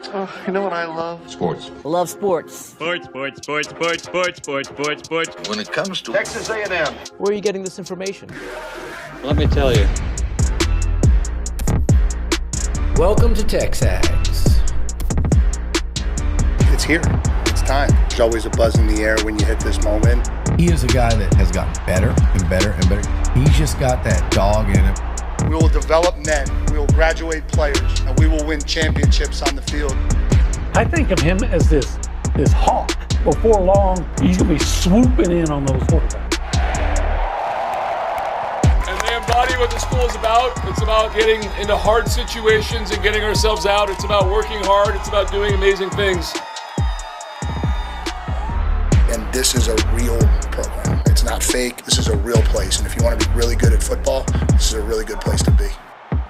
Oh, you know what I love? Sports. Love sports. Sports. When It comes to Texas A&M. Where are you getting this information? Let me tell you. Welcome to TexAgs. It's here. It's time. There's always a buzz in the air when you hit this moment. He is a guy that has gotten better and better and better. He's just got that dog in him. We will develop men. We will graduate players, and we will win championships on the field. I think of him as this hawk. Before long, he's going to be swooping in on those quarterbacks. And they embody what the school is about. It's about getting into hard situations and getting ourselves out. It's about working hard. It's about doing amazing things. And this is a real program. It's not fake. This is a real place. And if you want to be really good at football, this is a really good place to be.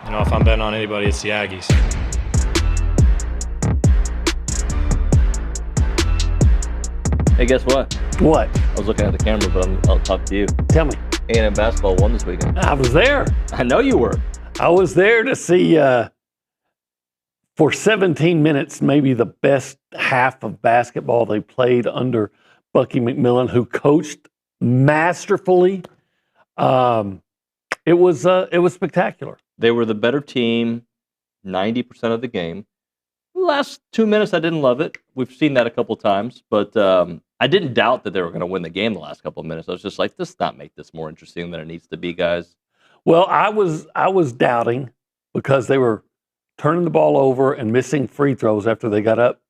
You know, if I'm betting on anybody, it's the Aggies. Hey, guess what? What? I was looking at the camera, but I'll talk to you. Tell me. A&M basketball won this weekend. I was there. I know you were. I was there to see, for 17 minutes, maybe the best half of basketball they played under Bucky McMillan, who coached masterfully. It was spectacular. They were the better team 90% of the game. The last 2 minutes, I didn't love it. We've seen that a couple times, but I didn't doubt that they were going to win the game the last couple of minutes. I was just like, this not make this more interesting than it needs to be, guys. Well, I was doubting because they were turning the ball over and missing free throws after they got up.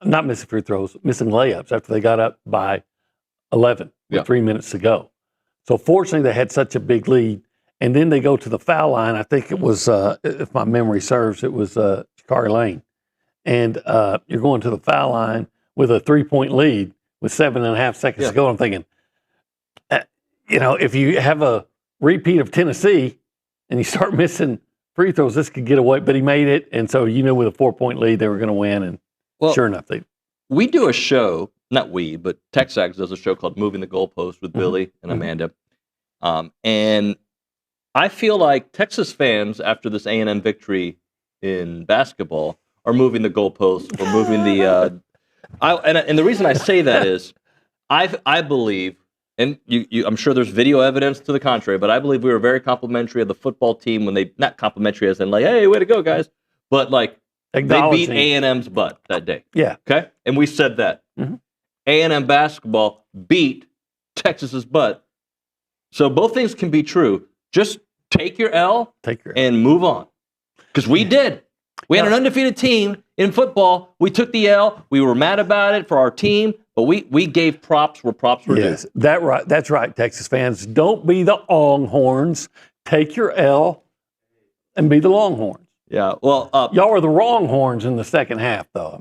Not missing free throws, missing layups after they got up by 11 with 3 minutes to go. So fortunately, they had such a big lead. And then they go to the foul line. I think it was, if my memory serves, it was Shikari Lane. And you're going to the foul line with a 3-point lead with 7.5 seconds to go. I'm thinking, if you have a repeat of Tennessee and you start missing free throws, this could get away. But he made it. And so, with a 4-point lead, they were going to win. And sure enough, we do a show, not we, but TexAgs does a show called Moving the Goalpost with Billy and Amanda. And I feel like Texas fans, after this A&M victory in basketball, are moving the goalposts or moving the. And the reason I say that is, I believe, and I'm sure there's video evidence to the contrary, but I believe we were very complimentary of the football team when they, not complimentary as in like, hey, way to go, guys, but like they beat A&M's butt that day. Yeah. Okay, and we said that A&M basketball beat Texas's butt. So both things can be true. Just take your L and move on. Because we did. We had an undefeated team in football. We took the L. We were mad about it for our team, but we gave props where props were due. Yes, that's right, Texas fans. Don't be the Longhorns. Take your L and be the Longhorns. Yeah, well... y'all were the Wronghorns in the second half, though.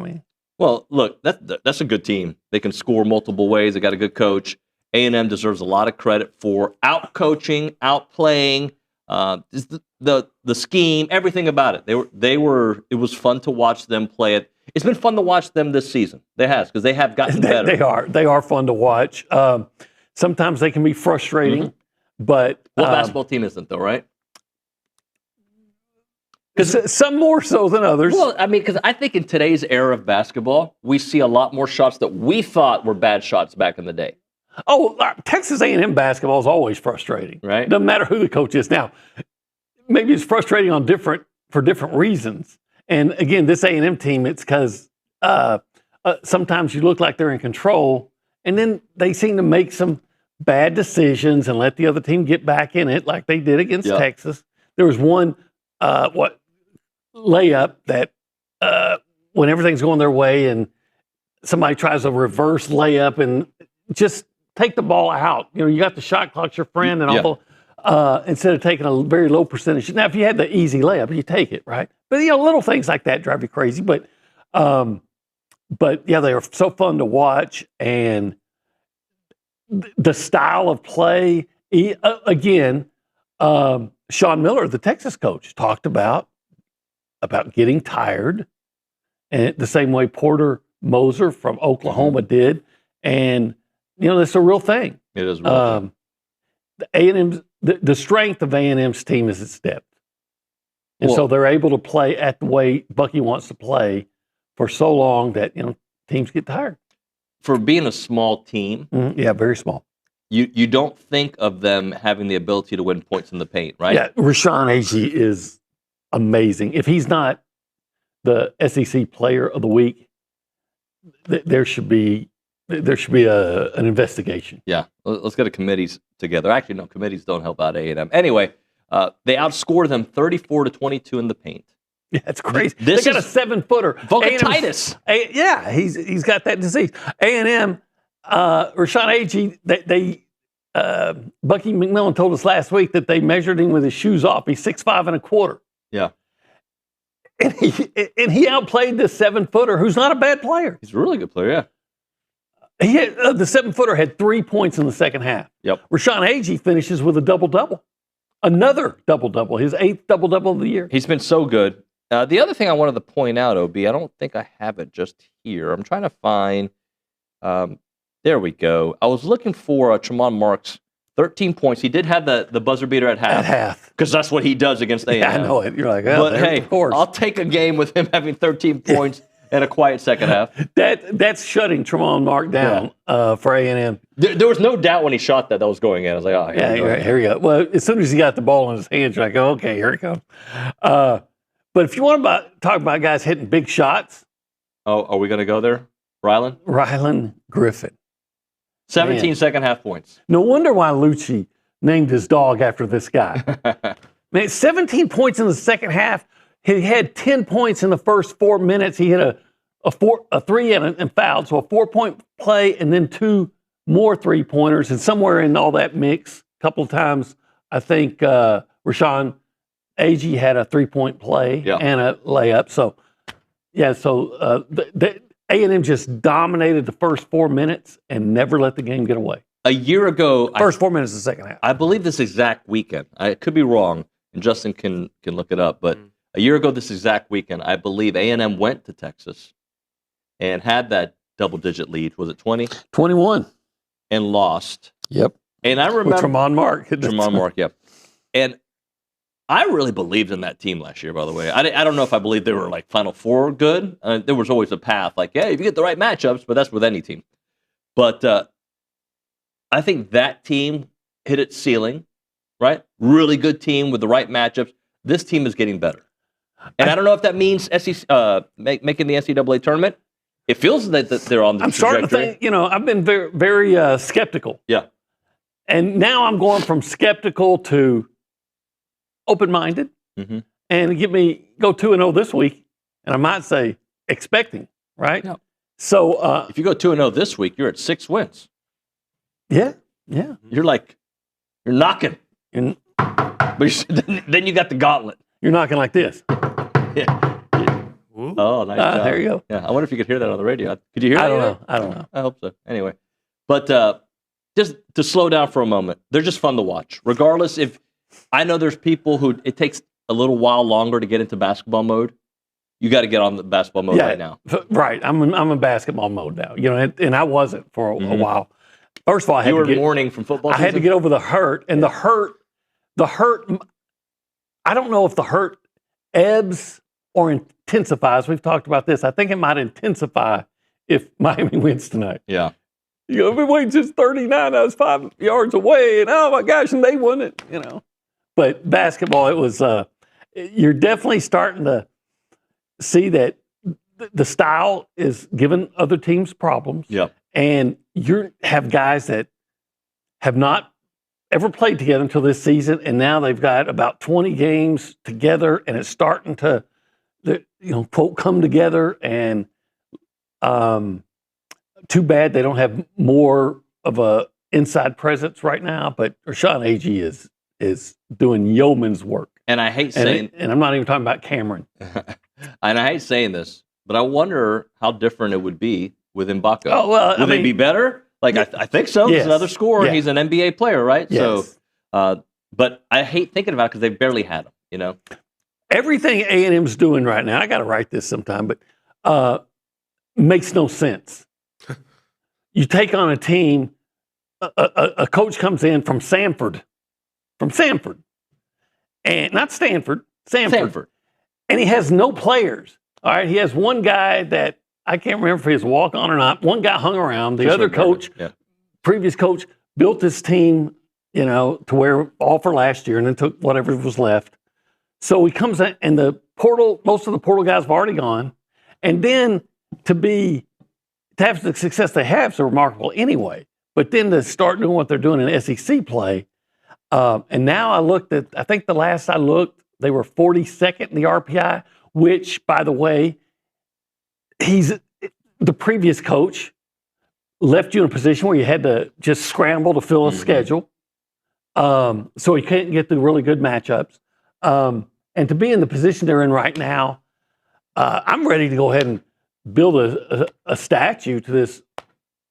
Well, look, that's a good team. They can score multiple ways. They got a good coach. A&M deserves a lot of credit for out-coaching, out-playing, the scheme, everything about it. It was fun to watch them play it. It's been fun to watch them this season. Because they have gotten better. They are fun to watch. Sometimes they can be frustrating, but basketball team isn't though, right? Because some more so than others. Well, because I think in today's era of basketball, we see a lot more shots that we thought were bad shots back in the day. Oh, Texas A&M basketball is always frustrating. Right. Doesn't matter who the coach is. Now, maybe it's frustrating for different reasons. And again, this A&M team, it's because sometimes you look like they're in control, and then they seem to make some bad decisions and let the other team get back in it, like they did against Texas. There was one layup that when everything's going their way and somebody tries a reverse layup and just take the ball out. You got the shot clock's your friend and all. Instead of taking a very low percentage. Now, if you had the easy layup, you take it, right? But little things like that drive you crazy. But yeah, they are so fun to watch, and the style of play. Again, Sean Miller, the Texas coach, talked about getting tired, and the same way Porter Moser from Oklahoma did, and that's a real thing. It is real thing. The A&M's the strength of A&M's team is its depth. And so they're able to play at the way Bucky wants to play for so long that teams get tired. For being a small team, Yeah, very small. you don't think of them having the ability to win points in the paint, right? Yeah, Rashawn Agee is amazing. If he's not the SEC Player of the Week, there should be an investigation. Yeah, let's get a committees together. Actually, no, committees don't help out A&M. Anyway, they outscore them 34-22 in the paint. Yeah, it's crazy. This they got is a 7-footer. Vocatitis. Yeah, he's got that disease. A&M, Rashawn Agee, Bucky McMillan told us last week that they measured him with his shoes off. He's 6'5 1/4. Yeah. And he outplayed the 7-footer, who's not a bad player. He's a really good player, yeah. The 7-footer had 3 points in the second half. Yep. Rashawn Agee finishes with a double-double. Another double-double, his 8th double-double of the year. He's been so good. The other thing I wanted to point out, OB, I don't think I have it just here. I'm trying to find. There we go. I was looking for Tremont Marks, 13 points. He did have the buzzer beater at half. At half. Because that's what he does against A&M. Yeah, I know it. You're like, but hey, of course. I'll take a game with him having 13 points and a quiet second half. That's shutting Tremont Mark down for A&M. There was no doubt when he shot that was going in. I was like, oh, here we go. Well, as soon as he got the ball in his hands, you're like, oh, okay, here it comes. But if you want to talk about guys hitting big shots. Oh, are we going to go there? Rylan Griffin. 17 second half points. No wonder why Liucci named his dog after this guy. Man, 17 points in the second half. He had 10 points in the first 4 minutes. He hit a 3 and fouled, so a 4-point play and then 2 more 3-pointers. And somewhere in all that mix, a couple of times, I think Rashawn Agee had a 3-point play and a layup. So, A&M just dominated the first 4 minutes and never let the game get away. A year ago, first 4 minutes of the second half. I believe this exact weekend. I could be wrong, and Justin can look it up. But a year ago, this exact weekend, I believe A&M went to Texas and had that double-digit lead. Was it 20? 21. And lost. Yep. And I remember with Tremont Mark. Tremont Mark, yep. And I really believed in that team last year, by the way. I don't know if I believed they were like Final Four good. There was always a path, like, if you get the right matchups, but that's with any team. But I think that team hit its ceiling, right? Really good team with the right matchups. This team is getting better. And I don't know if that means making the NCAA tournament. It feels that they're on the I'm starting to think, I've been very, very skeptical. Yeah. And now I'm going from skeptical to open-minded, and go 2-0 this week, and I might say expecting, right? Yeah. So if you go 2-0 this week, you're at 6 wins. Yeah. You're knocking. But then you got the gauntlet. You're knocking like this. Yeah. Oh, nice job. There you go. Yeah, I wonder if you could hear that on the radio. Could you hear that? I don't know. I hope so. Anyway, but just to slow down for a moment, they're just fun to watch. Regardless, if I know there's people who it takes a little while longer to get into basketball mode. You got to get on the basketball mode right now. Right. I'm in basketball mode now. And I wasn't for a while. First of all, you were mourning from football season? I had to get over the hurt, and the hurt. I don't know if the hurt ebbs or intensifies. We've talked about this. I think it might intensify if Miami wins tonight. Yeah. I've been waiting since 39. I was 5 yards away, and oh my gosh, and they won it. But basketball, it was. You're definitely starting to see that the style is giving other teams problems. Yeah. And you have guys that have not ever played together until this season, and now they've got about 20 games together, and it's starting to, quote, come together. And too bad they don't have more of a inside presence right now. But Rashawn Agee is doing yeoman's work. And I hate saying, and I'm not even talking about Cameron. And I hate saying this, but I wonder how different it would be with Mbaka. Oh, well, would they be better? Like, I think so. Yes. He's another scorer. Yeah. He's an NBA player, right? Yes. So, but I hate thinking about it because they barely had him, Everything A&M's doing right now, I got to write this sometime, but makes no sense. You take on a team, a coach comes in from Samford, and not Stanford, Samford. And he has no players. All right, he has one guy that I can't remember if he was walk-on or not. One guy hung around. The other coach, previous coach, built this team, to where all for last year and then took whatever was left. So he comes in, and most of the portal guys have already gone. And then to have the success they have is remarkable anyway. But then to start doing what they're doing in SEC play, and now I think the last I looked, they were 42nd in the RPI, which, by the way, the previous coach left you in a position where you had to just scramble to fill a schedule. So he couldn't get the really good matchups. And to be in the position they're in right now, I'm ready to go ahead and build a statue to this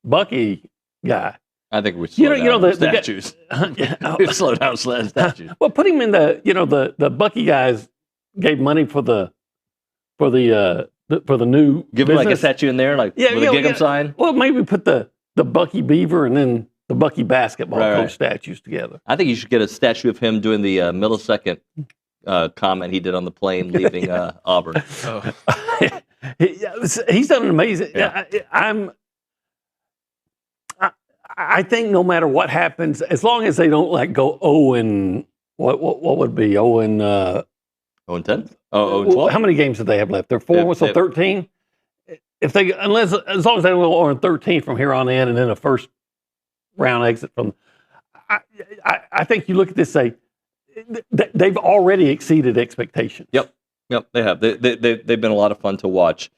Bucky guy. I think we slow down the statues. We slow down statues. Well, put him in the Bucky guys gave money for the new give him like a statue in there, like with a Gig'em sign. Well, maybe put the Bucky Beaver and then the Bucky basketball coach statues together. I think you should get a statue of him doing the millisecond comment he did on the plane leaving Auburn. Oh. He's done an amazing. Yeah. I think no matter what happens, as long as they don't go 0 and what would be 0 and 0 and 10? Oh, and 12? How many games do they have left? They're 4, so 13. As long as they don't go 0 and 13 from here on in, and then a first round exit from. I think you look at this, say they've already exceeded expectations. Yep, they have. They've been a lot of fun to watch.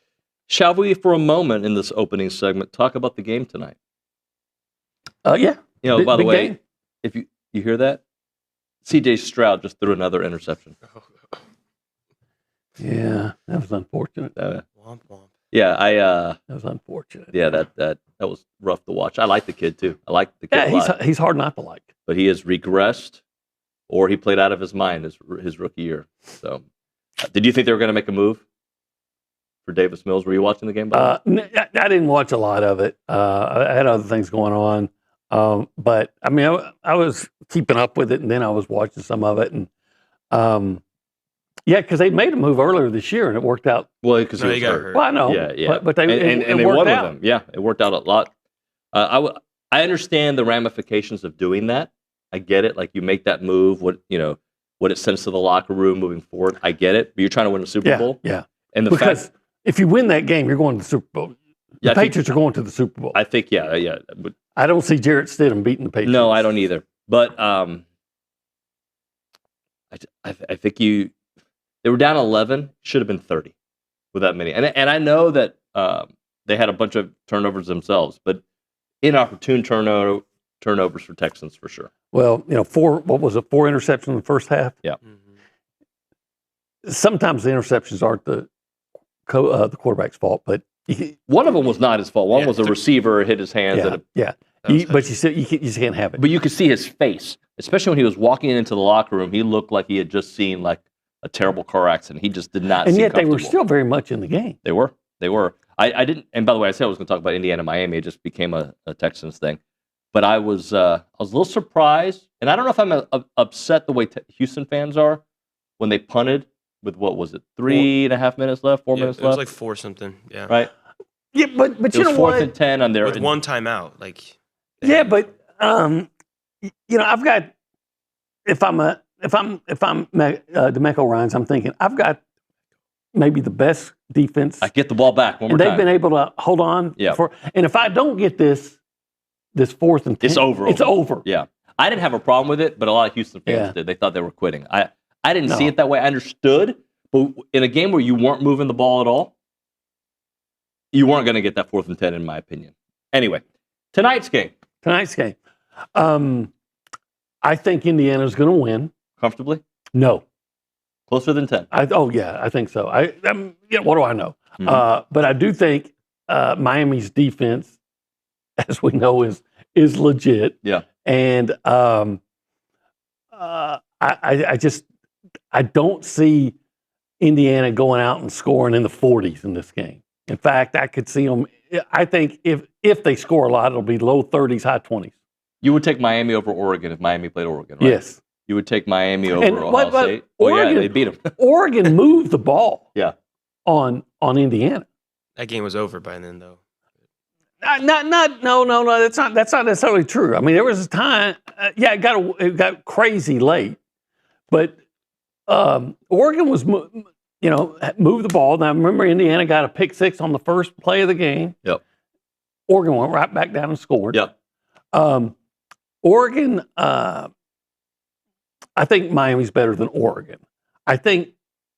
Shall we, for a moment in this opening segment, talk about the game tonight? Yeah. By the way, game. If you hear that, C.J. Stroud just threw another interception. Yeah, that was unfortunate. Womp womp. Yeah, that was unfortunate. Yeah, that was rough to watch. I like the kid too. I like the kid. Yeah, he's hard not to like. But he has regressed, or he played out of his mind his rookie year. So, did you think they were going to make a move for Davis Mills? Were you watching the game? I didn't watch a lot of it. I had other things going on. But I mean, I was keeping up with it, and then I was watching some of it, and because they made a move earlier this year, and it worked out. Well, because he got hurt. Well, I know. Yeah. But they they worked won out. with them. Yeah, it worked out a lot. I understand the ramifications of doing that. I get it. Like you make that move, what it sends to the locker room moving forward. I get it. But you're trying to win a Super Bowl. Yeah. And because if you win that game, you're going to the Super Bowl. The Patriots are going to the Super Bowl. I think, yeah. But I don't see Jarrett Stidham beating the Patriots. No, I don't either. But I think they were down 11. Should have been 30 with that many. And I know that they had a bunch of turnovers themselves, but inopportune turnovers for Texans for sure. Well, 4 interceptions in the first half? Yeah. Mm-hmm. Sometimes the interceptions aren't the quarterback's fault, but one of them was not his fault. One was a receiver hit his hands. But you just can't have it. But you could see his face, especially when he was walking into the locker room. He looked like he had just seen like a terrible car accident. He just did not. And yet they were still very much in the game. They were. I didn't. And by the way, I said I was going to talk about Indiana, Miami. It just became a Texans thing. But I was a little surprised, and I don't know if I'm upset the way Houston fans are when they punted with what was it, 3.5 minutes left, 4 minutes left. It was like 4 something. Yeah. Right. Yeah, but you know what? 4th and 10 on there with one timeout. Like. Yeah, but I've got if I'm DeMeco Ryans, I'm thinking I've got maybe the best defense. I get the ball back one more time. They've been able to hold on. Yeah. And if I don't get this 4th and 10, it's over. It's over. Yeah. I didn't have a problem with it, but a lot of Houston fans did. They thought they were quitting. I didn't see it that way. I understood, but in a game where you weren't moving the ball at all, you weren't going to get that 4th and 10, in my opinion. Anyway, tonight's game. I think Indiana's going to win. Comfortably? No. Closer than 10? I think so. What do I know? Mm-hmm. But I do think Miami's defense, as we know, is legit. Yeah. And I don't see Indiana going out and scoring in the 40s in this game. In fact, I could see them. I think if they score a lot, it'll be low 30s, high 20s. You would take Miami over Oregon if Miami played Oregon, right? Yes. You would take Miami over Ohio State. Oregon, they beat them. Oregon moved the ball. Yeah. on Indiana. That game was over by then, though. No. That's not necessarily true. I mean, there was a time. It got crazy late, but Oregon was, moved the ball. Now, remember, Indiana got a pick six on the first play of the game. Yep. Oregon went right back down and scored. Yep. Oregon, I think Miami's better than Oregon. I think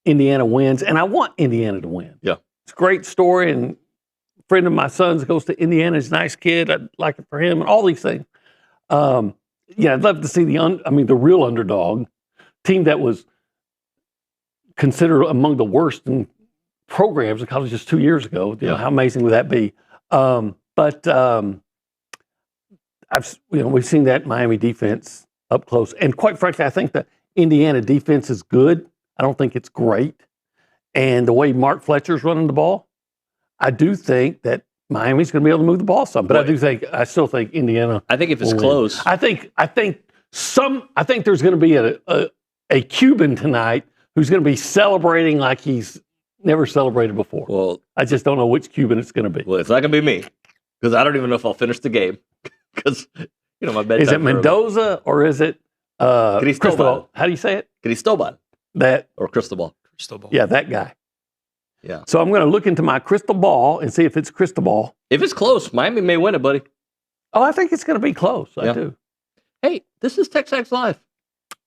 Indiana wins, and I want Indiana to win. Yeah. It's a great story, and a friend of my son's goes to Indiana. He's a nice kid. I'd like it for him, and all these things. I'd love to see the real underdog team that was considered among the worst in programs in college just 2 years ago. You know, how amazing would that be? We've seen that Miami defense up close, and quite frankly, I think the Indiana defense is good. I don't think it's great, and the way Mark Fletcher's running the ball, I do think that Miami's going to be able to move the ball some. But I still think Indiana. I think if it's close, I think there's going to be a Cuban tonight who's going to be celebrating like he's never celebrated before. Well, I just don't know which Cuban it's going to be. Well, it's not going to be me because I don't even know if I'll finish the game because my bedtime. Is it Mendoza or is it Cristobal? How do you say it? Cristobal. That or Cristobal. Yeah, that guy. Yeah. So I'm going to look into my crystal ball and see if it's Cristobal. If it's close, Miami may win it, buddy. Oh, I think it's going to be close. I do. Hey, this is TexAgs Live.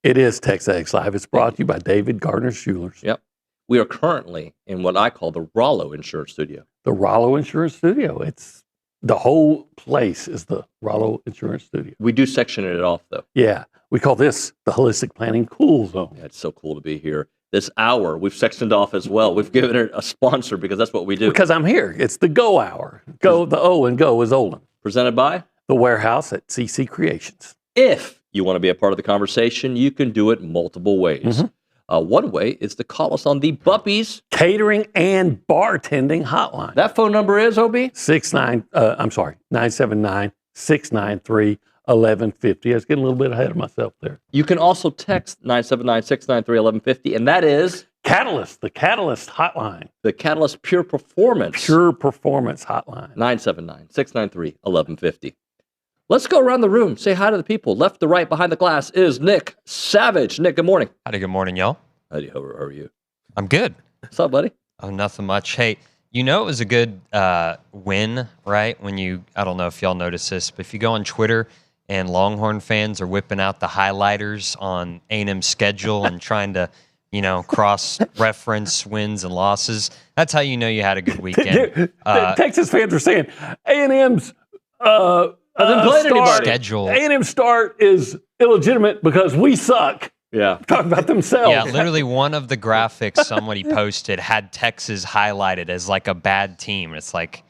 It is TexAgs Live. It's brought to you by David Gardner Schulers. Yep. We are currently in what I call the Rollo Insurance Studio. The Rollo Insurance Studio. It's the whole place is the Rollo Insurance Studio. We do section it off, though. Yeah. We call this the Holistic Planning Cool Zone. Yeah, it's so cool to be here. This hour, we've sectioned off as well. We've given it a sponsor because that's what we do. Because I'm here. It's the Go Hour. Go, the O and Go is Olin. Presented by? The Warehouse at CC Creations. If you want to be a part of the conversation, you can do it multiple ways. One way is to call us on the Buppies Catering and Bartending Hotline. That phone number is, OB? 979-693-1150. I was getting a little bit ahead of myself there. You can also text 979-693-1150, and that is? Catalyst, the Catalyst Hotline. The Catalyst Pure Performance. Pure Performance Hotline. 979-693-1150. Let's go around the room. Say hi to the people. Left to right behind the glass is Nick Savage. Nick, good morning. Howdy, good morning, y'all. Howdy, how are you? I'm good. What's up, buddy? Oh, nothing much. Hey, it was a good win, right? I don't know if y'all noticed this, but if you go on Twitter and Longhorn fans are whipping out the highlighters on A&M's schedule and trying to, cross-reference wins and losses, that's how you know you had a good weekend. Texas fans are saying A&M's schedule. A&M start is illegitimate because we suck. Yeah. Talking about themselves. Yeah, literally one of the graphics somebody posted had Texas highlighted as like a bad team. It's like,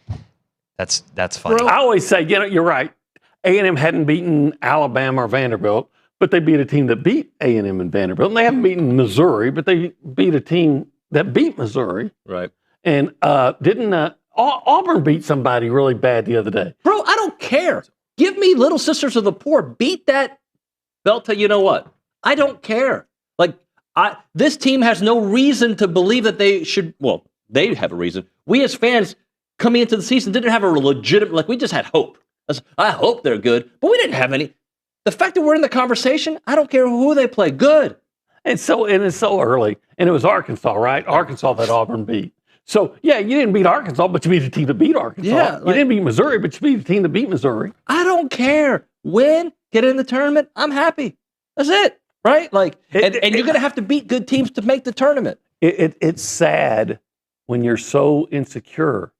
that's funny. I always say, you're right. A&M hadn't beaten Alabama or Vanderbilt, but they beat a team that beat A&M and Vanderbilt. And they haven't beaten Missouri, but they beat a team that beat Missouri. Right. And Auburn beat somebody really bad the other day. Bro, I don't care. Give me Little Sisters of the Poor. Beat that belt to you know what? I don't care. This team has no reason to believe that they should. Well, they have a reason. We as fans coming into the season didn't have a legitimate. We just had hope. I hope they're good, but we didn't have any. The fact that we're in the conversation, I don't care who they play. Good. And it's so early, and it was Arkansas, right? Arkansas that Auburn beat. So yeah, you didn't beat Arkansas, but you beat a team that beat Arkansas. Yeah, you didn't beat Missouri, but you beat a team that beat Missouri. I don't care. Win, get in the tournament. I'm happy. That's it. Right? And you're going to have to beat good teams to make the tournament. It's sad when you're so insecure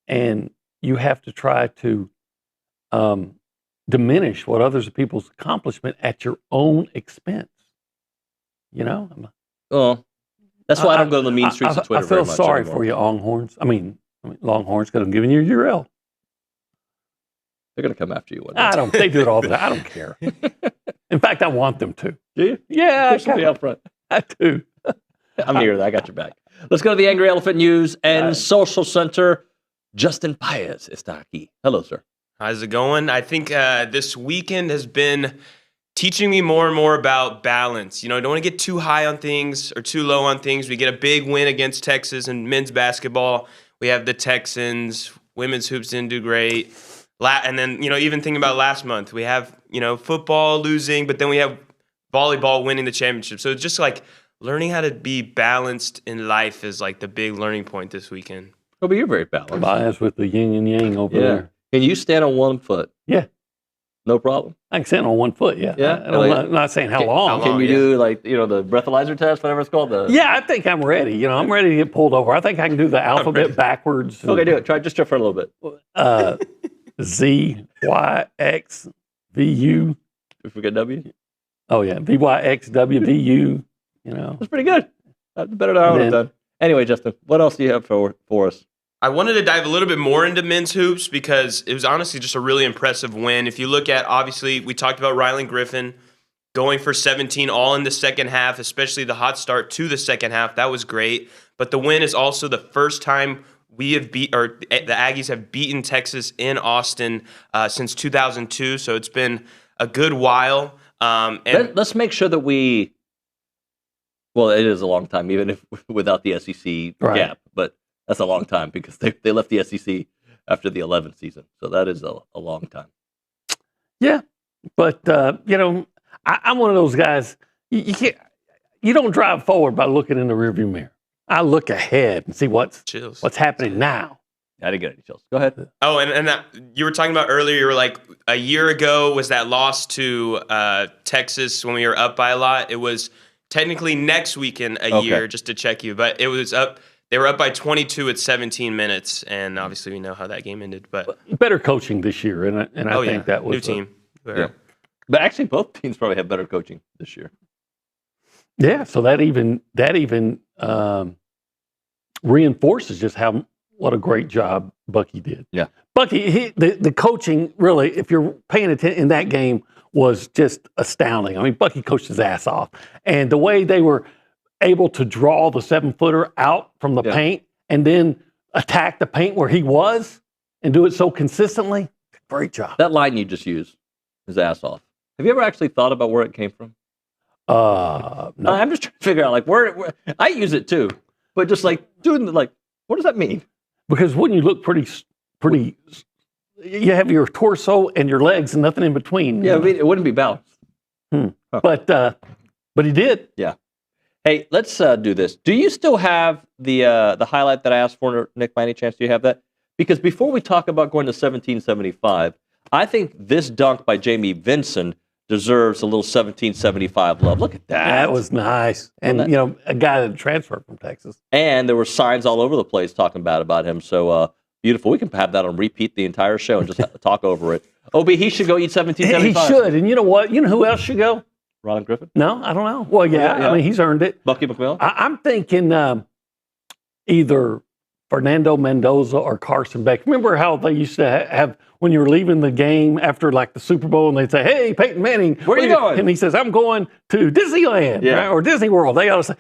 and you have to try to diminish what others people's accomplishment at your own expense. Well, that's why I don't go to the mean streets of Twitter very much. I feel sorry for you, Longhorns. I mean Longhorns, because I'm giving you your URL. They're going to come after you one day. They do it all the time. I don't care. In fact, I want them to. Do you? Yeah. Push me up front. I do. I'm here. I got your back. Let's go to the Angry Elephant News and Social Center. Justin Paez está aquí. Hello, sir. How's it going? I think this weekend has been teaching me more and more about balance. You know, I don't want to get too high on things or too low on things. We get a big win against Texas in men's basketball. We have the Texans. Women's hoops didn't do great. And then, you know, even thinking about last month, we have, you know, football losing, but then we have volleyball winning the championship. So it's just like learning how to be balanced in life is like the big learning point this weekend. Oh, but you're very balanced. Bias with the yin and yang over there. Can you stand on one foot? Yeah. No problem. I can stand on one foot, yeah. Yeah? I'm not saying how long. Can you do, like, you know, the breathalyzer test, whatever it's called? Yeah, I think I'm ready. You know, I'm ready to get pulled over. I think I can do the alphabet backwards. Okay, do it. Just try for a little bit. Z, Y, X, V, U. Did we forget W? Oh, yeah. V, Y, X, W, V, U. You know. That's pretty good. That's better than I would have done. Anyway, Justin, what else do you have for us? I wanted to dive a little bit more into men's hoops because it was honestly just a really impressive win. If you look at, obviously, we talked about Rylan Griffin going for 17 all in the second half, especially the hot start to the second half. That was great. But the win is also the first time the Aggies have beaten Texas in Austin since 2002. So it's been a good while. And let's make sure that well, it is a long time, even if without the SEC gap, but that's a long time because they left the SEC after the 11th season. So that is a long time. Yeah. But, you know, I'm one of those guys, you don't drive forward by looking in the rearview mirror. I look ahead and see what's happening now. I didn't get any chills. Go ahead. Oh, and you were talking about earlier, you were like, a year ago was that loss to Texas when we were up by a lot. It was technically next weekend year, just to check you. But it was up. They were up by 22 at 17 minutes, and obviously we know how that game ended. But better coaching this year, and I think that was new team. Yeah. But actually, both teams probably have better coaching this year. Yeah, so that even reinforces just what a great job Bucky did. Yeah, Bucky, the coaching really, if you're paying attention in that game, was just astounding. I mean, Bucky coached his ass off, and the way they were able to draw the 7-footer out from the paint and then attack the paint where he was and do it so consistently, great job. That line you just used, his ass off. Have you ever actually thought about where it came from? No. I'm just trying to figure out, like, where I use it too, but just like doing what does that mean? Because wouldn't you look pretty, you have your torso and your legs and nothing in between. Yeah, I mean, it wouldn't be balanced. Huh. But he did. Yeah. Hey, let's do this. Do you still have the highlight that I asked for, Nick, by any chance? Do you have that? Because before we talk about going to 1775, I think this dunk by Jamie Vincent deserves a little 1775 love. Look at that. That was nice. And, you know, a guy that transferred from Texas. And there were signs all over the place talking about him. So beautiful. We can have that on repeat the entire show and just talk over it. OB, he should go eat 1775. He should. And you know what? You know who else should go? Ron Griffin? No, I don't know. Well, yeah. I mean, he's earned it. Bucky McMillan? I'm thinking either Fernando Mendoza or Carson Beck. Remember how they used to have when you were leaving the game after like the Super Bowl and they'd say, "Hey, Peyton Manning, where are you going?" And he says, "I'm going to Disneyland right? Or Disney World." They ought to say,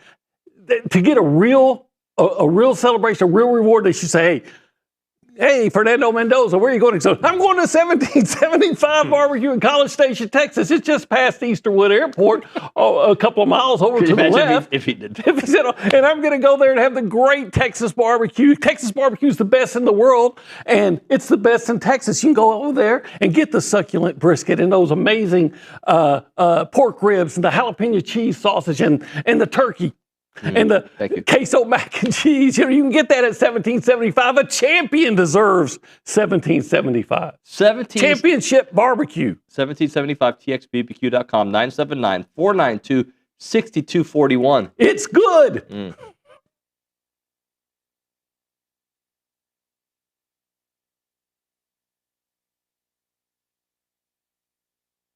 to get a real celebration, a real reward, they should say, Hey, Fernando Mendoza, where are you going? So I'm going to 1775 barbecue in College Station, Texas. It's just past Easterwood Airport, a couple of miles over to the left. If he did. If he said, and I'm going to go there and have the great Texas barbecue. Texas barbecue is the best in the world, and it's the best in Texas. You can go over there and get the succulent brisket and those amazing pork ribs and the jalapeno cheese sausage and the turkey. And the queso mac and cheese, you can get that at 1775. A champion deserves 1775. Championship barbecue. 1775 txbbq.com 979-492-6241. It's good.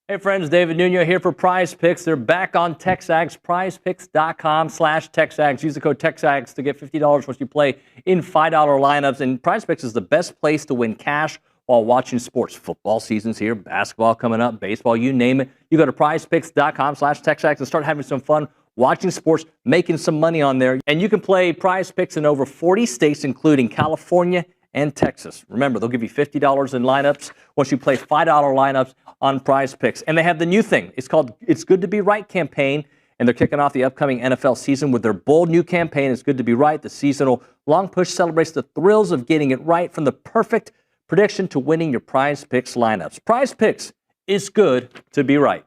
Hey friends, David Nuño here for Prize Picks. They're back on TexAgs, prizepicks.com/TexAgs. Use the code TexAgs to get $50 once you play in $5 lineups. And Prize Picks is the best place to win cash while watching sports. Football season's here, basketball coming up, baseball, you name it. You go to prizepicks.com/TexAgs and start having some fun watching sports, making some money on there. And you can play Prize Picks in over 40 states, including California and Texas. Remember, they'll give you $50 in lineups once you play $5 lineups on Prize Picks. And they have the new thing. It's called It's Good to Be Right campaign, and they're kicking off the upcoming NFL season with their bold new campaign, It's Good to Be Right. The seasonal long push celebrates the thrills of getting it right, from the perfect prediction to winning your Prize Picks lineups. Prize Picks, it's good to be right.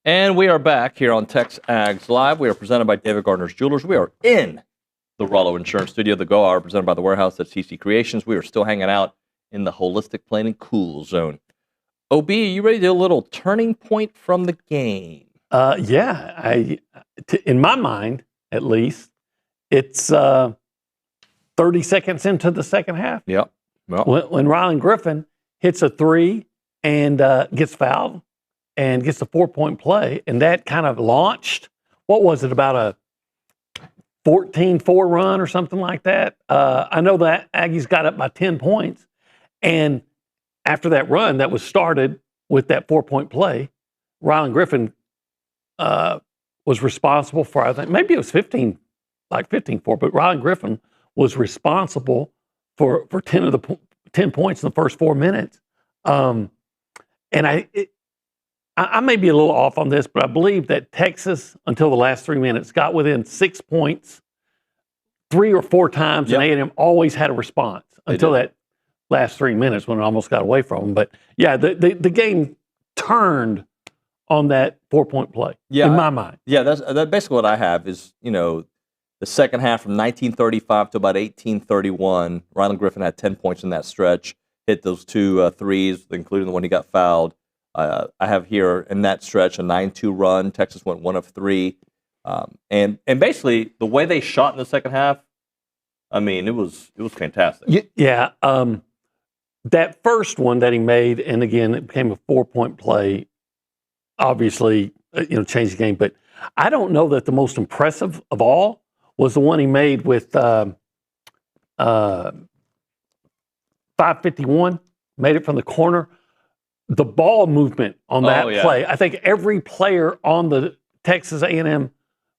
And we are back here on TexAgs Live. We are presented by David Gardner's Jewelers. We are in the Rollo Insurance Studio. The Go Hour presented by The Warehouse at CC Creations. We are still hanging out in the holistic planning cool zone. OB, are you ready to do a little turning point from the game? Yeah. In my mind, at least, it's 30 seconds into the second half. Yep. Well, When Rylan Griffin hits a three and gets fouled and gets a 4-point play, and that kind of launched, what was it, about a 14-4 run or something like that? I know that Aggies got up by 10 points, and after that run that was started with that 4-point play, Rylan Griffin was responsible for, I think, maybe it was 15-4, but Rylan Griffin was responsible for 10 points in the first 4 minutes. And I may be a little off on this, but I believe that Texas, until the last 3 minutes, got within 6 points 3 or 4 times, and A&M always had a response until that last 3 minutes when it almost got away from them. But yeah, the game turned on that 4-point play. In my mind. Yeah, that's basically what I have is, the second half from 1935 to about 1831. Rylan Griffin had 10 points in that stretch, hit those 2 threes, including the one he got fouled. I have here in that stretch a 9-2 run. Texas went 1 of 3. And basically the way they shot in the second half, I mean, it was fantastic. Yeah. That first one that he made, and again, it became a 4-point play, obviously, changed the game. But I don't know that the most impressive of all was the one he made with 5:51, made it from the corner. The ball movement on that play, I think every player on the Texas A&M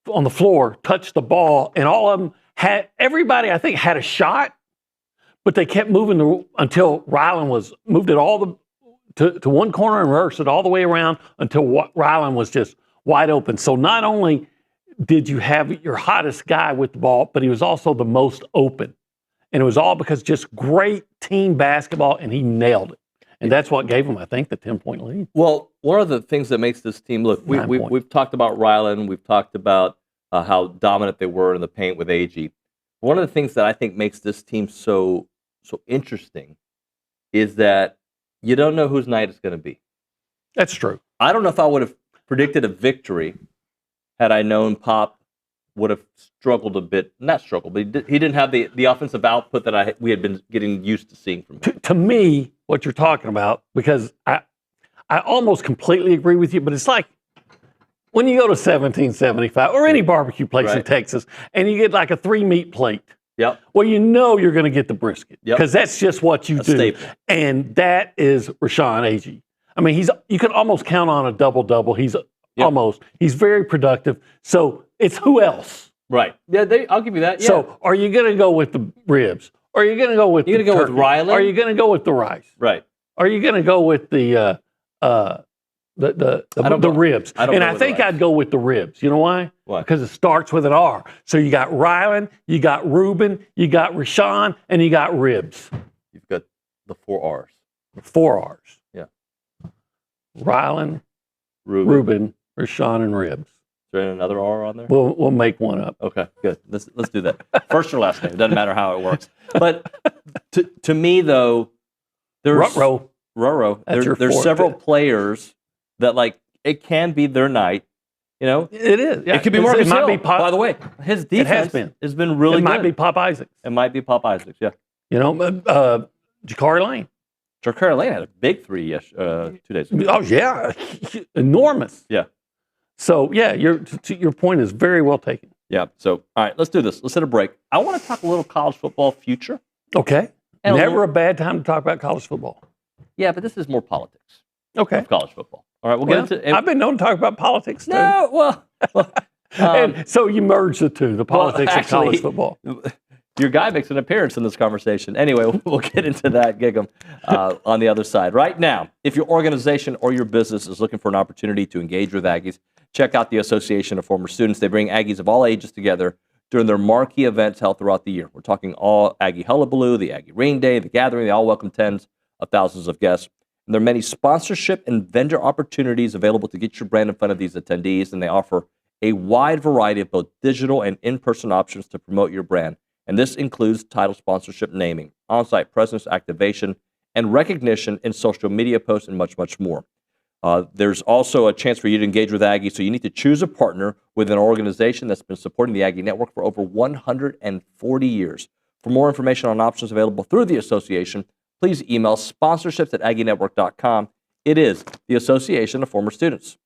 on the floor touched the ball, and all of them everybody I think had a shot, but they kept moving until Rylan moved it all to one corner and reversed it all the way around until Rylan was just wide open. So not only did you have your hottest guy with the ball, but he was also the most open. And it was all because just great team basketball, and he nailed it. And that's what gave him, I think, the 10-point lead. Well, one of the things that makes this team look, we've talked about Rylan, we've talked about how dominant they were in the paint with Aggie. One of the things that I think makes this team so interesting is that you don't know whose night it's going to be. That's true. I don't know if I would have predicted a victory had I known Pop would have struggled a bit. Not struggled, but he didn't have the offensive output that we had been getting used to seeing from him. To me, what you're talking about, because I almost completely agree with you, but it's like when you go to 1775 or any barbecue place in Texas and you get like a 3-meat plate. Yep. Well, you know you're going to get the brisket because that's just what you do. Staple. And that is Rashawn Agee. I mean, you can almost count on a double-double. He's he's very productive. So it's who else? Right. Yeah, I'll give you that. Yeah. So are you going to go with the ribs? Or are you going to go with with Rylan? Are you going to go with the rice? Right. Are you going to go with the ribs? I think I'd go with the ribs. You know why? Why? Because it starts with an R. So you got Rylan, you got Ruben, you got Rashawn, and you got ribs. You've got the 4 R's. 4 R's. Yeah. Rylan, Ruben, Rashawn, and ribs. Is there another R on there? We'll make one up. Okay, good. Let's do that. First or last name. It doesn't matter how it works. But to me, though, there's Ruh-roh. There's several players that it can be their night. It is. Yeah. It could be Marcus Hill. By the way, his defense has been really good. It might be Pop Isaacs. It might be Pop Isaacs. Yeah. Jakari Lane. Jakari Lane had a big 3 2 days ago. Oh yeah, enormous. Yeah. So yeah, your point is very well taken. Yeah. So all right, let's do this. Let's hit a break. I want to talk a little college football future. Okay. And never a bad time to talk about college football. Yeah, but this is more politics. Okay. Of college football. All right, we'll get into it. I've been known to talk about politics too. No, well and so you merge the two, the politics of college football. Your guy makes an appearance in this conversation. Anyway, we'll get into that, Gig'em, on the other side. Right now, if your organization or your business is looking for an opportunity to engage with Aggies, check out the Association of Former Students. They bring Aggies of all ages together during their marquee events held throughout the year. We're talking all Aggie Hullabaloo, the Aggie Ring Day, the Gathering. They all welcome tens of thousands of guests. And there are many sponsorship and vendor opportunities available to get your brand in front of these attendees, and they offer a wide variety of both digital and in-person options to promote your brand. And this includes title sponsorship, naming, on-site presence, activation, and recognition in social media posts, and much, much more. There's also a chance for you to engage with Aggie, so you need to choose a partner with an organization that's been supporting the Aggie Network for over 140 years. For more information on options available through the association, please email sponsorships@aggienetwork.com. It is the Association of Former Students.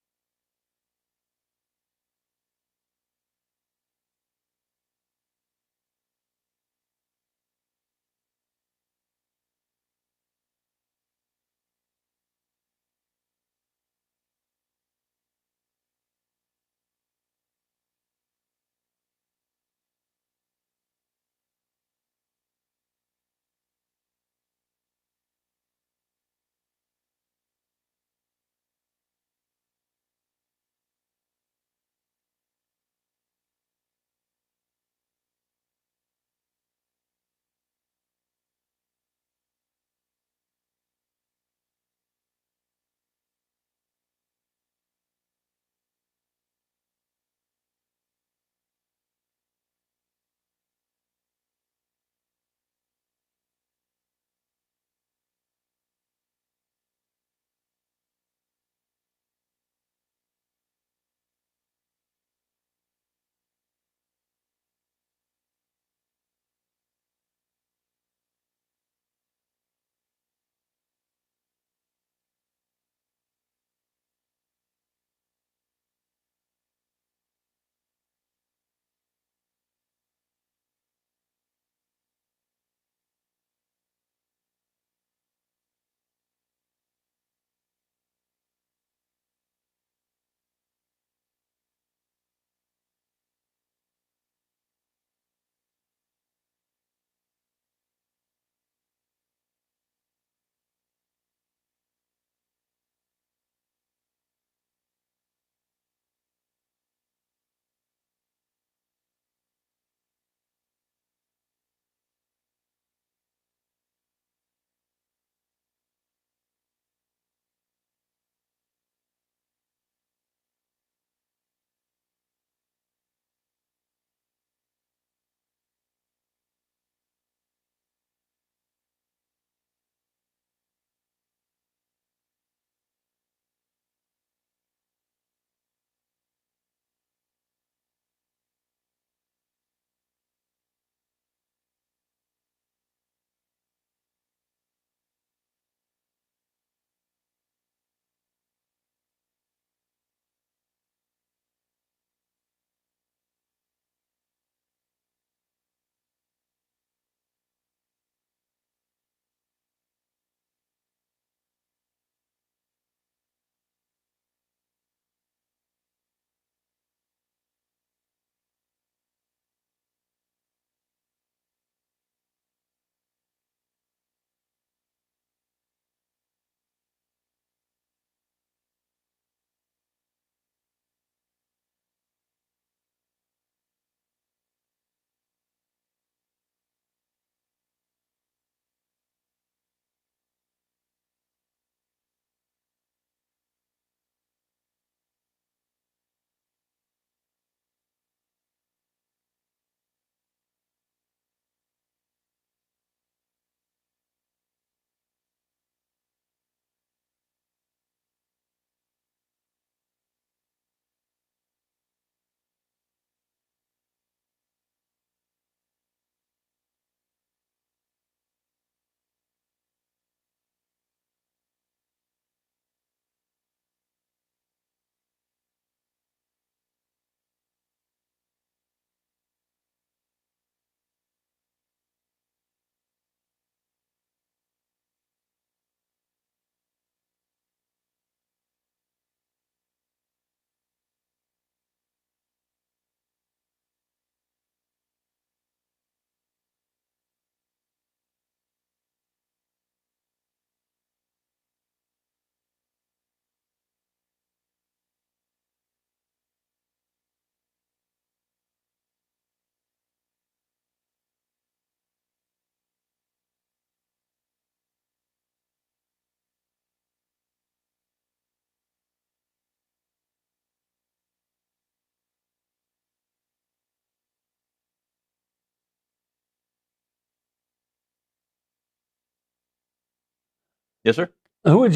Yes, sir. What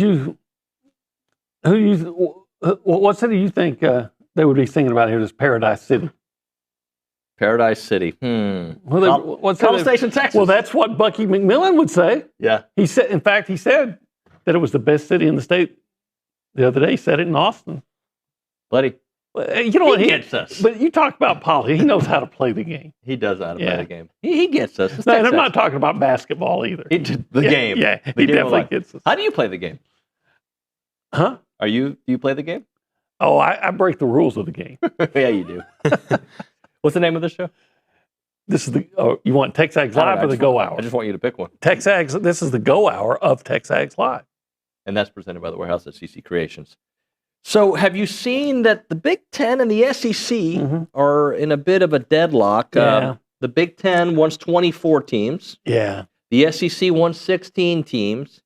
city do you think they would be thinking about here? This Paradise City. Paradise City. What's College Station, Texas. Well, that's what Bucky McMillan would say. Yeah. He said, in fact, he said that it was the best city in the state. The other day, he said it in Austin. Buddy, you know what? He gets us. But you talk about politics. He knows how to play the game. He does know how to play the game. He gets us. No, and I'm not talking about basketball either. The game. Yeah, The he game definitely gets us. How do you play the game? Huh? Do you play the game? Oh, I break the rules of the game. Yeah, you do. What's the name of this show? This is you want TexAgs Live or the Go Hour? I just want you to pick one. TexAgs, this is the Go Hour of TexAgs Live. And that's presented by the Warehouse at CC Creations. So have you seen that the Big Ten and the SEC are in a bit of a deadlock? Yeah. The Big Ten wants 24 teams. Yeah. The SEC wants 16 teams.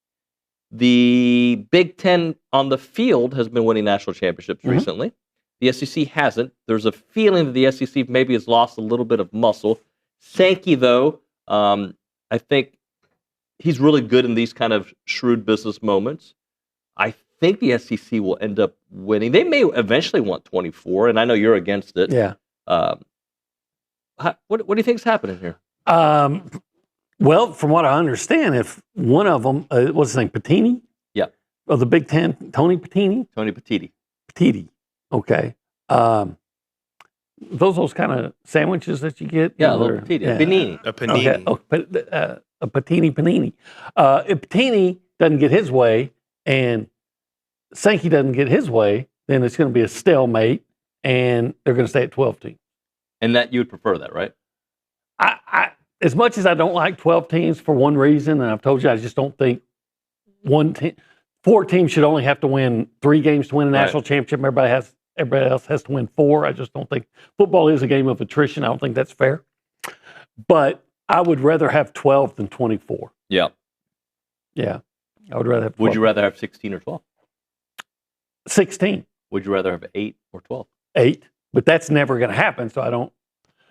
The Big Ten on the field has been winning national championships recently. The SEC hasn't. There's a feeling that the SEC maybe has lost a little bit of muscle. Sankey, though, I think he's really good in these kind of shrewd business moments. I think the SEC will end up winning. They may eventually want 24, and I know you're against it. Yeah. What do you think is happening here? Well, from what I understand, if one of them, what's his name, Patini? Yeah. Of the Big Ten, Tony Patini? Tony Petiti. Petiti. Okay. Those kind of sandwiches that you get? Yeah, a little Petiti. Yeah. Panini. A panini. Okay. Oh, a Patini panini. If Patini doesn't get his way and Sankey doesn't get his way, then it's going to be a stalemate, and they're going to stay at 12 teams. And that you would prefer that, right? I as much as I don't like 12 teams for one reason, and I've told you I just don't think 4 teams should only have to win 3 games to win a national championship. Everybody else has to win 4. I just don't think football is a game of attrition. I don't think that's fair. But I would rather have 12 than 24. Yeah. Yeah. I would rather have 12. Would you rather have 16 or 12? 16. Would you rather have 8 or 12? 8. But that's never going to happen, so I don't.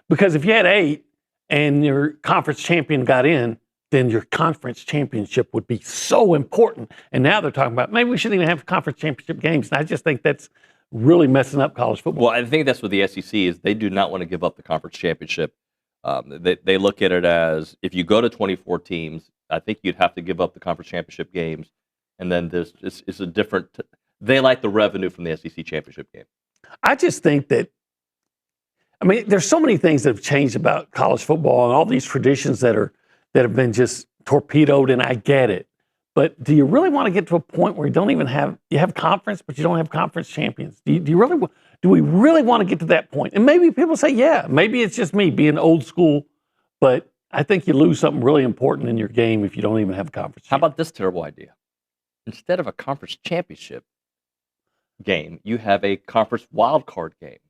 Because if you had 8 and your conference champion got in, then your conference championship would be so important. And now they're talking about maybe we shouldn't even have conference championship games. And I just think that's really messing up college football. Well, I think that's what the SEC is. They do not want to give up the conference championship. They look at it as if you go to 24 teams, I think you'd have to give up the conference championship games. And then it's a different. They like the revenue from the SEC championship game. I just think that. I mean, there's so many things that have changed about college football and all these traditions that have been just torpedoed, and I get it. But do you really want to get to a point where you don't even have conference, but you don't have conference champions? Do we really want to get to that point? And maybe people say, yeah, maybe it's just me being old school, but I think you lose something really important in your game if you don't even have a conference. How about this terrible idea? Instead of a conference championship game, you have a conference wild card game.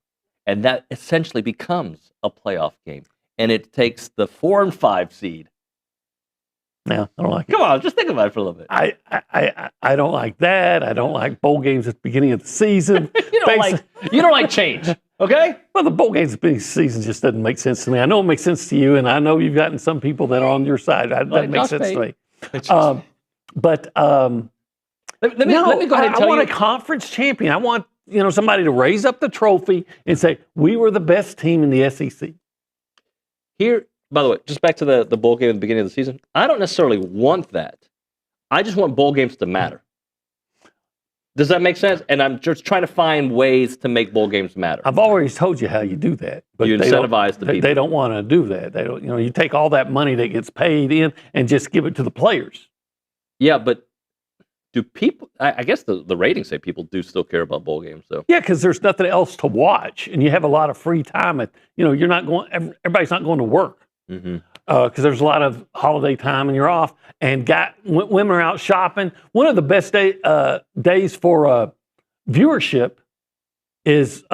And that essentially becomes a playoff game. And it takes the 4 and 5 seed. No, I don't like it. Come on, just think about it for a little bit. I don't like that. I don't like bowl games at the beginning of the season. you don't like change, okay? Well, the bowl games at the beginning of the season just doesn't make sense to me. I know it makes sense to you, and I know you've gotten some people that are on your side. That doesn't make sense to me. Let me go ahead and tell you. I want a conference champion. I want somebody to raise up the trophy and say, we were the best team in the SEC. Here, by the way, just back to the bowl game at the beginning of the season, I don't necessarily want that. I just want bowl games to matter. Does that make sense? And I'm just trying to find ways to make bowl games matter. I've always told you how you do that. But you incentivize the people. They don't want to do that. They don't. You take all that money that gets paid in and just give it to the players. Yeah, but do people? I guess the ratings say people do still care about bowl games, though. Yeah, because there's nothing else to watch, and you have a lot of free time. You're not going. Everybody's not going to work because there's a lot of holiday time, and you're off. And women are out shopping. One of the best days for viewership is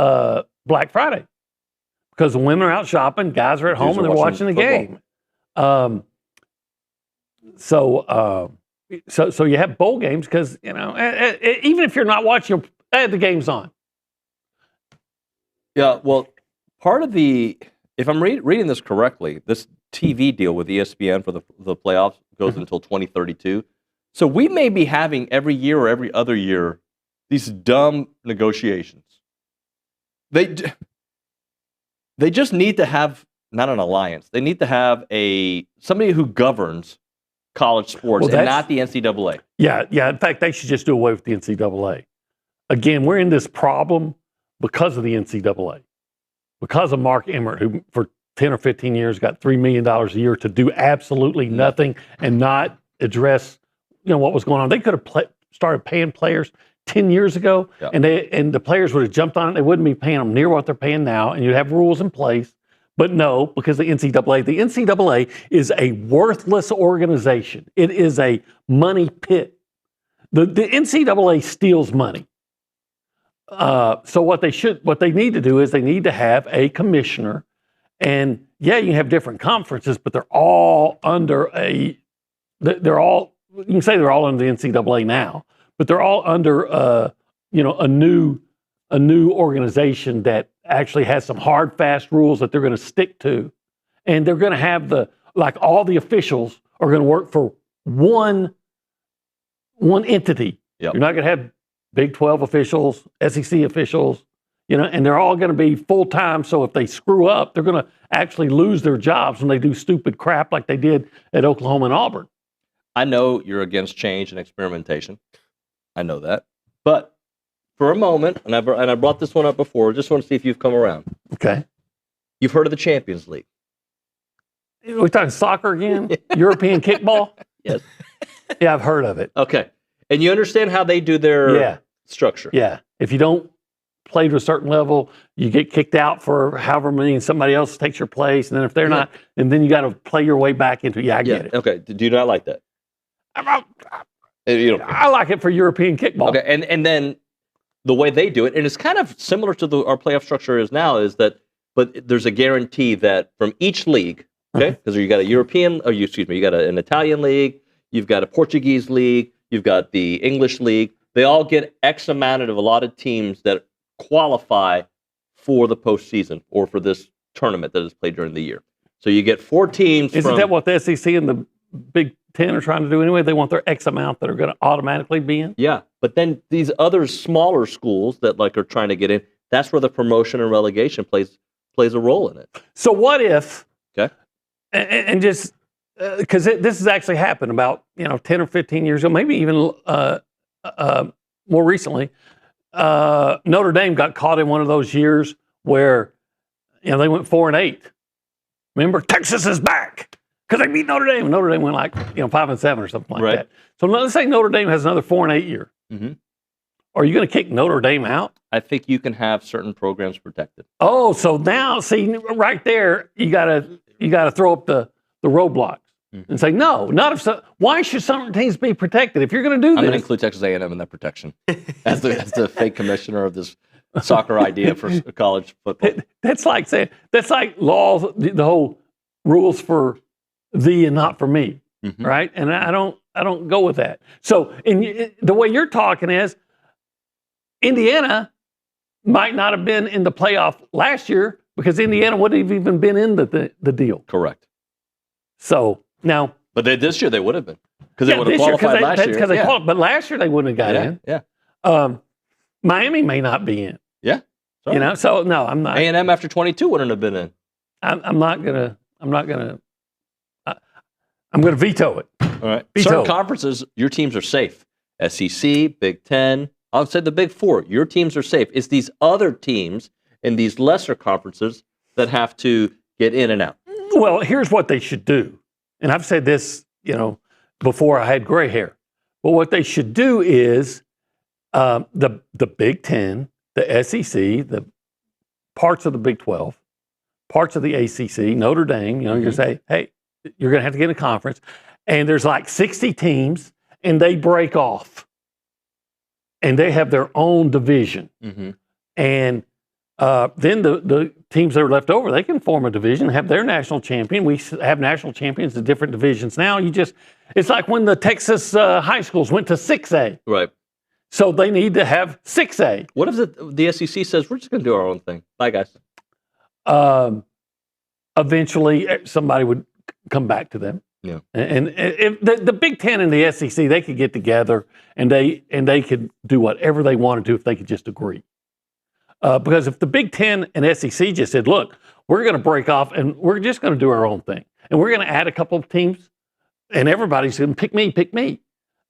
Black Friday because the women are out shopping, guys are at home, and they're watching the game. So you have bowl games because, even if you're not watching, the game's on. Yeah, well, part of if I'm reading this correctly, this TV deal with ESPN for the playoffs goes until 2032. So we may be having every year or every other year these dumb negotiations. They just need to have not an alliance. They need to have somebody who governs college sports and not the NCAA. Yeah. In fact, they should just do away with the NCAA. Again, we're in this problem because of the NCAA, because of Mark Emmert, who for 10 or 15 years got $3 million a year to do absolutely nothing and not address, what was going on. They could have started paying players 10 years ago, and the players would have jumped on it. They wouldn't be paying them near what they're paying now, and you'd have rules in place. But no, because the NCAA is a worthless organization. It is a money pit. The NCAA steals money. So what they need to do is they need to have a commissioner, and you can have different conferences, but they're all under you can say they're all under the NCAA now, but they're all under a new organization that actually has some hard, fast rules that they're going to stick to, and they're going to have all the officials are going to work for one entity. Yep. You're not going to have Big 12 officials, SEC officials, and they're all going to be full time. So if they screw up, they're going to actually lose their jobs when they do stupid crap like they did at Oklahoma and Auburn. I know you're against change and experimentation. I know that, but for a moment, and I brought this one up before, just want to see if you've come around. Okay. You've heard of the Champions League. We're talking soccer again? European kickball? Yes. Yeah, I've heard of it. Okay. And you understand how they do their structure? Yeah. If you don't play to a certain level, you get kicked out for however many, and somebody else takes your place. And then if they're not, and then you got to play your way back into it. I get it. Okay. Do you not like that? I like it for European kickball. Okay. And then the way they do it, and it's kind of similar to our playoff structure is now, is that, but there's a guarantee that from each league, okay, because you got you got an Italian league, you've got a Portuguese league, you've got the English league. They all get X amount of allotted teams that qualify for the postseason or for this tournament that is played during the year. So you get 4 teams. Isn't that what the SEC and the Big Ten are trying to do anyway? They want their X amount that are going to automatically be in? Yeah, but then these other smaller schools that are trying to get in, that's where the promotion and relegation plays a role in it. So what if, okay, and just, because this has actually happened about 10 or 15 years ago, maybe even more recently, Notre Dame got caught in one of those years where they went 4-8. Remember, Texas is back because they beat Notre Dame. And Notre Dame went 5-7 or something like that. So let's say Notre Dame has another 4-8 year. Mm-hmm. Are you going to kick Notre Dame out? I think you can have certain programs protected. Oh, so now see right there, you got to throw up the roadblocks. Mm-hmm. And say, no, not if so. Why should some teams be protected? If you're going to do this, I'm going to include Texas A&M in that protection as the fake commissioner of this soccer idea for college football. That's like laws, the whole rules for thee and not for me, mm-hmm. right? And I don't go with that. So, the way you're talking is, Indiana might not have been in the playoff last year because Indiana wouldn't have even been in the deal. Correct. So. Now, but this year they would have been because they would have qualified last year. But last year they wouldn't have got in. Yeah. Miami may not be in. Yeah. Sorry. So no, I'm not. A&M after 22 wouldn't have been in. I'm gonna veto it. All right. Certain conferences, your teams are safe. SEC, Big Ten. I would say the Big Four. Your teams are safe. It's these other teams in these lesser conferences that have to get in and out. Well, here's what they should do. And I've said this, before I had gray hair. But what they should do is the Big Ten, the SEC, the parts of the Big 12, parts of the ACC, Notre Dame, you're going to say, hey, you're going to have to get in a conference. And there's like 60 teams, and they break off. And they have their own division. Mm-hmm. And then the teams that are left over, they can form a division, have their national champion. We have national champions in different divisions now. It's like when the Texas high schools went to 6A. Right. So they need to have 6A. What if the SEC says, we're just going to do our own thing? Bye, guys. Eventually, somebody would come back to them. Yeah. And if the Big Ten and the SEC, they could get together and they could do whatever they wanted to if they could just agree. Because if the Big Ten and SEC just said, look, we're going to break off and we're just going to do our own thing. And we're going to add a couple of teams and everybody's going to pick me.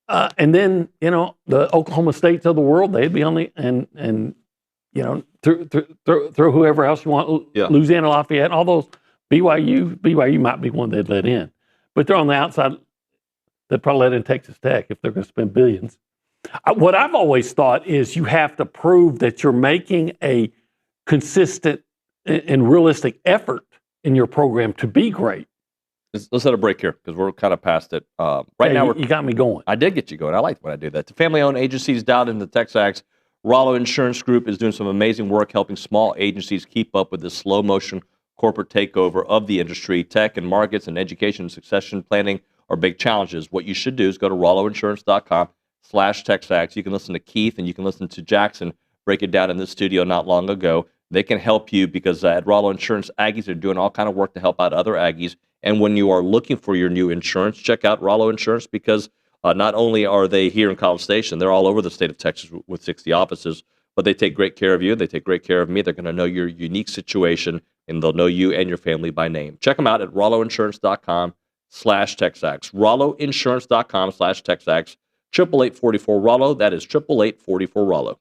And then, the Oklahoma States of the world, they'd be on the, and throw whoever else you want, Louisiana, Lafayette, all those, BYU might be one they'd let in. But they're on the outside. They'd probably let in Texas Tech if they're going to spend billions. What I've always thought is you have to prove that you're making a consistent and realistic effort in your program to be great. Let's have a break here because we're kind of past it. Now, you got me going. I did get you going. I like when I do that. The family-owned agencies down in the TexAgs, Rollo Insurance Group is doing some amazing work helping small agencies keep up with the slow-motion corporate takeover of the industry. Tech and markets and education and succession planning are big challenges. What you should do is go to rolloinsurance.com/TexAgs. You can listen to Keith and you can listen to Jackson break it down in the studio not long ago. They can help you because at Rollo Insurance, Aggies are doing all kind of work to help out other Aggies. And when you are looking for your new insurance, check out Rollo Insurance because not only are they here in College Station, they're all over the state of Texas with 60 offices, but they take great care of you. They take great care of me. They're going to know your unique situation, and they'll know you and your family by name. Check them out at rolloinsurance.com/TexAgs. rolloinsurance.com/TexAgs. 888-44-ROLLO. That is 888-44-ROLLO.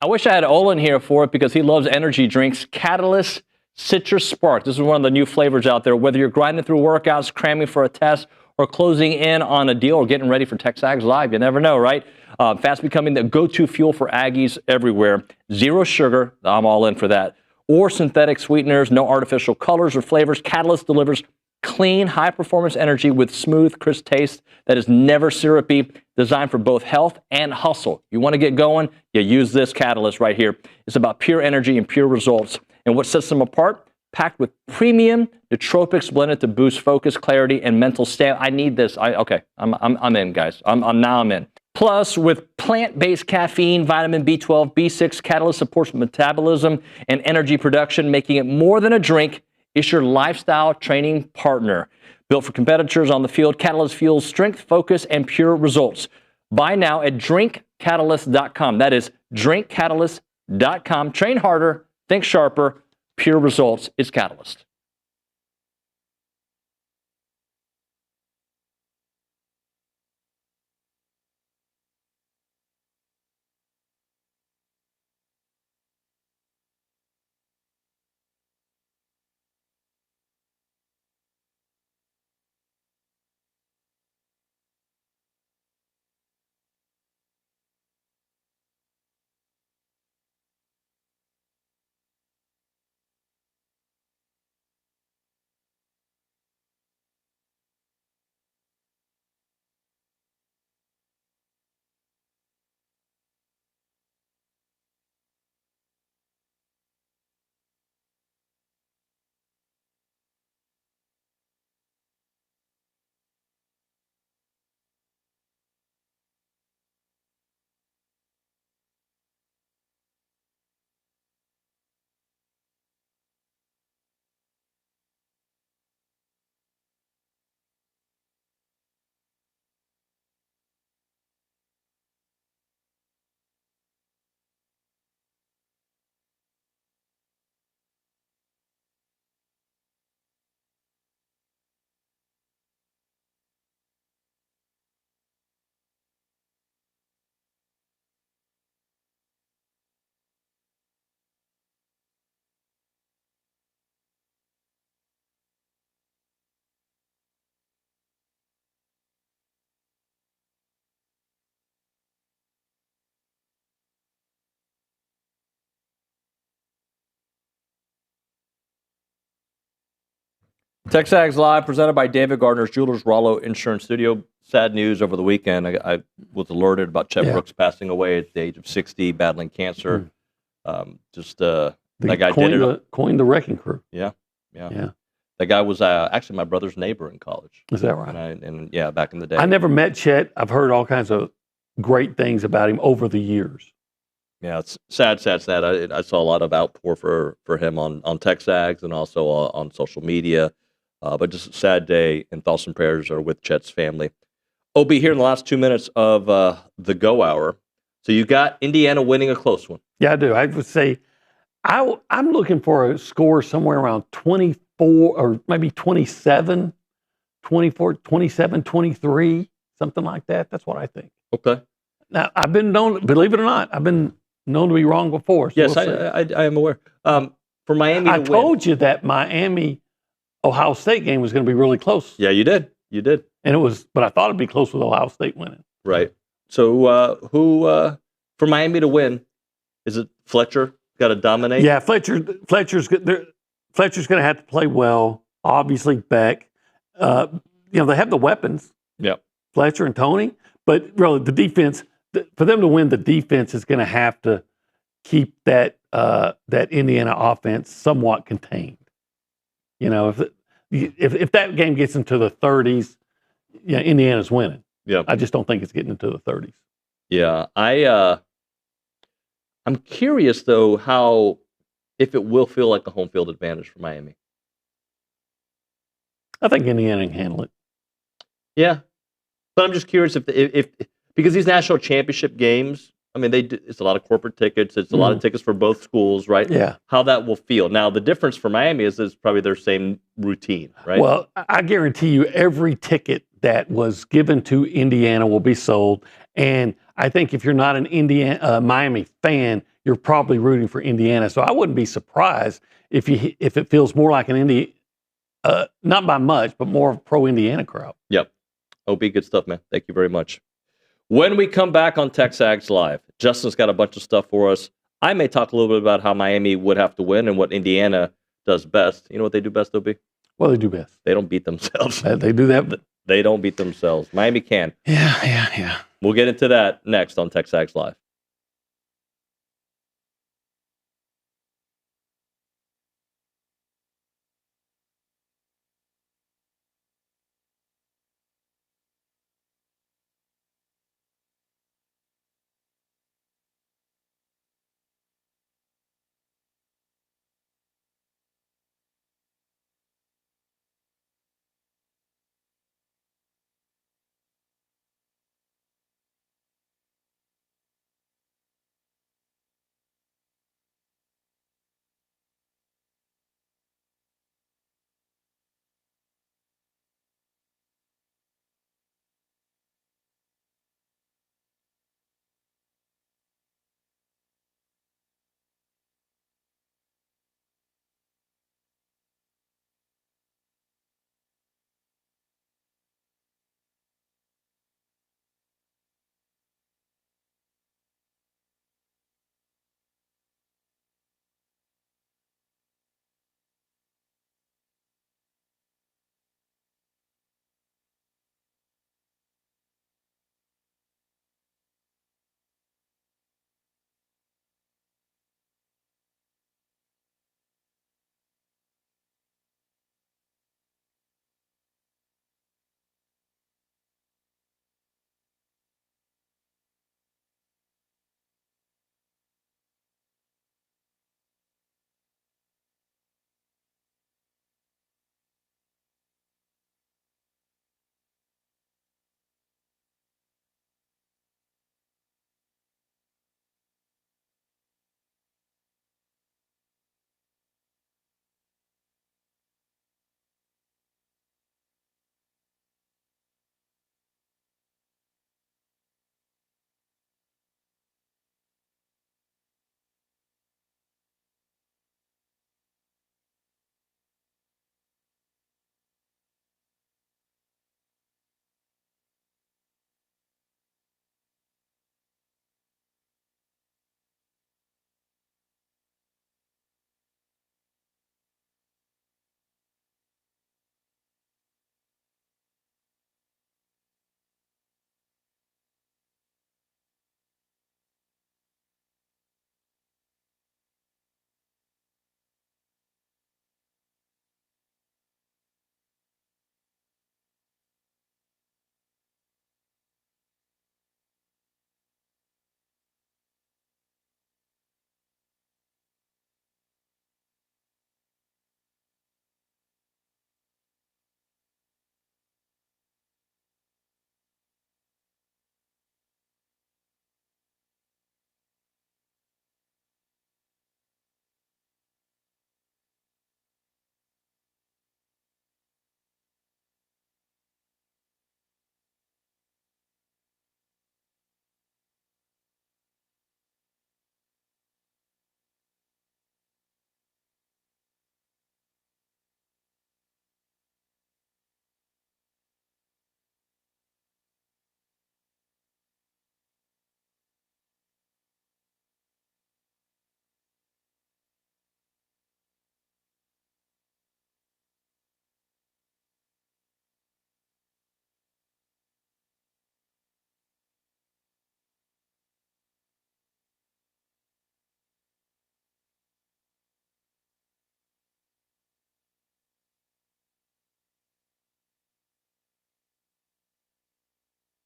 I wish I had Olin here for it because he loves energy drinks. Catalyst Citrus Spark. This is one of the new flavors out there. Whether you're grinding through workouts, cramming for a test, or closing in on a deal, or getting ready for TexAgs Live, you never know, right? Fast becoming the go-to fuel for Aggies everywhere. Zero sugar. I'm all in for that. Or synthetic sweeteners, no artificial colors or flavors. Catalyst delivers clean, high-performance energy with smooth, crisp taste that is never syrupy, designed for both health and hustle. You want to get going? You use this Catalyst right here. It's about pure energy and pure results. And what sets them apart? Packed with premium nootropics blended to boost focus, clarity, and mental stamina. I need this. I'm in, guys. I'm in. Plus, with plant-based caffeine, vitamin B12, B6, Catalyst supports metabolism and energy production, making it more than a drink. It's your lifestyle training partner. Built for competitors on the field, Catalyst fuels strength, focus, and pure results. Buy now at drinkcatalyst.com. That is drinkcatalyst.com. Train harder, think sharper, pure results. It's Catalyst. TexAgs Live, presented by David Gardner's Jewelers, Rollo Insurance Studio. Sad news over the weekend. I was alerted about Chet Brooks passing away at the age of 60, battling cancer. That guy coined the wrecking crew. Yeah. That That guy was actually my brother's neighbor in college. Is that right? And yeah, back in the day. I never met Chet. I've heard all kinds of great things about him over the years. Yeah, it's sad. I saw a lot of outpour for him on TexAgs and also on social media. But just a sad day, and thoughts and prayers are with Chet's family. OB, here in the last 2 minutes of the Go Hour. So you got Indiana winning a close one. Yeah, I do. I would say I'm looking for a score somewhere around 24 or maybe 27, 24, 27, 23, something like that. That's what I think. Okay. Now, I've been known, believe it or not, I've been known to be wrong before. So Yes, I am aware. For Miami to I win. told you that Miami-Ohio State game was going to be really close. Yeah, you did. And it was, but I thought it'd be close with Ohio State winning. Right. So who for Miami to win? Is it Fletcher? Got to dominate? Yeah, Fletcher's going to have to play well. Obviously, Beck. They have the weapons. Yep. Fletcher and Tony. But really, the defense, for them to win, the defense is going to have to keep that Indiana offense somewhat contained. If that game gets into the 30s, yeah, Indiana's winning. Yeah. I just don't think it's getting into the 30s. Yeah. I'm curious though if it will feel like a home field advantage for Miami. I think Indiana can handle it. Yeah. But I'm just curious if because these national championship games, I mean, it's a lot of corporate tickets. It's a lot of tickets for both schools, right? Yeah. How that will feel. Now, the difference for Miami is probably their same routine, right? Well, I guarantee you every ticket that was given to Indiana will be sold. And I think if you're not an Miami fan, you're probably rooting for Indiana. So I wouldn't be surprised if it feels more like an not by much, but more of a pro-Indiana crowd. Yep. OB, good stuff, man. Thank you very much. When we come back on TexAgs Live, Justin's got a bunch of stuff for us. I may talk a little bit about how Miami would have to win and what Indiana does best. You know what they do best, OB? Well, they do best. They don't beat themselves. They do that. They don't beat themselves. Miami can. Yeah. We'll get into that next on TexAgs Live.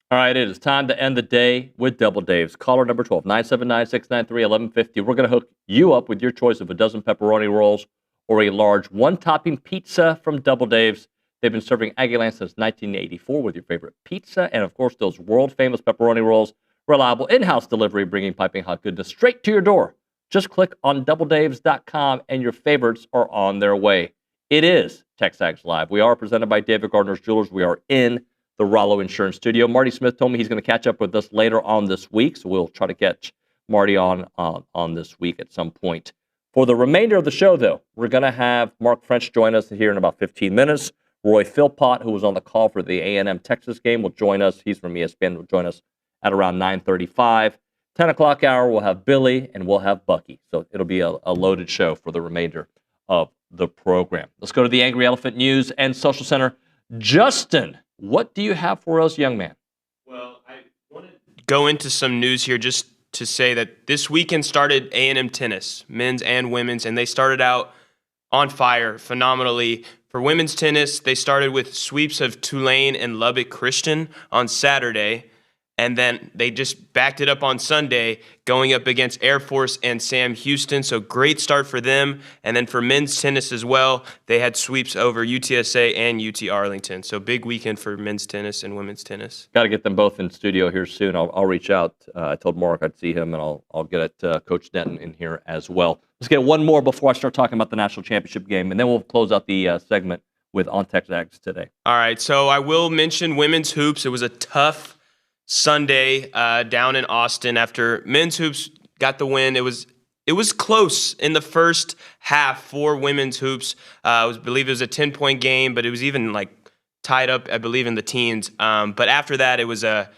All right, it is time to end the day with Double Dave's. Caller number 12, 979-693-1150. We're going to hook you up with your choice of a dozen pepperoni rolls or a large one-topping pizza from Double Dave's. They've been serving Aggieland since 1984 with your favorite pizza and, of course, those world-famous pepperoni rolls. Reliable in-house delivery, bringing piping hot goodness straight to your door. Just click on doubledaves.com and your favorites are on their way. It is TexAgs Live. We are presented by David Gardner's Jewelers. We are in the Rollo Insurance Studio. Marty Smith told me he's going to catch up with us later on this week, so we'll try to catch Marty on this week at some point. For the remainder of the show, though, we're going to have Mark French join us here in about 15 minutes. Roy Philpott, who was on the call for the A&M Texas game, will join us. He's from ESPN. Will join us at around 9:35. 10 o'clock hour, we'll have Billy and we'll have Bucky. So it'll be a loaded show for the remainder of the program. Let's go to the Angry Elephant News and Social Center. Justin, what do you have for us, young man? Well, I want to go into some news here just to say that this weekend started A&M tennis, men's and women's, and they started out on fire phenomenally. For women's tennis, they started with sweeps of Tulane and Lubbock Christian on Saturday, and then they just backed it up on Sunday, going up against Air Force and Sam Houston. So great start for them. And then for men's tennis as well, they had sweeps over UTSA and UT Arlington. So big weekend for men's tennis and women's tennis. Got to get them both in studio here soon. I'll reach out. I told Mark I'd see him, and I'll get Coach Denton in here as well. Let's get one more before I start talking about the national championship game, and then we'll close out the segment with On TexAgs today. All right, so I will mention women's hoops. It was a tough Sunday down in Austin after men's hoops got the win. It was close in the first half for women's hoops. I believe it was a 10-point game, but it was even like tied up, I believe, in the teens. But after that, it was a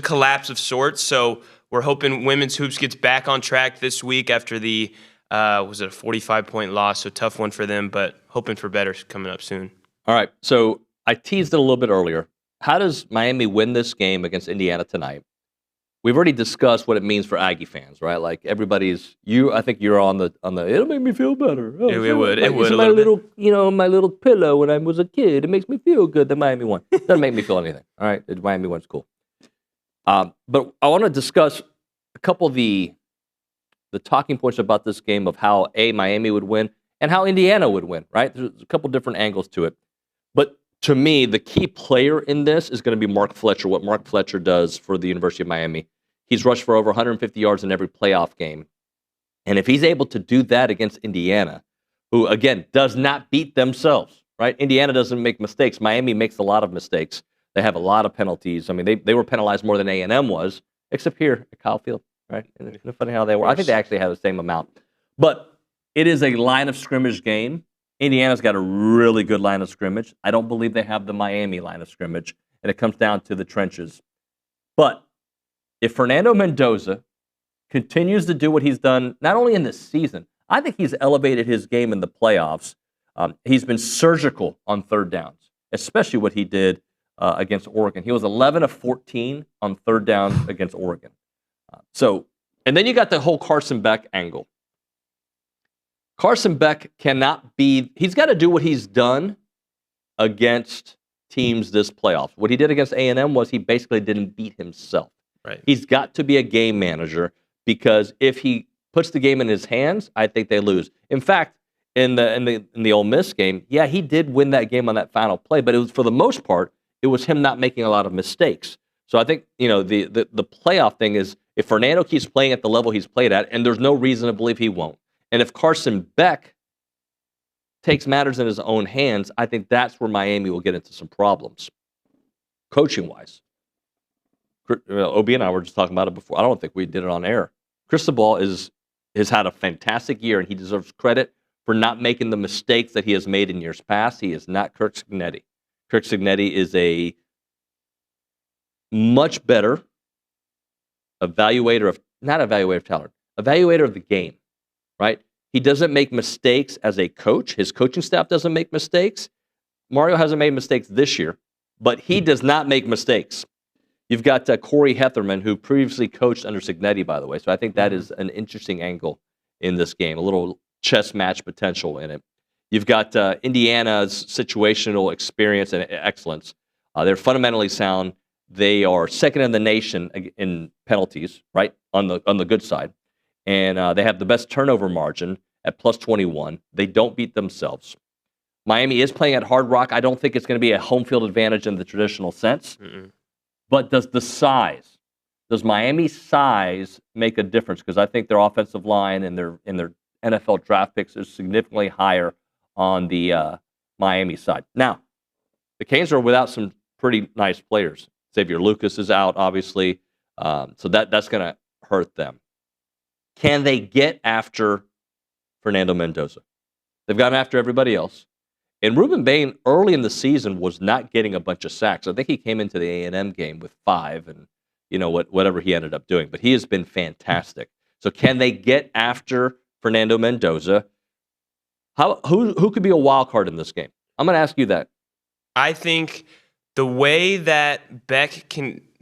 collapse of sorts. So we're hoping women's hoops gets back on track this week after the was it a 45-point loss? So tough one for them, but hoping for better coming up soon. All right, so I teased it a little bit earlier. How does Miami win this game against Indiana tonight? We've already discussed what it means for Aggie fans, right? Like I think you're on the. It'll make me feel better. Oh, it would. It's my little, my little pillow when I was a kid. It makes me feel good that Miami won. It doesn't make me feel anything. All right, Miami won's cool. But I want to discuss a couple of the talking points about this game of how Miami would win and how Indiana would win. Right? There's a couple different angles to it, but. To me, the key player in this is going to be Mark Fletcher, what Mark Fletcher does for the University of Miami. He's rushed for over 150 yards in every playoff game. And if he's able to do that against Indiana, who, again, does not beat themselves, right? Indiana doesn't make mistakes. Miami makes a lot of mistakes. They have a lot of penalties. I mean, they were penalized more than A&M was, except here at Kyle Field, right? And it's funny how they were. I think they actually have the same amount. But it is a line of scrimmage game. Indiana's got a really good line of scrimmage. I don't believe they have the Miami line of scrimmage, and it comes down to the trenches. But if Fernando Mendoza continues to do what he's done, not only in this season, I think he's elevated his game in the playoffs. He's been surgical on third downs, especially what he did against Oregon. He was 11 of 14 on third down against Oregon. And then you got the whole Carson Beck angle. Carson Beck he's got to do what he's done against teams this playoff. What he did against A&M was he basically didn't beat himself. Right. He's got to be a game manager because if he puts the game in his hands, I think they lose. In fact, in the Ole Miss game, yeah, he did win that game on that final play, but it was for the most part, it was him not making a lot of mistakes. So I think, the playoff thing is if Fernando keeps playing at the level he's played at, and there's no reason to believe he won't. And if Carson Beck takes matters in his own hands, I think that's where Miami will get into some problems, coaching-wise. OB and I were just talking about it before. I don't think we did it on air. Cristobal has had a fantastic year, and he deserves credit for not making the mistakes that he has made in years past. He is not Kirk Cignetti. Kirk Cignetti is a much better evaluator of the game. Right? He doesn't make mistakes as a coach. His coaching staff doesn't make mistakes. Mario hasn't made mistakes this year, but he does not make mistakes. You've got Corey Hetherman, who previously coached under Cignetti, by the way. So I think that is an interesting angle in this game, a little chess match potential in it. You've got Indiana's situational experience and excellence. They're fundamentally sound. They are second in the nation in penalties, right, on the good side. And they have the best turnover margin at plus 21. They don't beat themselves. Miami is playing at Hard Rock. I don't think it's going to be a home field advantage in the traditional sense. But does Miami's size make a difference? Because I think their offensive line and their NFL draft picks is significantly higher on the Miami side. Now, the Canes are without some pretty nice players. Xavier Lucas is out, obviously, so that's going to hurt them. Can they get after Fernando Mendoza? They've gone after everybody else. And Ruben Bain, early in the season, was not getting a bunch of sacks. I think he came into the A&M game with 5 and, whatever he ended up doing. But he has been fantastic. So can they get after Fernando Mendoza? Who could be a wild card in this game? I'm going to ask you that. I think the way that Beck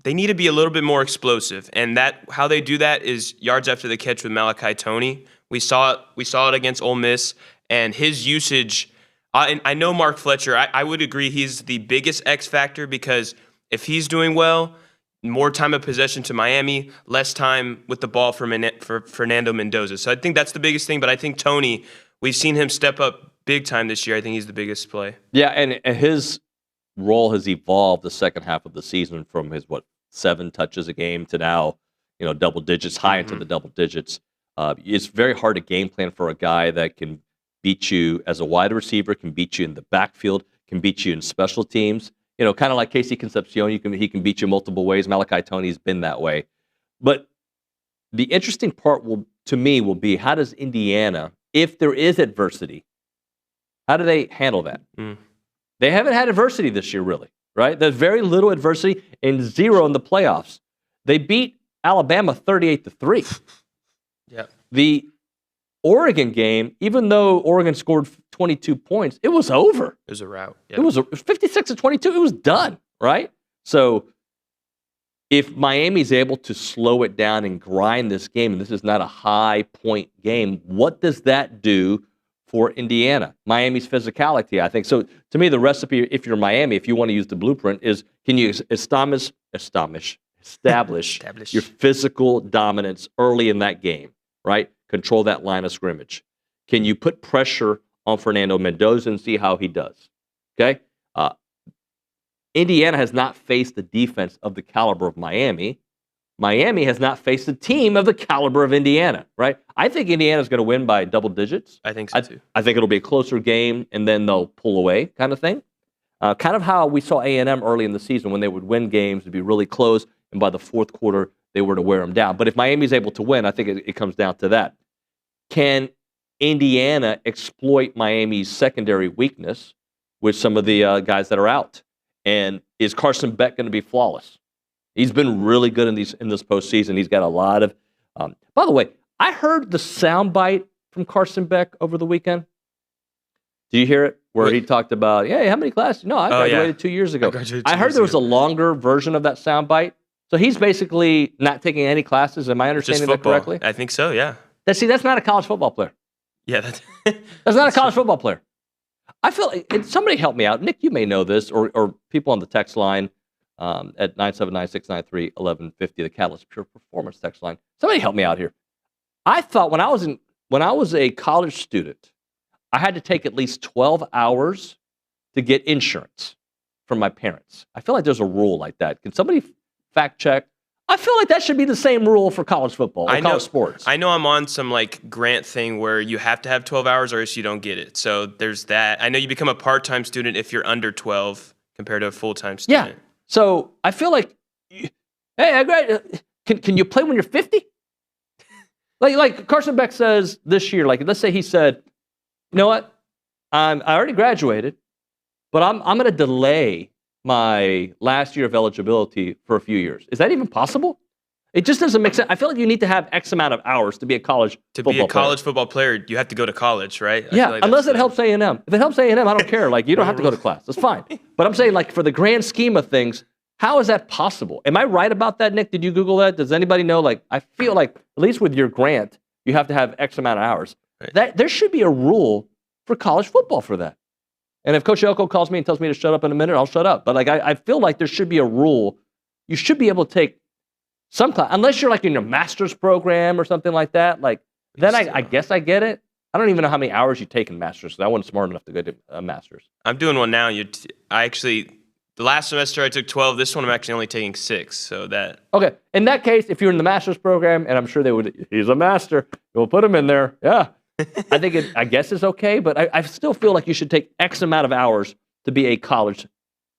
they need to be a little bit more explosive, and how they do that is yards after the catch with Malachi Toney. We saw it against Ole Miss, and his usage. And I know Mark Fletcher. I would agree he's the biggest X factor because if he's doing well, more time of possession to Miami, less time with the ball for Fernando Mendoza. So I think that's the biggest thing. But I think Toney, we've seen him step up big time this year. I think he's the biggest play. Yeah, and his role has evolved the second half of the season from his 7 touches a game to now, double digits, high into the double digits. It's very hard to game plan for a guy that can beat you as a wide receiver, can beat you in the backfield, can beat you in special teams. Kind of like Casey Concepcion, he can beat you multiple ways. Malachi Toney's been that way. But the interesting part will be how does Indiana, if there is adversity, how do they handle that? They haven't had adversity this year, really, right? There's very little adversity and 0 in the playoffs. They beat Alabama 38-3. Yeah. The Oregon game, even though Oregon scored 22 points, it was over. It was a rout. Yeah. It was 56-22. It was done, right? So if Miami's able to slow it down and grind this game, and this is not a high-point game, what does that do for Indiana? Miami's physicality, I think. So to me, the recipe, if you're Miami, if you want to use the blueprint, is can you establish your physical dominance early in that game, right? Control that line of scrimmage. Can you put pressure on Fernando Mendoza and see how he does? Okay? Indiana has not faced the defense of the caliber of Miami. Miami has not faced a team of the caliber of Indiana, right? I think Indiana's going to win by double digits. I think so, too. I think it'll be a closer game, and then they'll pull away kind of thing. Kind of how we saw A&M early in the season when they would win games, it'd be really close, and by the fourth quarter, they were to wear them down. But if Miami's able to win, I think it comes down to that. Can Indiana exploit Miami's secondary weakness with some of the guys that are out? And is Carson Beck going to be flawless? He's been really good in this postseason. He's got a lot of. By the way, I heard the soundbite from Carson Beck over the weekend. Do you hear it? Where he talked about, how many classes? No, I graduated 2 years ago. I heard there was a longer version of that soundbite. So he's basically not taking any classes. Am I understanding that correctly? I think so, yeah. That's not a college football player. Yeah, that's not a college football player. I feel like somebody help me out. Nick, you may know this, or people on the text line at 979-693-1150, the Catalyst Pure Performance text line. Somebody help me out here. I thought when I was a college student, I had to take at least 12 hours to get insurance from my parents. I feel like there's a rule like that. Can somebody fact check? I feel like that should be the same rule for college football or college sports. I know I'm on some grant thing where you have to have 12 hours or else you don't get it. So there's that. I know you become a part-time student if you're under 12 compared to a full-time student. Yeah. So I feel like, can you play when you're 50? like Carson Beck says this year, let's say he said, you know what? I already graduated, but I'm going to delay my last year of eligibility for a few years. Is that even possible? It just doesn't make sense. I feel like you need to have X amount of hours to be a college football player, you have to go to college, right? Yeah, unless it helps A&M. If it helps A&M, I don't care. You don't have to go to class. That's fine. But I'm saying, for the grand scheme of things, how is that possible? Am I right about that, Nick? Did you Google that? Does anybody know? I feel like, at least with your grant, you have to have X amount of hours. Right. There should be a rule for college football for that. And if Coach Elko calls me and tells me to shut up in a minute, I'll shut up. But I feel like there should be a rule you should be able to take some class, unless you're like in your master's program or something like that. Like, then I guess I get it. I don't even know how many hours you take in master's, because I wasn't smart enough to go to a master's. I'm doing one now. The last semester I took 12. This one I'm actually only taking 6. So that. Okay. In that case, if you're in the master's program, and I'm sure they would, he's a master, we'll put him in there. Yeah. I guess it's okay, but I still feel like you should take X amount of hours to be a college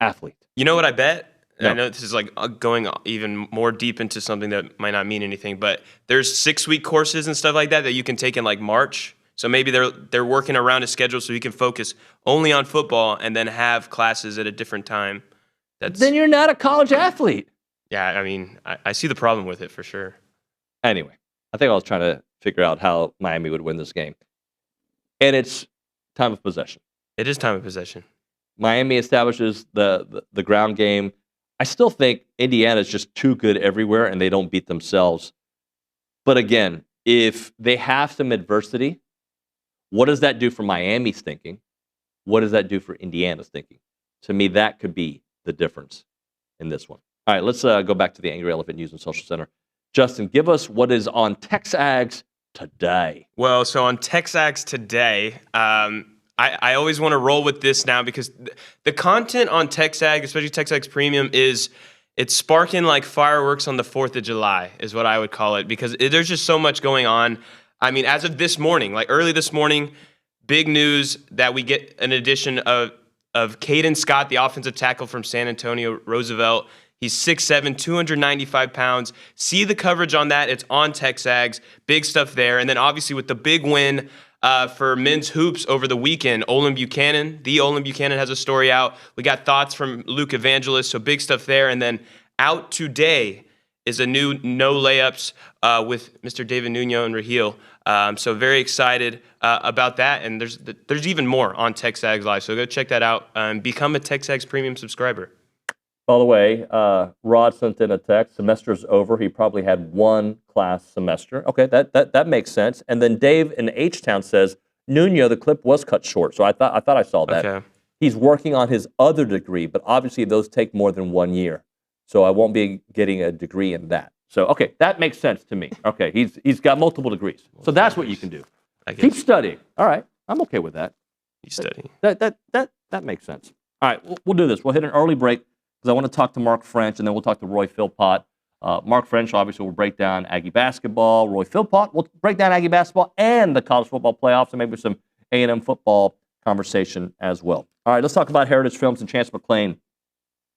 athlete. You know what I bet? No. I know this is like going even more deep into something that might not mean anything, but there's 6-week courses and stuff like that you can take in like March. So maybe they're working around a schedule so you can focus only on football and then have classes at a different time. Then you're not a college athlete. Yeah, I mean, I see the problem with it for sure. Anyway, I think I was trying to figure out how Miami would win this game. And it's time of possession. It is time of possession. Miami establishes the ground game. I still think Indiana is just too good everywhere, and they don't beat themselves. But again, if they have some adversity, what does that do for Miami's thinking? What does that do for Indiana's thinking? To me, that could be the difference in this one. All right, let's go back to the Angry Elephant News and Social Center. Justin, give us what is on TexAgs today. Well, so on TexAgs today, I always want to roll with this now because the content on TexAgs, especially TexAgs Premium, it's sparking like fireworks on the 4th of July is what I would call it, because there's just so much going on. I mean, as of this morning, like early this morning, big news that we get an addition of Caden Scott, the offensive tackle from San Antonio Roosevelt. He's 6'7", 295 pounds. See the coverage on that. It's on TexAgs. Big stuff there. And then obviously with the big win for men's hoops over the weekend, Olin Buchanan has a story out. We got thoughts from Luke Evangelist, so big stuff there. And then out today is a new no layups with Mr. David Nuño and Raheel. So very excited about that. And there's even more on TexAgs Live. So go check that out and become a TexAgs Premium subscriber. By the way, Rod sent in a text. Semester's over. He probably had one class semester. Okay, that makes sense. And then Dave in H-Town says, Nuño, the clip was cut short. So I thought I saw that. Okay. He's working on his other degree, but obviously those take more than 1 year. So I won't be getting a degree in that. So, okay, that makes sense to me. Okay, he's got multiple degrees. So that's what you can do. Keep studying. All right, I'm okay with that. Keep studying. That makes sense. All right, we'll do this. We'll hit an early break because I want to talk to Mark French, and then we'll talk to Roy Philpott. Mark French, obviously, will break down Aggie basketball. Roy Philpott will break down Aggie basketball and the college football playoffs, and maybe some A&M football conversation as well. All right, let's talk about Heritage Films and Chance McClain.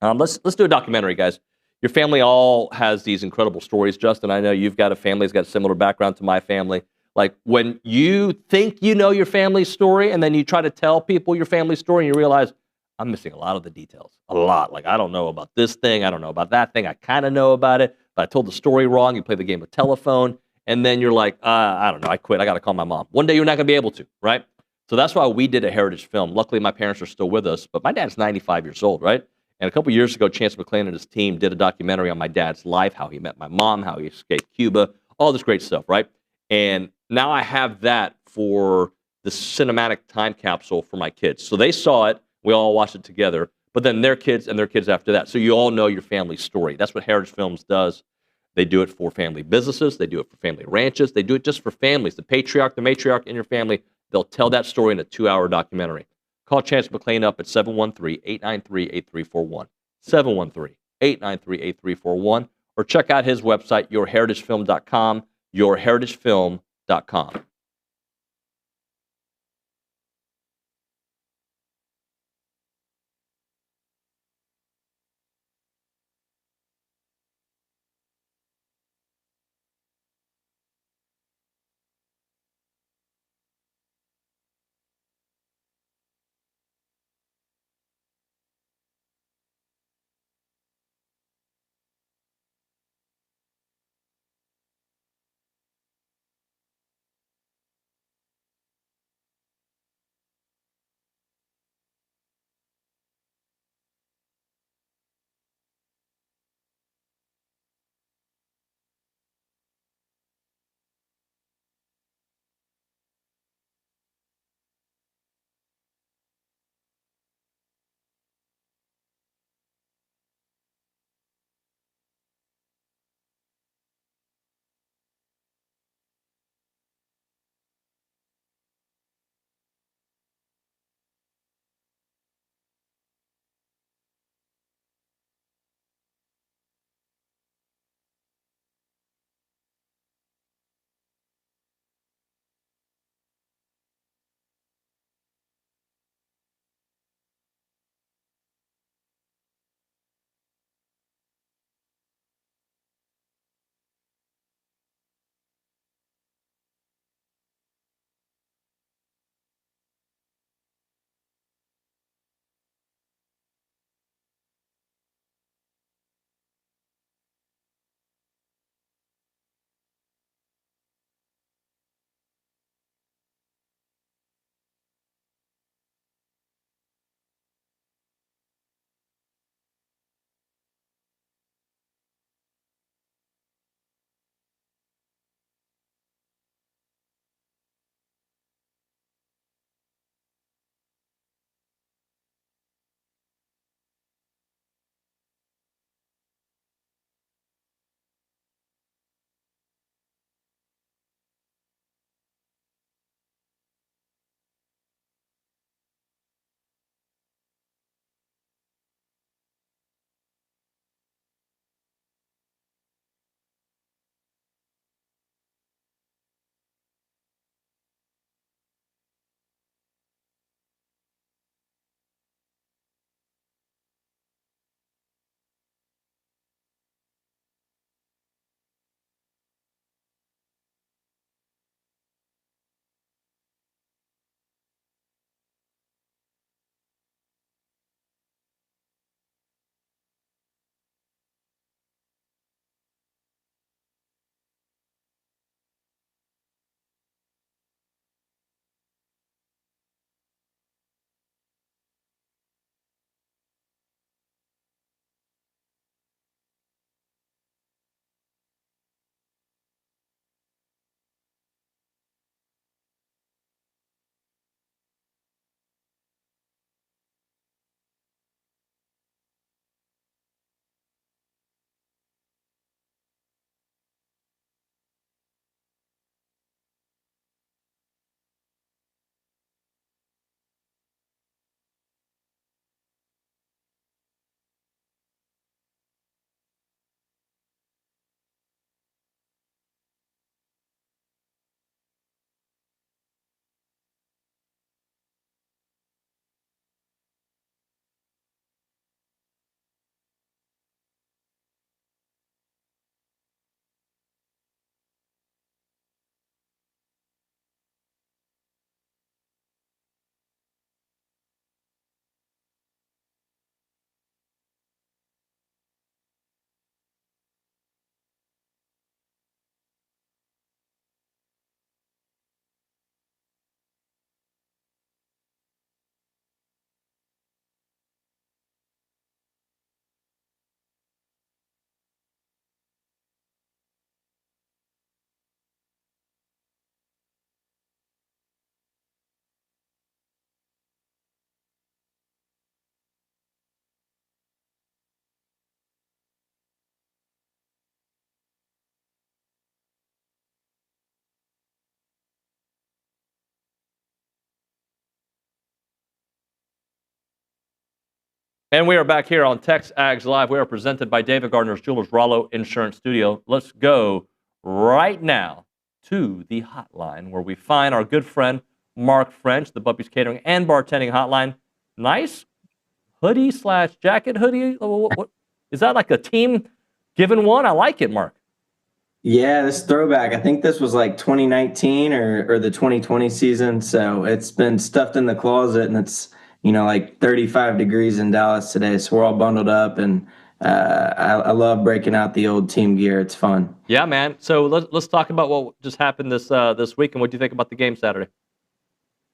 Let's do a documentary, guys. Your family all has these incredible stories. Justin, I know you've got a family that's got a similar background to my family. Like when you think you know your family's story and then you try to tell people your family's story and you realize, I'm missing a lot of the details. A lot. Like, I don't know about this thing. I don't know about that thing. I kind of know about it, but I told the story wrong. You play the game of telephone, and then you're like, I don't know. I quit. I got to call my mom. One day you're not going to be able to, right? So that's why we did a heritage film. Luckily, my parents are still with us, but my dad's 95 years old, right? And a couple years ago, Chance McClain and his team did a documentary on my dad's life, how he met my mom, how he escaped Cuba, all this great stuff, right? And now I have that for the cinematic time capsule for my kids. So they saw it. We all watched it together. But then their kids and their kids after that. So you all know your family's story. That's what Heritage Films does. They do it for family businesses. They do it for family ranches. They do it just for families. The patriarch, the matriarch in your family, they'll tell that story in a 2-hour documentary. Call Chance McClain up at 713-893-8341. 713-893-8341. Or check out his website, yourheritagefilm.com, yourheritagefilm.com. And we are back here on TexAgs Live. We are presented by David Gardner's Jewelers Rollo Insurance Studio. Let's go right now to the hotline where we find our good friend Mark French, the Buppies Catering and Bartending Hotline. Nice hoodie/jacket hoodie. What is that, like a team given one? I like it, Mark. Yeah, this throwback. I think this was like 2019 or the 2020 season. So it's been stuffed in the closet, and it's like 35 degrees in Dallas today. So we're all bundled up, and I love breaking out the old team gear. It's fun. Yeah, man. So let's talk about what just happened this week, and what do you think about the game Saturday?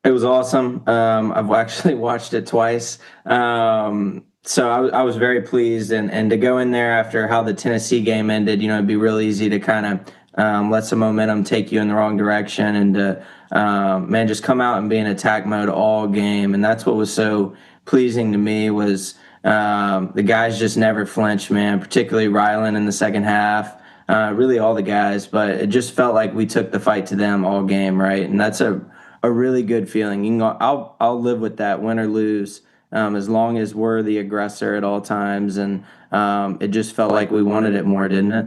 It was awesome. I've actually watched it twice. So I was very pleased, and to go in there after how the Tennessee game ended, it'd be real easy to kind of let some momentum take you in the wrong direction, and to just come out and be in attack mode all game. And that's what was so pleasing to me was the guys just never flinched, man. Particularly Rylan in the second half, really all the guys. But it just felt like we took the fight to them all game, right? And that's a really good feeling. I'll live with that, win or lose. As long as we're the aggressor at all times, and it just felt like we wanted it more, didn't it?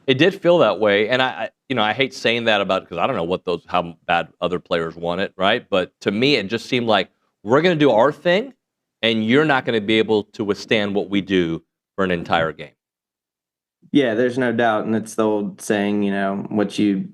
It did feel that way, and I hate saying that about, because I don't know how bad other players want it, right? But to me, it just seemed like we're going to do our thing, and you're not going to be able to withstand what we do for an entire game. Yeah, there's no doubt, and it's the old saying, what you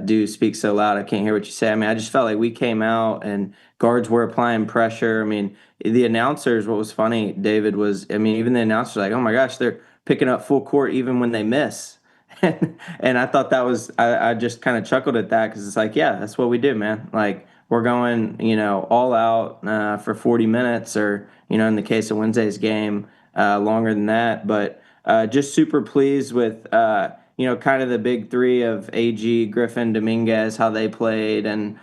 do speaks so loud, I can't hear what you say. I mean, I just felt like we came out and guards were applying pressure. I mean, the announcers, what was funny, David, was, even the announcers were like, oh my gosh, they're picking up full court even when they miss. And I thought that was, I just kind of chuckled at that, because it's like, yeah, that's what we do, man. Like, we're going, all out for 40 minutes, or, in the case of Wednesday's game, longer than that. But just super pleased with, kind of the big three of Aggie, Griffin, Dominguez, how they played. And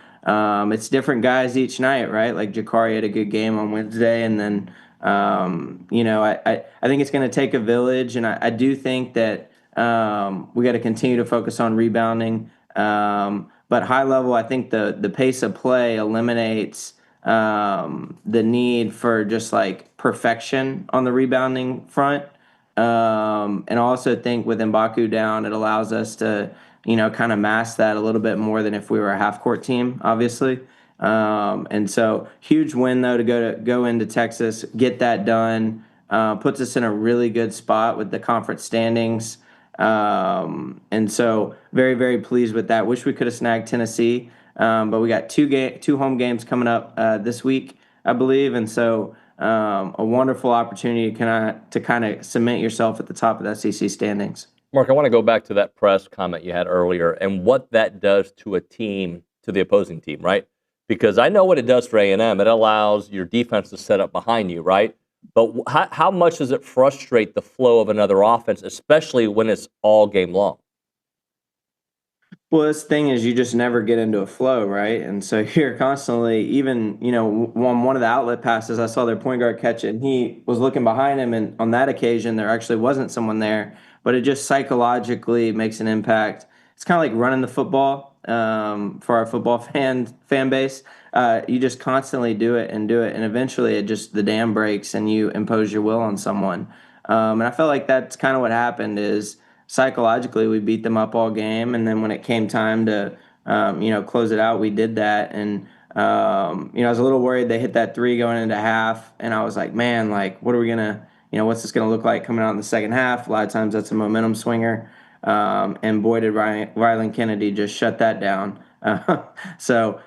it's different guys each night, right? Like Jakari had a good game on Wednesday. And then, I think it's going to take a village. And I do think that we got to continue to focus on rebounding. But high level, I think the pace of play eliminates the need for just like perfection on the rebounding front. And I also think with M'Baku down, it allows us to, kind of mask that a little bit more than if we were a half-court team, obviously. And so huge win, though, to go into Texas, get that done, puts us in a really good spot with the conference standings. And so very, very pleased with that. Wish we could have snagged Tennessee, but we got two home games coming up this week, I believe. And so a wonderful opportunity to kind of cement yourself at the top of the SEC standings. Mark, I want to go back to that press comment you had earlier and what that does to a team, to the opposing team, right? Because I know what it does for A&M. It allows your defense to set up behind you, right? But how much does it frustrate the flow of another offense, especially when it's all game long? Well, this thing is you just never get into a flow, right? And so you're constantly, even, on one of the outlet passes, I saw their point guard catch it, and he was looking behind him, and on that occasion, there actually wasn't someone there, but it just psychologically makes an impact. It's kind of like running the football for our football fan base. You just constantly do it, and eventually the dam breaks, and you impose your will on someone. And I felt like that's kind of what happened is, psychologically, we beat them up all game, and then when it came time to, close it out, we did that. And I was a little worried they hit that three going into half, and I was like, man, like, what are we gonna, what's this gonna look like coming out in the second half? A lot of times that's a momentum swinger, and boy, did Rylan Kennedy just shut that down. So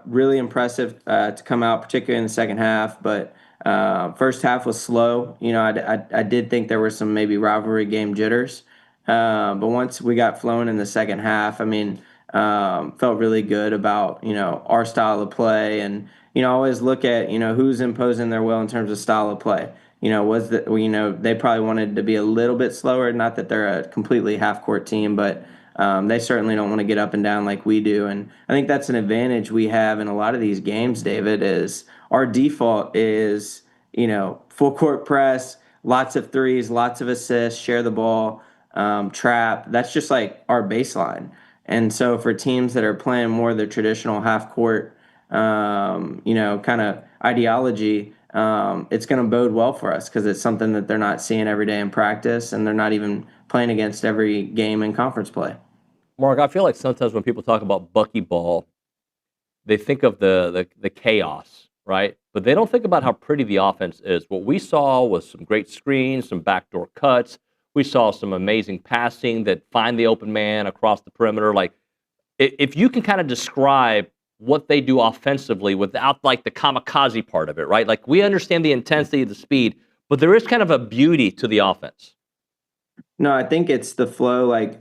really impressive to come out, particularly in the second half, but. First half was slow. I did think there were some maybe rivalry game jitters. But once we got flowing in the second half, felt really good about, our style of play. And, always look at, who's imposing their will in terms of style of play. They probably wanted to be a little bit slower. Not that they're a completely half-court team, but they certainly don't want to get up and down like we do. And I think that's an advantage we have in a lot of these games, David, is our default is, full court press, lots of threes, lots of assists, share the ball, trap. That's just like our baseline. And so for teams that are playing more of the traditional half court, kind of ideology, it's going to bode well for us because it's something that they're not seeing every day in practice, and they're not even playing against every game in conference play. Mark, I feel like sometimes when people talk about Bucky ball, they think of the chaos, right? But they don't think about how pretty the offense is. What we saw was some great screens, some backdoor cuts. We saw some amazing passing that find the open man across the perimeter. Like, if you can kind of describe what they do offensively without like the kamikaze part of it, right? Like, we understand the intensity, the speed, but there is kind of a beauty to the offense. No, I think it's the flow. Like,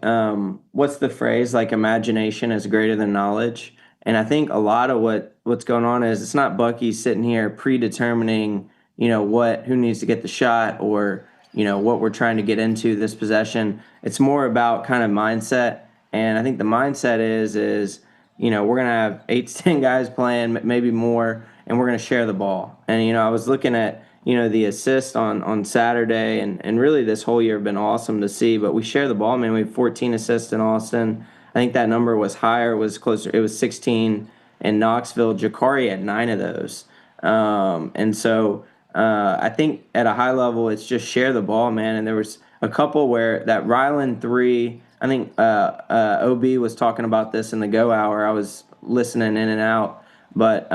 what's the phrase? Like, imagination is greater than knowledge. And I think a lot of what's going on is it's not Bucky sitting here predetermining, who needs to get the shot or, what we're trying to get into this possession. It's more about kind of mindset. And I think the mindset is we're going to have 8 to 10 guys playing, maybe more, and we're going to share the ball. And, I was looking at, the assist on Saturday, and really this whole year have been awesome to see. But we share the ball, man. We have 14 assists in Austin. I think that number was higher, was closer. It was 16 in Knoxville. Jakari had 9 of those. And so I think at a high level, it's just share the ball, man. And there was a couple where that Ryland 3, I think OB was talking about this in the Go Hour. I was listening in and out. But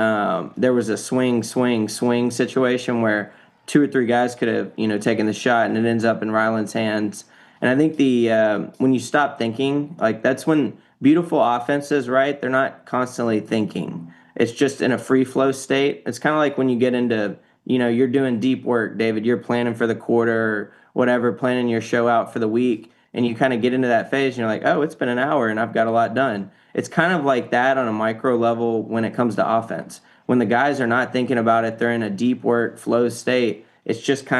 there was a swing situation where 2 or 3 guys could have, taken the shot, and it ends up in Ryland's hands. And I think when you stop thinking, like, that's when beautiful offenses, right? They're not constantly thinking. It's just in a free flow state. It's kind of like when you get into, you're doing deep work, David. You're planning for the quarter or whatever, planning your show out for the week, and you kind of get into that phase, and you're like, oh, it's been an hour, and I've got a lot done. It's kind of like that on a micro level when it comes to offense. When the guys are not thinking about it, they're in a deep work flow state. It's just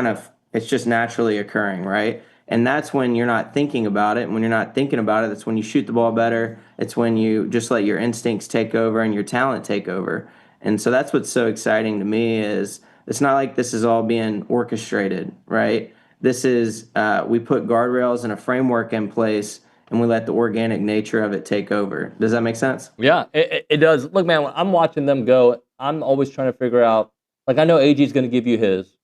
naturally occurring, right? And that's when you're not thinking about it. And when you're not thinking about it, that's when you shoot the ball better. It's when you just let your instincts take over and your talent take over. And so that's what's so exciting to me is it's not like this is all being orchestrated, right? This is we put guardrails and a framework in place, and we let the organic nature of it take over. Does that make sense? Yeah, it does. Look, man, when I'm watching them go, I'm always trying to figure out, like, I know AG's going to give you his.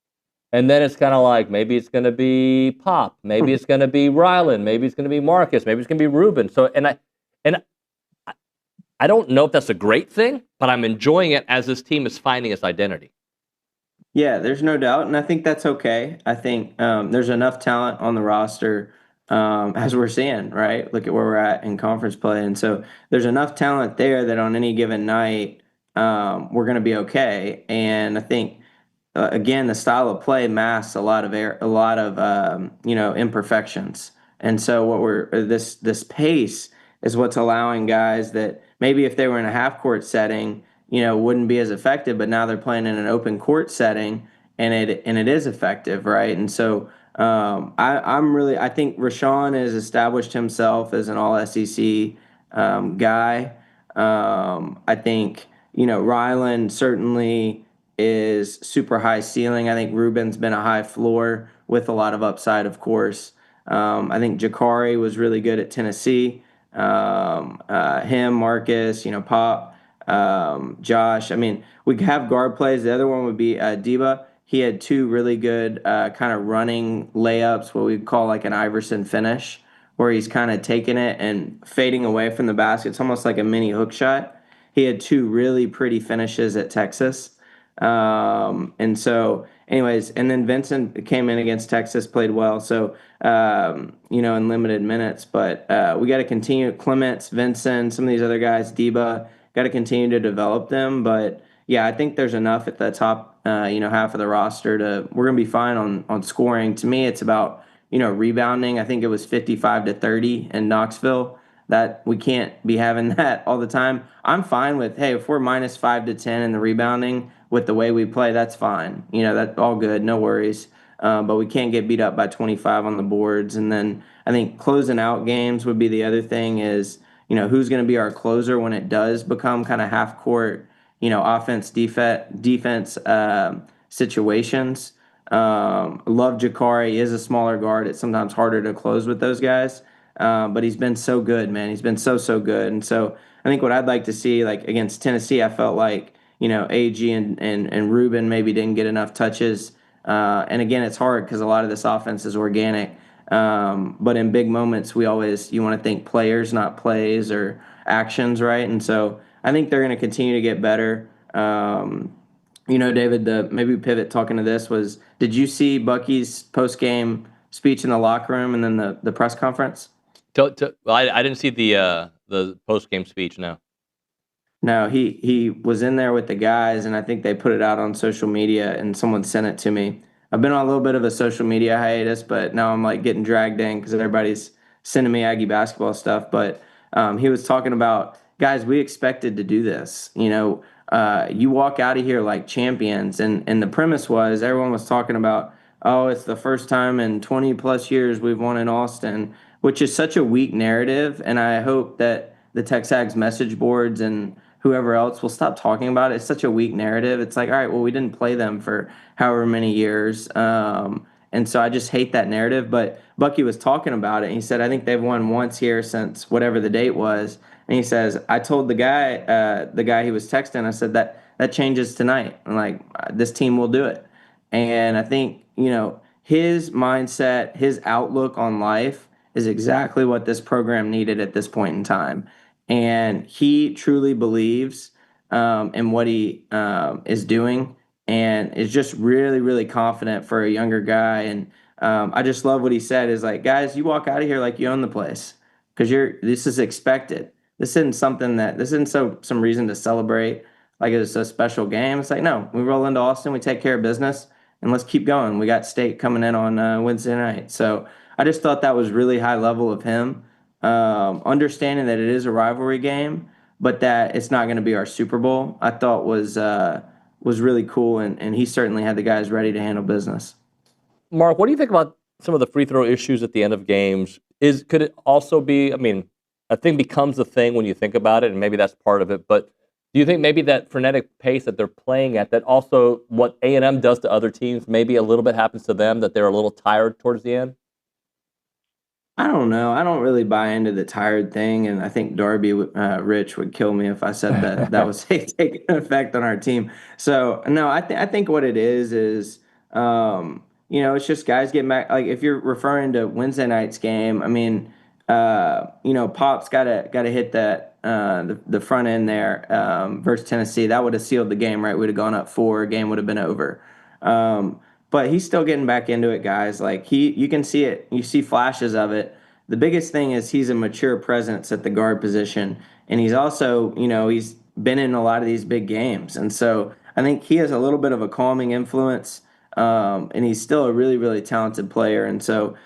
And then it's kind of like, maybe it's going to be Pop, maybe it's going to be Ryland, maybe it's going to be Marcus, maybe it's going to be Ruben. So, and I don't know if that's a great thing, but I'm enjoying it as this team is finding its identity. Yeah, there's no doubt, and I think that's okay. I think there's enough talent on the roster, as we're seeing, right? Look at where we're at in conference play, and so there's enough talent there that on any given night, we're going to be okay. And I think. Again, the style of play masks a lot of imperfections, and so this pace is what's allowing guys that maybe if they were in a half court setting, wouldn't be as effective, but now they're playing in an open court setting, and it is effective, right? And so I think Rashawn has established himself as an all SEC guy. I think Ryland certainly is super high ceiling. I think Ruben's been a high floor with a lot of upside, of course. I think Jakari was really good at Tennessee. Him, Marcus, Pop, Josh. I mean, we have guard plays. The other one would be Deba. He had 2 really good kind of running layups, what we call like an Iverson finish, where he's kind of taking it and fading away from the basket. It's almost like a mini hook shot. He had 2 really pretty finishes at Texas. And so anyways, and then Vincent came in against Texas, played well. So, in limited minutes, but, we got to continue Clements, Vincent, some of these other guys, Deba, got to continue to develop them. But yeah, I think there's enough at the top, half of the roster we're going to be fine on scoring. To me, it's about, rebounding. I think it was 55-30 in Knoxville. That we can't be having that all the time. I'm fine with, hey, if we're minus 5 to 10 in the rebounding with the way we play, that's fine. That's all good, no worries. But we can't get beat up by 25 on the boards. And then I think closing out games would be the other thing is, who's going to be our closer when it does become kind of half court, offense, defense situations. Love Jakari. He is a smaller guard. It's sometimes harder to close with those guys. But he's been so good, man. He's been so good. And so I think what I'd like to see, like against Tennessee, I felt like, Aggie and Ruben maybe didn't get enough touches. And again, it's hard because a lot of this offense is organic. But in big moments, you want to think players, not plays or actions, right? And so I think they're going to continue to get better. David, maybe pivot talking to this did you see Bucky's post-game speech in the locker room and then the press conference? Well, I didn't see the post-game speech, no. No, he was in there with the guys, and I think they put it out on social media, and someone sent it to me. I've been on a little bit of a social media hiatus, but now I'm like getting dragged in because everybody's sending me Aggie basketball stuff. But he was talking about, guys, we expected to do this. You walk out of here like champions, and the premise was everyone was talking about, oh, it's the first time in 20 plus years we've won in Austin, which is such a weak narrative, and I hope that the TexAgs message boards and whoever else will stop talking about it. It's such a weak narrative. It's like, all right, well, we didn't play them for however many years. And so I just hate that narrative. But Bucky was talking about it. And he said, I think they've won once here since whatever the date was. And he says, I told the guy he was texting, I said that changes tonight. I'm like, this team will do it. And I think, his mindset, his outlook on life is exactly what this program needed at this point in time. And he truly believes in what he is doing and is just really, really confident for a younger guy. And I just love what he said is like, guys, you walk out of here like you own the place because this is expected. This isn't some reason to celebrate like it's a special game. It's like, no, we roll into Austin, we take care of business, and let's keep going. We got State coming in on Wednesday night. So I just thought that was really high level of him. Understanding that it is a rivalry game, but that it's not going to be our Super Bowl, I thought was really cool, and he certainly had the guys ready to handle business. Mark, what do you think about some of the free throw issues at the end of games? Could it also be, a thing becomes a thing when you think about it, and maybe that's part of it, but do you think maybe that frenetic pace that they're playing at, that also what A&M does to other teams, maybe a little bit happens to them, that they're a little tired towards the end? I don't know. I don't really buy into the tired thing, and I think Darby Rich would kill me if I said that was taking effect on our team. So no, I think what it is it's just guys getting back. Like if you're referring to Wednesday night's game, Pop's got to hit that the front end there versus Tennessee. That would have sealed the game, right? We'd have gone up 4. Game would have been over. But he's still getting back into it, guys. Like you can see it. You see flashes of it. The biggest thing is he's a mature presence at the guard position, and he's also, he's been in a lot of these big games, and so I think he has a little bit of a calming influence. And he's still a really, really talented player, and so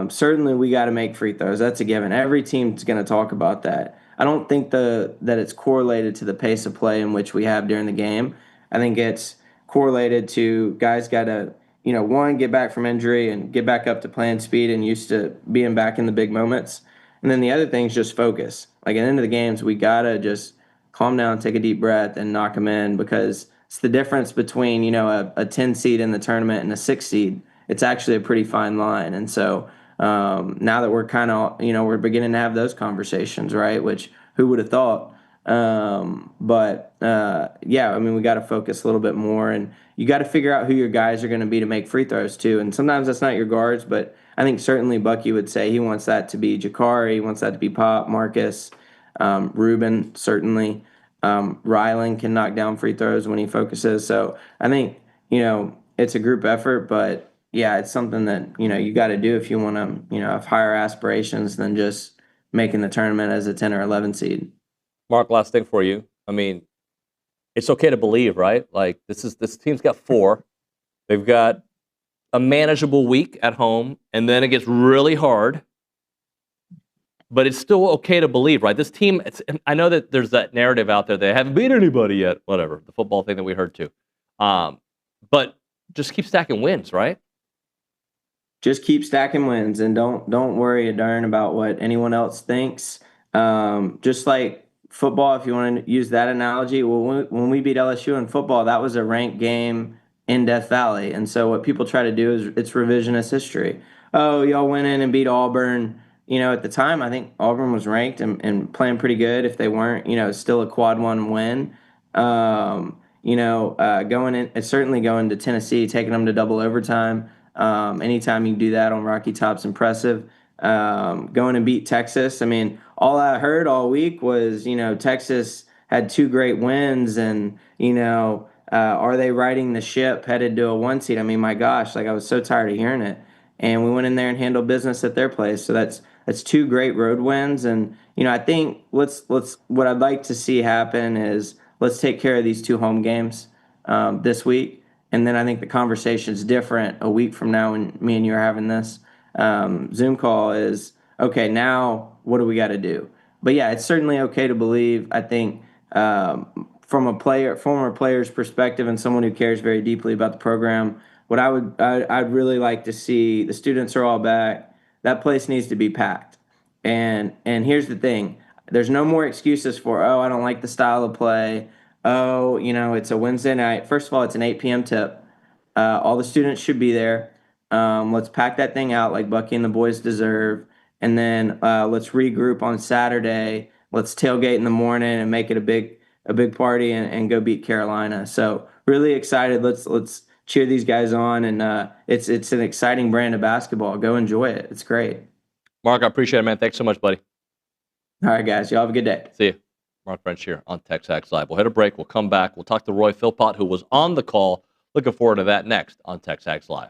certainly we got to make free throws. That's a given. Every team's going to talk about that. I don't think that it's correlated to the pace of play in which we have during the game. I think it's correlated to guys got to, one, get back from injury and get back up to playing speed and used to being back in the big moments. And then the other thing is just focus. Like at the end of the games, we got to just calm down, take a deep breath, and knock them in, because it's the difference between, a 10 seed in the tournament and a 6 seed. It's actually a pretty fine line. And so now that we're kind of, we're beginning to have those conversations, right? Which who would have thought? We got to focus a little bit more, and you got to figure out who your guys are going to be to make free throws too. And sometimes that's not your guards, but I think certainly Bucky would say he wants that to be Jakari, he wants that to be Pop, Marcus, Ruben, certainly. Rylan can knock down free throws when he focuses. So I think, it's a group effort, but yeah, it's something that, you got to do if you want to, have higher aspirations than just making the tournament as a 10 or 11 seed. Mark, last thing for you. It's okay to believe, right? Like this team's got 4. They've got a manageable week at home, and then it gets really hard. But it's still okay to believe, right? This team, I know that there's that narrative out there, they haven't beat anybody yet, whatever, the football thing that we heard too. But just keep stacking wins, right? Just keep stacking wins, and don't worry a darn about what anyone else thinks. Just like football, if you want to use that analogy, when we beat LSU in football, that was a ranked game in Death Valley. And so what people try to do is it's revisionist history. Oh, y'all went in and beat Auburn. At the time, I think Auburn was ranked and playing pretty good. If they weren't, still a quad 1 win. going in, certainly going to Tennessee, taking them to double overtime. Anytime you can do that on Rocky Top's impressive. Going and beat Texas. I mean, all I heard all week was, Texas had 2 great wins, and are they riding the ship headed to a 1 seed? I mean, my gosh, like I was so tired of hearing it. And we went in there and handled business at their place. So that's 2 great road wins. And I think let's what I'd like to see happen is let's take care of these 2 home games this week, and then I think the conversation's different a week from now when me and you are having this Zoom call. Is okay. Now what do we got to do? But yeah, it's certainly okay to believe. I think from a former player's perspective, and someone who cares very deeply about the program, what I'd really like to see, the students are all back. That place needs to be packed. And here's the thing: there's no more excuses for, oh, I don't like the style of play. Oh, it's a Wednesday night. First of all, it's an 8 p.m. tip. All the students should be there. Let's pack that thing out like Bucky and the boys deserve. And then let's regroup on Saturday. Let's tailgate in the morning and make it a big party and go beat Carolina. So really excited. Let's cheer these guys on. And it's an exciting brand of basketball. Go enjoy it. It's great. Mark, I appreciate it, man. Thanks so much, buddy. All right, guys. Y'all have a good day. See you. Mark French here on TexAgs Live. We'll hit a break. We'll come back. We'll talk to Roy Philpott, who was on the call. Looking forward to that next on TexAgs Live.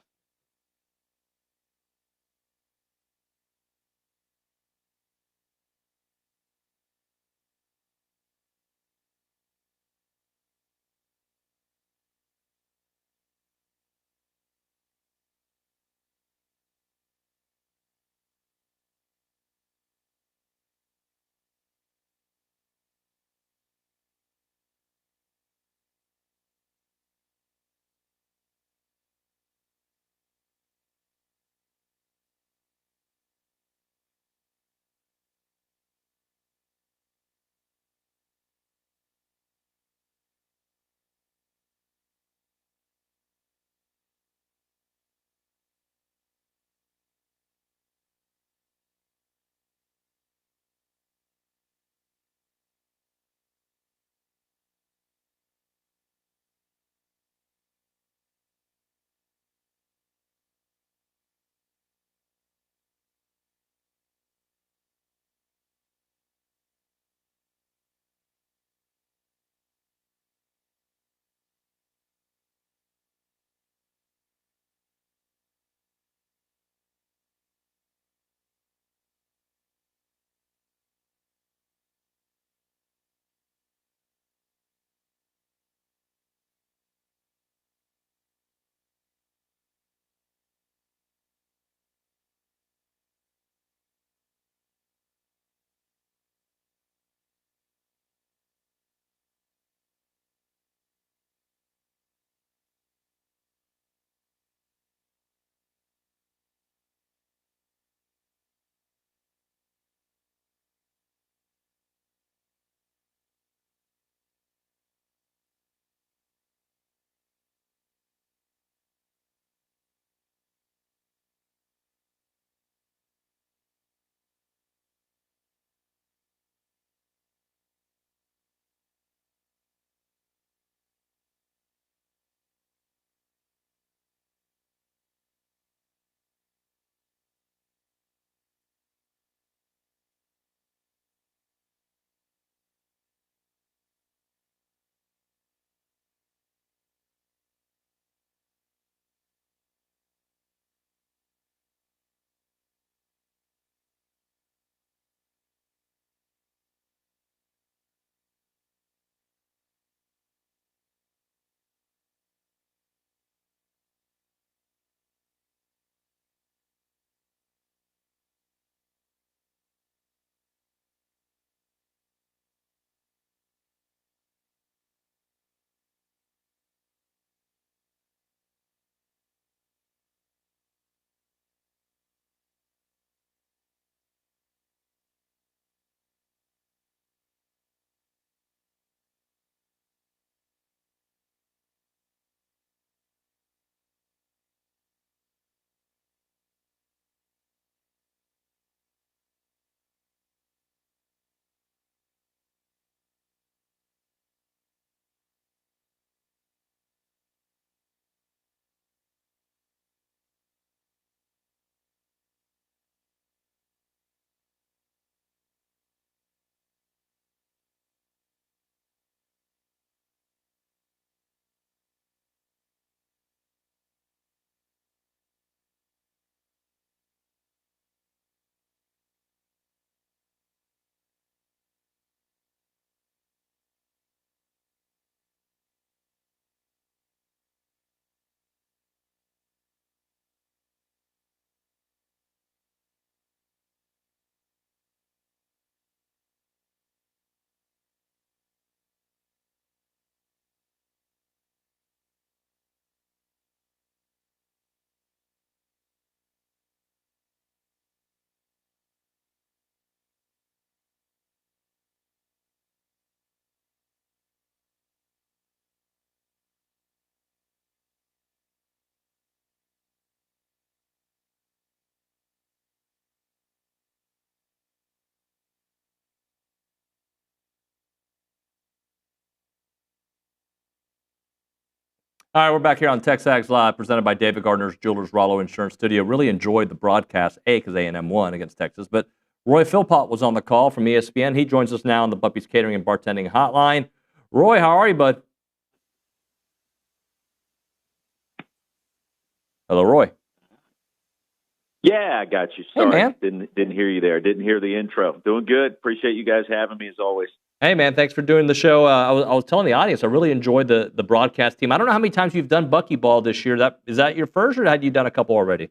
All right, we're back here on TexAgs Live, presented by David Gardner's Jewelers Rollo Insurance Studio. Really enjoyed the broadcast, because A&M won against Texas, but Roy Philpott was on the call from ESPN. He joins us now on the Bucky's Catering and Bartending Hotline. Roy, how are you, bud? Hello, Roy. Yeah, I got you. Sorry, hey, man. Didn't hear you there. Didn't hear the intro. Doing good. Appreciate you guys having me as always. Hey, man, thanks for doing the show. I was telling the audience I really enjoyed the broadcast team. I don't know how many times you've done Bucky Ball this year. Is that your first, or had you done a couple already?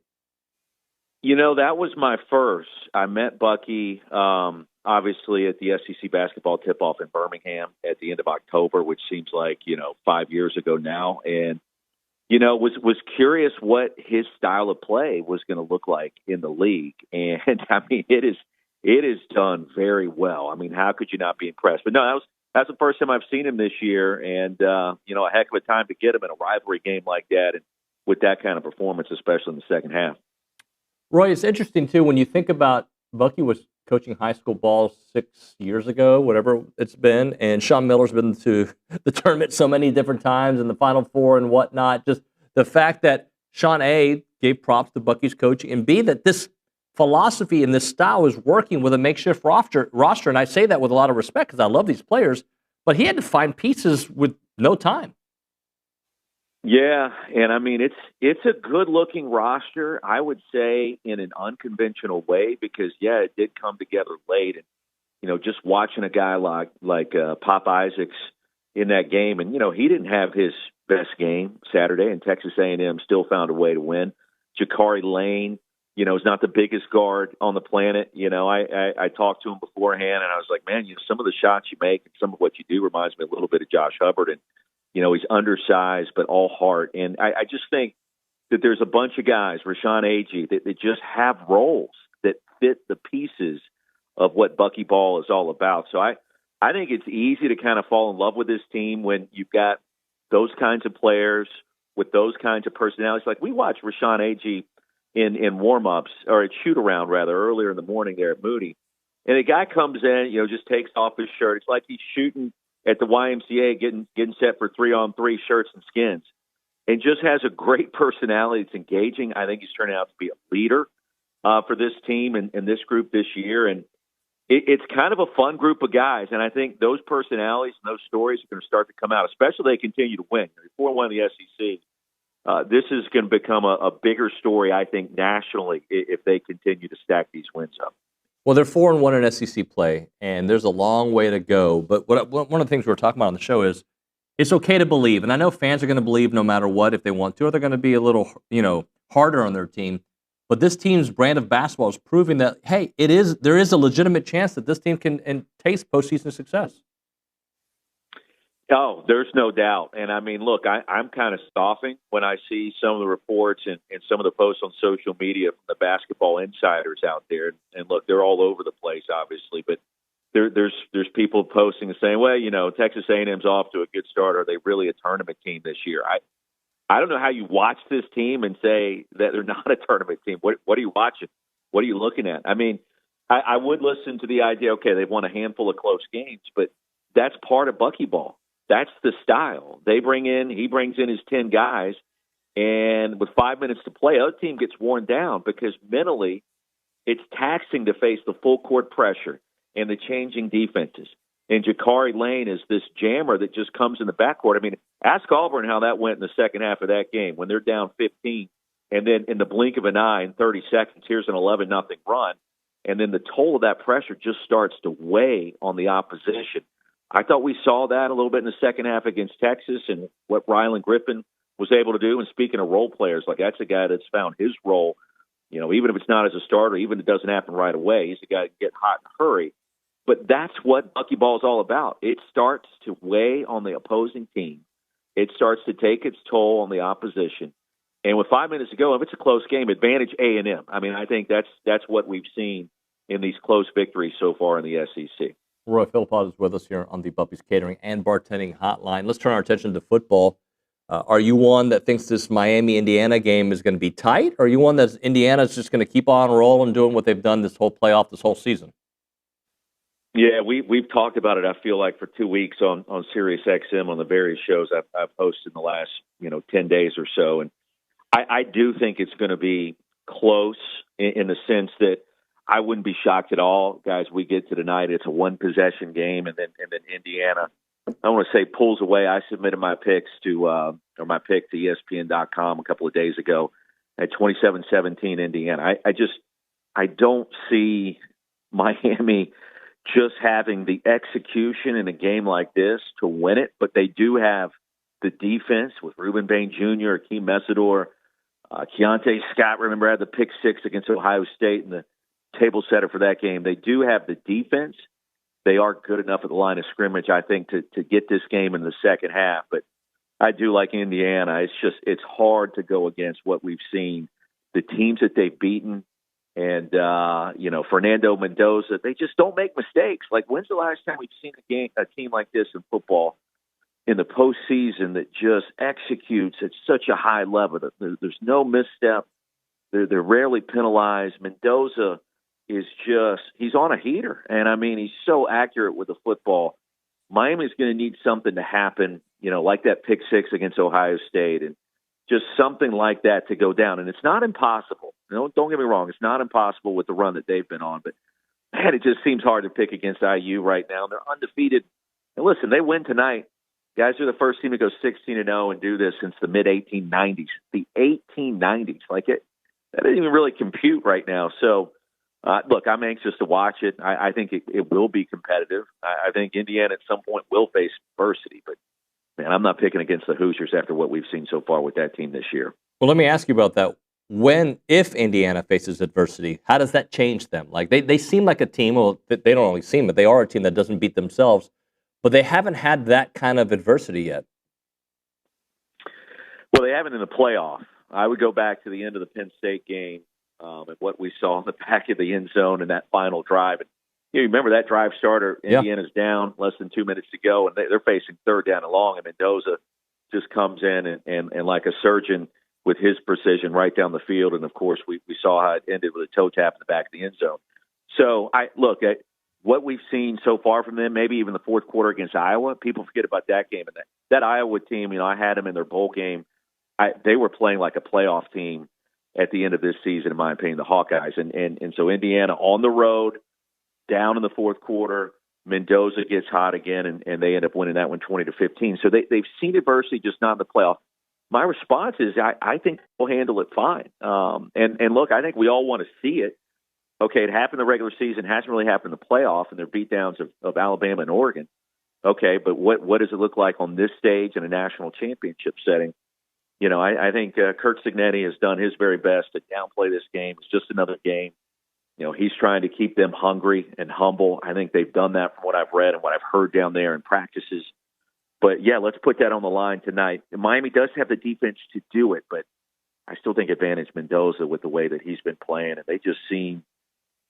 You know, that was my first. I met Bucky, obviously, at the SEC basketball tip-off in Birmingham at the end of October, which seems like, 5 years ago now. And, was curious what his style of play was going to look like in the league. And, I mean, it is done very well. I mean, how could you not be impressed? But, no, that's the first time I've seen him this year. And, a heck of a time to get him in a rivalry game like that and with that kind of performance, especially in the second half. Roy, it's interesting, too, when you think about Bucky was coaching high school ball 6 years ago, whatever it's been, and Sean Miller's been to the tournament so many different times and the Final Four and whatnot. Just the fact that Sean, A, gave props to Bucky's coaching, and B, that this philosophy and this style is working with a makeshift roster. And I say that with a lot of respect because I love these players, but he had to find pieces with no time. Yeah, and I mean it's a good-looking roster, I would say, in an unconventional way because it did come together late, and just watching a guy like Pop Isaacs in that game, and he didn't have his best game Saturday, and Texas A&M still found a way to win. Jakari Lane, is not the biggest guard on the planet. I talked to him beforehand, and I was like, man, some of the shots you make and some of what you do reminds me a little bit of Josh Hubbard, and he's undersized, but all heart. And I just think that there's a bunch of guys, Rashawn Agee, that just have roles that fit the pieces of what Bucky Ball is all about. So I think it's easy to kind of fall in love with this team when you've got those kinds of players with those kinds of personalities. Like we watched Rashawn Agee in warm-ups, or at shoot-around, rather, earlier in the morning there at Moody. And a guy comes in, just takes off his shirt. It's like he's shooting at the YMCA, getting set for 3-on-3 shirts and skins, and just has a great personality. It's engaging. I think he's turning out to be a leader for this team and this group this year. And it's kind of a fun group of guys. And I think those personalities and those stories are going to start to come out, especially if they continue to win. Before one of the SEC, this is going to become a bigger story, I think, nationally if they continue to stack these wins up. Well, they're 4-1 in SEC play, and there's a long way to go. But one of the things we're talking about on the show is it's okay to believe. And I know fans are going to believe no matter what if they want to, or they're going to be a little, harder on their team. But this team's brand of basketball is proving that, hey, there is a legitimate chance that this team can taste postseason success. Oh, there's no doubt. And I mean, look, I'm kind of scoffing when I see some of the reports and some of the posts on social media from the basketball insiders out there. And look, they're all over the place, obviously, but there's people posting and saying, well, Texas A&M's off to a good start. Are they really a tournament team this year? I don't know how you watch this team and say that they're not a tournament team. What are you watching? What are you looking at? I mean, I would listen to the idea, okay, they've won a handful of close games, but that's part of Bucky Ball. That's the style. He brings in his 10 guys, and with 5 minutes to play, the other team gets worn down because mentally it's taxing to face the full court pressure and the changing defenses. And Jakari Lane is this jammer that just comes in the backcourt. I mean, ask Auburn how that went in the second half of that game when they're down 15, and then in the blink of an eye, in 30 seconds, here's an 11-0 run. And then the toll of that pressure just starts to weigh on the opposition. I thought we saw that a little bit in the second half against Texas and what Rylan Griffin was able to do. And speaking of role players, like that's a guy that's found his role, even if it's not as a starter, even if it doesn't happen right away, he's a guy to get hot in a hurry. But that's what Bucky Ball is all about. It starts to weigh on the opposing team. It starts to take its toll on the opposition. And with 5 minutes to go, if it's a close game, advantage A&M. I mean, I think that's what we've seen in these close victories so far in the SEC. Roy Philpott is with us here on the Bucky's Catering and Bartending Hotline. Let's turn our attention to football. Are you one that thinks this Miami-Indiana game is going to be tight, or are you one that Indiana's just going to keep on rolling, doing what they've done this whole playoff, this whole season? Yeah, we've talked about it. I feel like for 2 weeks on Sirius XM on the various shows I've hosted in the last 10 days or so, and I do think it's going to be close in the sense that I wouldn't be shocked at all, guys. We get to tonight; it's a one possession game, and then Indiana, I want to say, pulls away. I submitted my picks to my pick to ESPN.com a couple of days ago at 27-17 Indiana. I don't see Miami just having the execution in a game like this to win it, but they do have the defense with Reuben Bain Jr., Akeem Mesidor, Keontae Scott, remember, had the pick six against Ohio State and the table setter for that game. They do have the defense. They are good enough at the line of scrimmage, I think, to get this game in the second half. But I do like Indiana. It's hard to go against what we've seen. The teams that they've beaten, and, Fernando Mendoza, they just don't make mistakes. Like, when's the last time we've seen a team like this in football in the postseason that just executes at such a high level? There's no misstep. They're rarely penalized. Mendoza is he's on a heater. And, I mean, he's so accurate with the football. Miami's going to need something to happen, like that pick six against Ohio State, and just something like that to go down. And it's not impossible. Don't get me wrong. It's not impossible with the run that they've been on. But, man, it just seems hard to pick against IU right now. They're undefeated. And, listen, they win tonight. Guys are the first team to go 16-0 and do this since the mid-1890s. The 1890s. That doesn't even really compute right now. So, look, I'm anxious to watch it. I think it will be competitive. I think Indiana at some point will face adversity. But, man, I'm not picking against the Hoosiers after what we've seen so far with that team this year. Well, let me ask you about that. If Indiana faces adversity, how does that change them? Like, they seem like a team, well, they don't only seem, but they are a team that doesn't beat themselves, but they haven't had that kind of adversity yet. Well, they haven't in the playoff. I would go back to the end of the Penn State game and what we saw in the back of the end zone in that final drive. And you remember that drive starter, Indiana's down, less than 2 minutes to go, and they're facing third down and long, and Mendoza just comes in and like a surgeon with his precision right down the field. And, of course, we saw how it ended with a toe tap in the back of the end zone. So, look, at what we've seen so far from them, maybe even the fourth quarter against Iowa, people forget about that game. And that Iowa team, I had them in their bowl game. They were playing like a playoff team at the end of this season, in my opinion, the Hawkeyes. And so Indiana on the road, down in the fourth quarter, Mendoza gets hot again, and they end up winning that one 20-15. So they've seen adversity, just not in the playoff. My response is I think they'll handle it fine. And look, I think we all want to see it. Okay, it happened in the regular season, hasn't really happened in the playoff, and their beatdowns of Alabama and Oregon. Okay, but what does it look like on this stage in a national championship setting? I think Kurt Signetti has done his very best to downplay this game. It's just another game. He's trying to keep them hungry and humble. I think they've done that from what I've read and what I've heard down there in practices. But, yeah, let's put that on the line tonight. Miami does have the defense to do it, but I still think advantage Mendoza with the way that he's been playing. And they just seem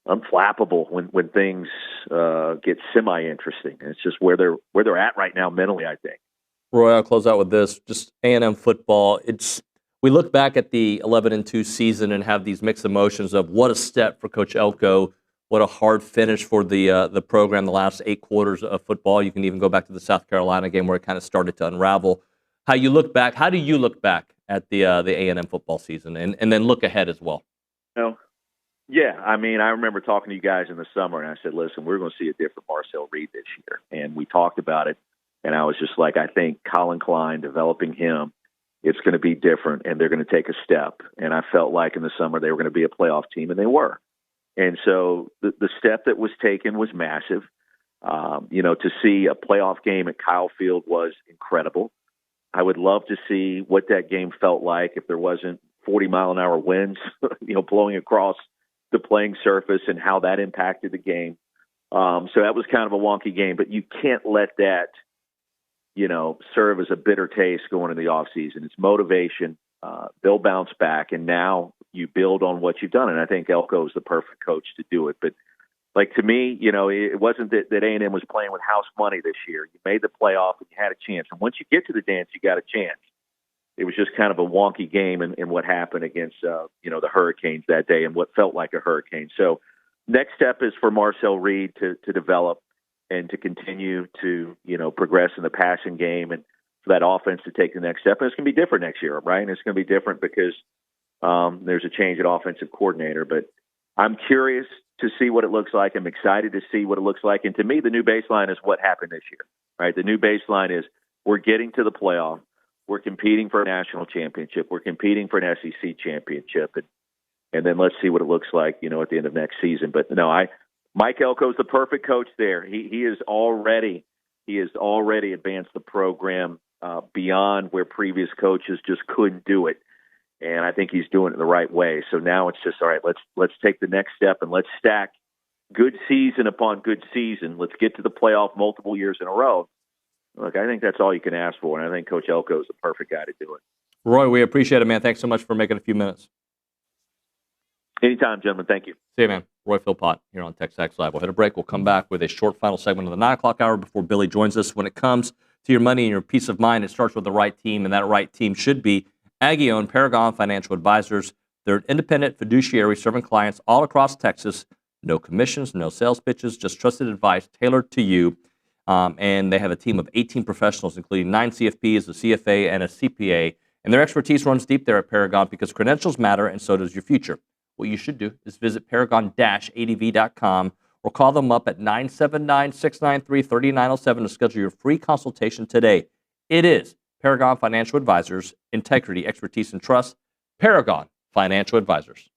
unflappable when things get semi-interesting. And it's just where they're at right now mentally, I think. Roy, I'll close out with this. Just A&M football. We look back at the 11-2 season and have these mixed emotions of what a step for Coach Elko, what a hard finish for the program, the last 8 quarters of football. You can even go back to the South Carolina game where it kind of started to unravel. How do you look back at the A&M football season and then look ahead as well? Yeah, I remember talking to you guys in the summer, and I said, listen, we're going to see a different Marcel Reed this year. And we talked about it, and I was just like, I think Colin Klein, developing him, it's going to be different, and they're going to take a step. And I felt like in the summer they were going to be a playoff team, and they were. And so the step that was taken was massive. To see a playoff game at Kyle Field was incredible. I would love to see what that game felt like if there wasn't 40-mile-an-hour winds, blowing across the playing surface and how that impacted the game. So that was kind of a wonky game, but you can't let that, serve as a bitter taste going into the offseason. It's motivation. They'll bounce back, and now you build on what you've done. And I think Elko is the perfect coach to do it. But to me, it wasn't that A&M was playing with house money this year. You made the playoff and you had a chance. And once you get to the dance, you got a chance. It was just kind of a wonky game in what happened against, the Hurricanes that day and what felt like a hurricane. So next step is for Marcel Reed to develop. and to continue to, progress in the passing game and for that offense to take the next step. And it's going to be different next year, right? And it's going to be different because there's a change at offensive coordinator. But I'm curious to see what it looks like. I'm excited to see what it looks like. And to me, the new baseline is what happened this year, right? The new baseline is we're getting to the playoff. We're competing for a national championship. We're competing for an SEC championship. And then let's see what it looks like, at the end of next season. But no, Mike Elko's the perfect coach there. He has already advanced the program beyond where previous coaches just couldn't do it. And I think he's doing it the right way. So now it's just, all right, let's take the next step and let's stack good season upon good season. Let's get to the playoff multiple years in a row. Look, I think that's all you can ask for, and I think Coach Elko is the perfect guy to do it. Roy, we appreciate it, man. Thanks so much for making a few minutes. Anytime, gentlemen. Thank you. See you, man. Roy Philpott here on TexAgs Live. We'll hit a break. We'll come back with a short final segment of the 9 o'clock hour before Billy joins us. When it comes to your money and your peace of mind, it starts with the right team, and that right team should be Aggie-owned Paragon Financial Advisors. They're an independent fiduciary serving clients all across Texas. No commissions, no sales pitches, just trusted advice tailored to you. And they have a team of 18 professionals, including 9 CFPs, a CFA, and a CPA. And their expertise runs deep there at Paragon because credentials matter, and so does your future. What you should do is visit paragon-adv.com or call them up at 979-693-3907 to schedule your free consultation today. It is Paragon Financial Advisors, integrity, expertise, and trust. Paragon Financial Advisors.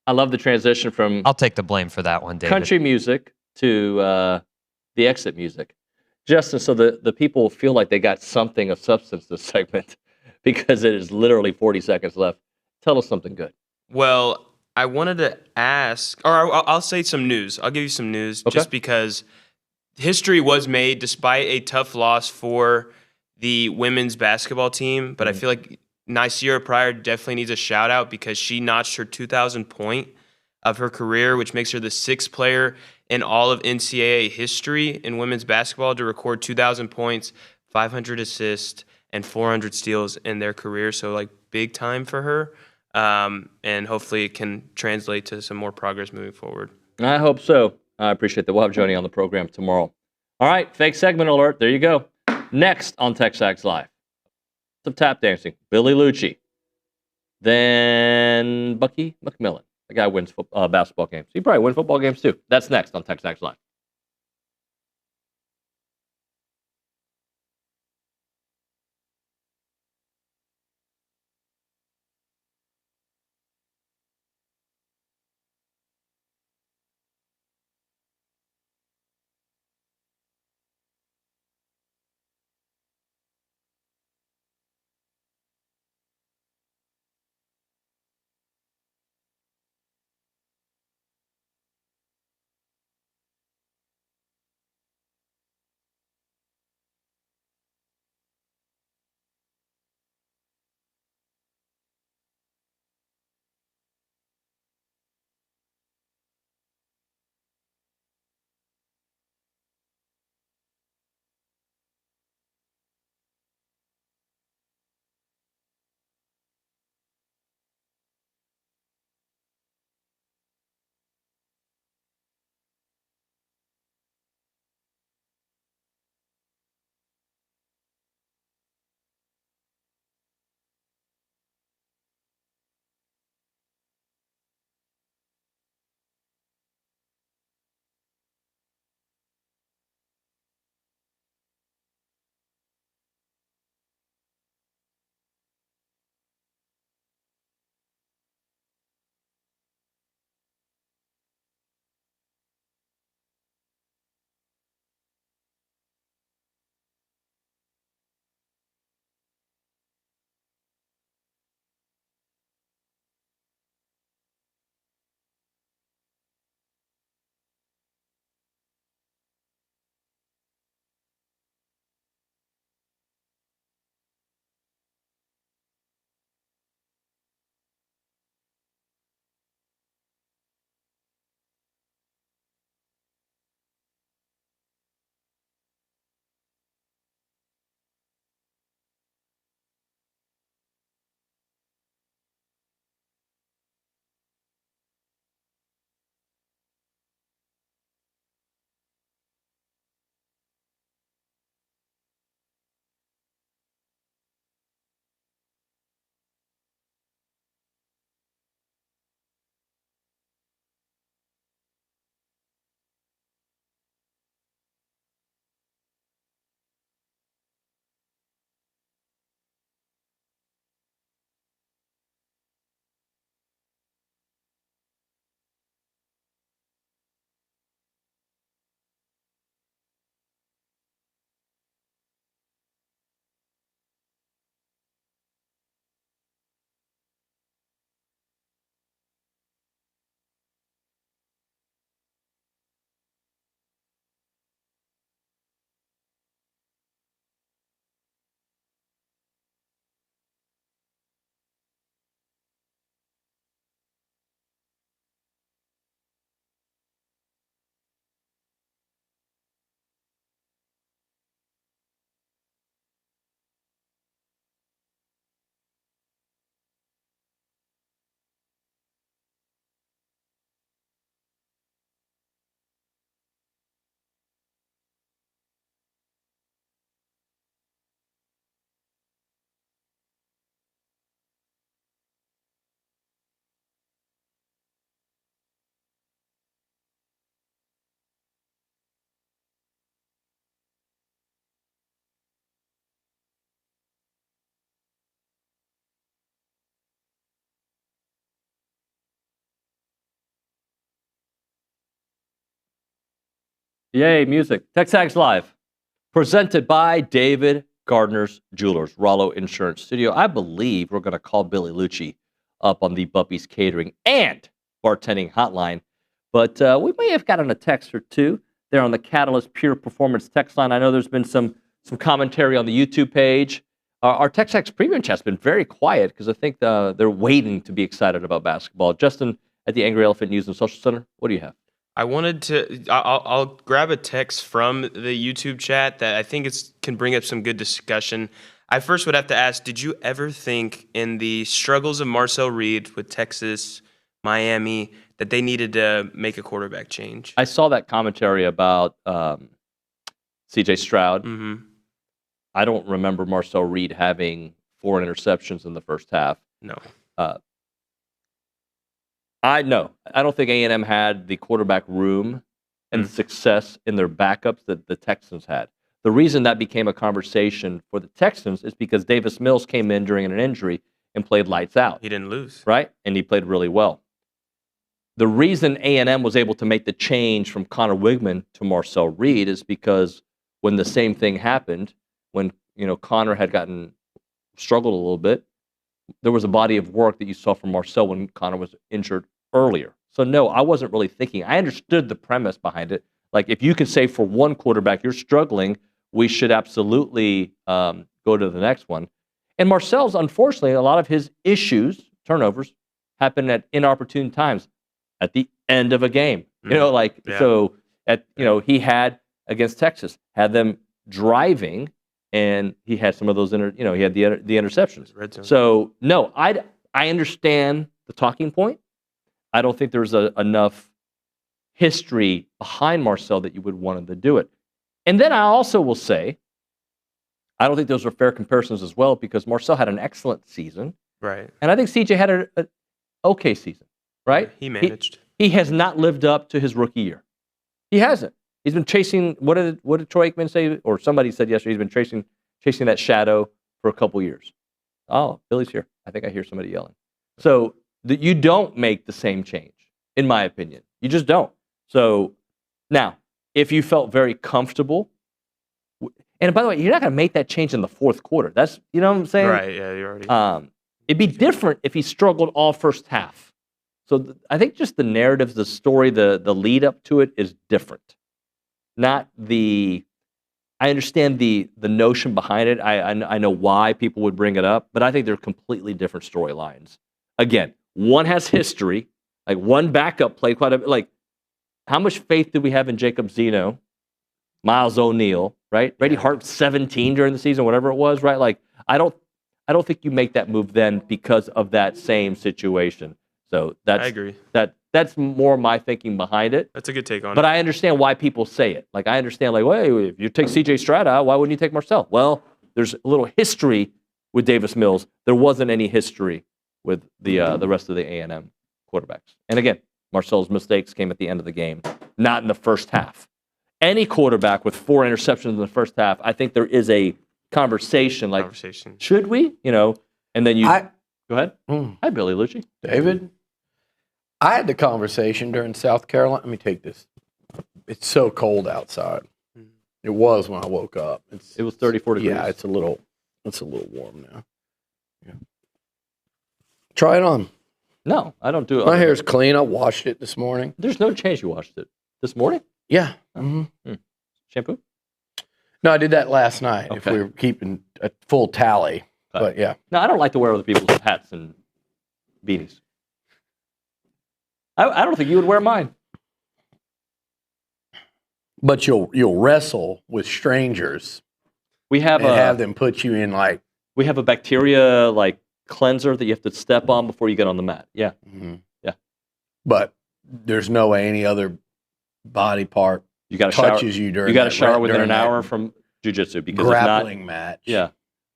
I love the transition from I'll take the blame for that one, David. country music to the exit music. Justin, so the people feel like they got something of substance this segment because it is literally 40 seconds left. Tell us something good. Well, I wanted to ask, or I'll say some news. I'll give you some news just because history was made despite a tough loss for the women's basketball team. But I feel like Nyseera Pryor definitely needs a shout out because she notched her 2,000 point of her career, which makes her the 6th player in all of NCAA history in women's basketball to record 2,000 points, 500 assists, and 400 steals in their career. So, like, big time for her. And hopefully it can translate to some more progress moving forward. I hope so. I appreciate that. We'll have Joni on the program tomorrow. All right, fake segment alert. There you go. Next on TexAgs Live, some tap dancing. Billy Liucci. Then Bucky McMillan. The guy wins basketball games. He probably wins football games too. That's next on TexAgs Live. Yay, music. TexAgs Live, presented by David Gardner's Jewelers, Rollo Insurance Studio. I believe we're going to call Billy Liucci up on the Buppy's Catering and Bartending Hotline. But we may have gotten a text or two there on the Catalyst Pure Performance text line. I know there's been some commentary on the YouTube page. Our TexAgs Premium Chat's been very quiet because I think they're waiting to be excited about basketball. Justin, at the Angry Elephant News and Social Center, what do you have? I wanted to. I'll grab a text from the YouTube chat that I think can bring up some good discussion. I first would have to ask: did you ever think in the struggles of Marcel Reed with Texas, Miami, that they needed to make a quarterback change? I saw that commentary about C.J. Stroud. Mm-hmm. I don't remember Marcel Reed having 4 interceptions in the first half. No. I don't think A&M had the quarterback room and the success in their backups that the Texans had. The reason that became a conversation for the Texans is because Davis Mills came in during an injury and played lights out. He didn't lose. Right? And he played really well. The reason A&M was able to make the change from Connor Wigman to Marcel Reed is because when the same thing happened, when Connor had struggled a little bit, there was a body of work that you saw from Marcel when Connor was injured earlier. So no, I wasn't really thinking. I understood the premise behind it. Like, if you can say for one quarterback you're struggling, we should absolutely go to the next one. And Marcel's, unfortunately, a lot of his issues, turnovers, happen at inopportune times at the end of a game. So he had against Texas, had them driving, and he had some of those, he had the interceptions. So no, I understand the talking point. I don't think there's enough history behind Marcel that you would want him to do it. And then I also will say, I don't think those are fair comparisons as well, because Marcel had an excellent season. Right. And I think CJ had an okay season, right? He managed. He has not lived up to his rookie year. He hasn't. He's been chasing, what did Troy Aikman say? Or somebody said yesterday, he's been chasing that shadow for a couple years. Oh, Billy's here. I think I hear somebody yelling. So you don't make the same change, in my opinion. You just don't. So now, if you felt very comfortable, and by the way, you're not going to make that change in the fourth quarter. That's, you know what I'm saying? Right, yeah, you're already. It'd be different if he struggled all first half. So I think just the narratives, the story, the lead up to it is different. Not I understand the notion behind it. I know why people would bring it up, but I think they're completely different storylines. Again, one has history, like one backup played quite a bit. Like, how much faith do we have in Jacob Zeno, Miles O'Neal, right? Brady Hart 17 during the season, whatever it was, right? Like, I don't think you make that move then because of that same situation. So I agree. That's more my thinking behind it. That's a good take on it. But I understand why people say it. Like, I understand, like, well, if you take C.J. Stroud out, why wouldn't you take Marcel? Well, there's a little history with Davis Mills. There wasn't any history with the rest of the A&M quarterbacks. And again, Marcel's mistakes came at the end of the game, not in the first half. Any quarterback with 4 interceptions in the first half, I think there is a conversation. Like, should we? And then you go ahead. Hi, Billy Liucci. David, I had the conversation during South Carolina. Let me take this. It's so cold outside. It was when I woke up. It was 34 degrees. Yeah, it's a little warm now. Yeah. Try it on. No, I don't do it. My hair's clean. I washed it this morning. There's no change. You washed it this morning? Yeah. Shampoo? No, I did that last night. Okay. If we were keeping a full tally. But yeah. No, I don't like to wear other people's hats and beanies. I don't think you would wear mine. But you'll wrestle with strangers. We have have them put you in like. We have a bacteria like cleanser that you have to step on before you get on the mat. Yeah. Yeah. But there's no way any other body part you got touches you during. You got to shower within an hour from jiu-jitsu because grappling match. Yeah.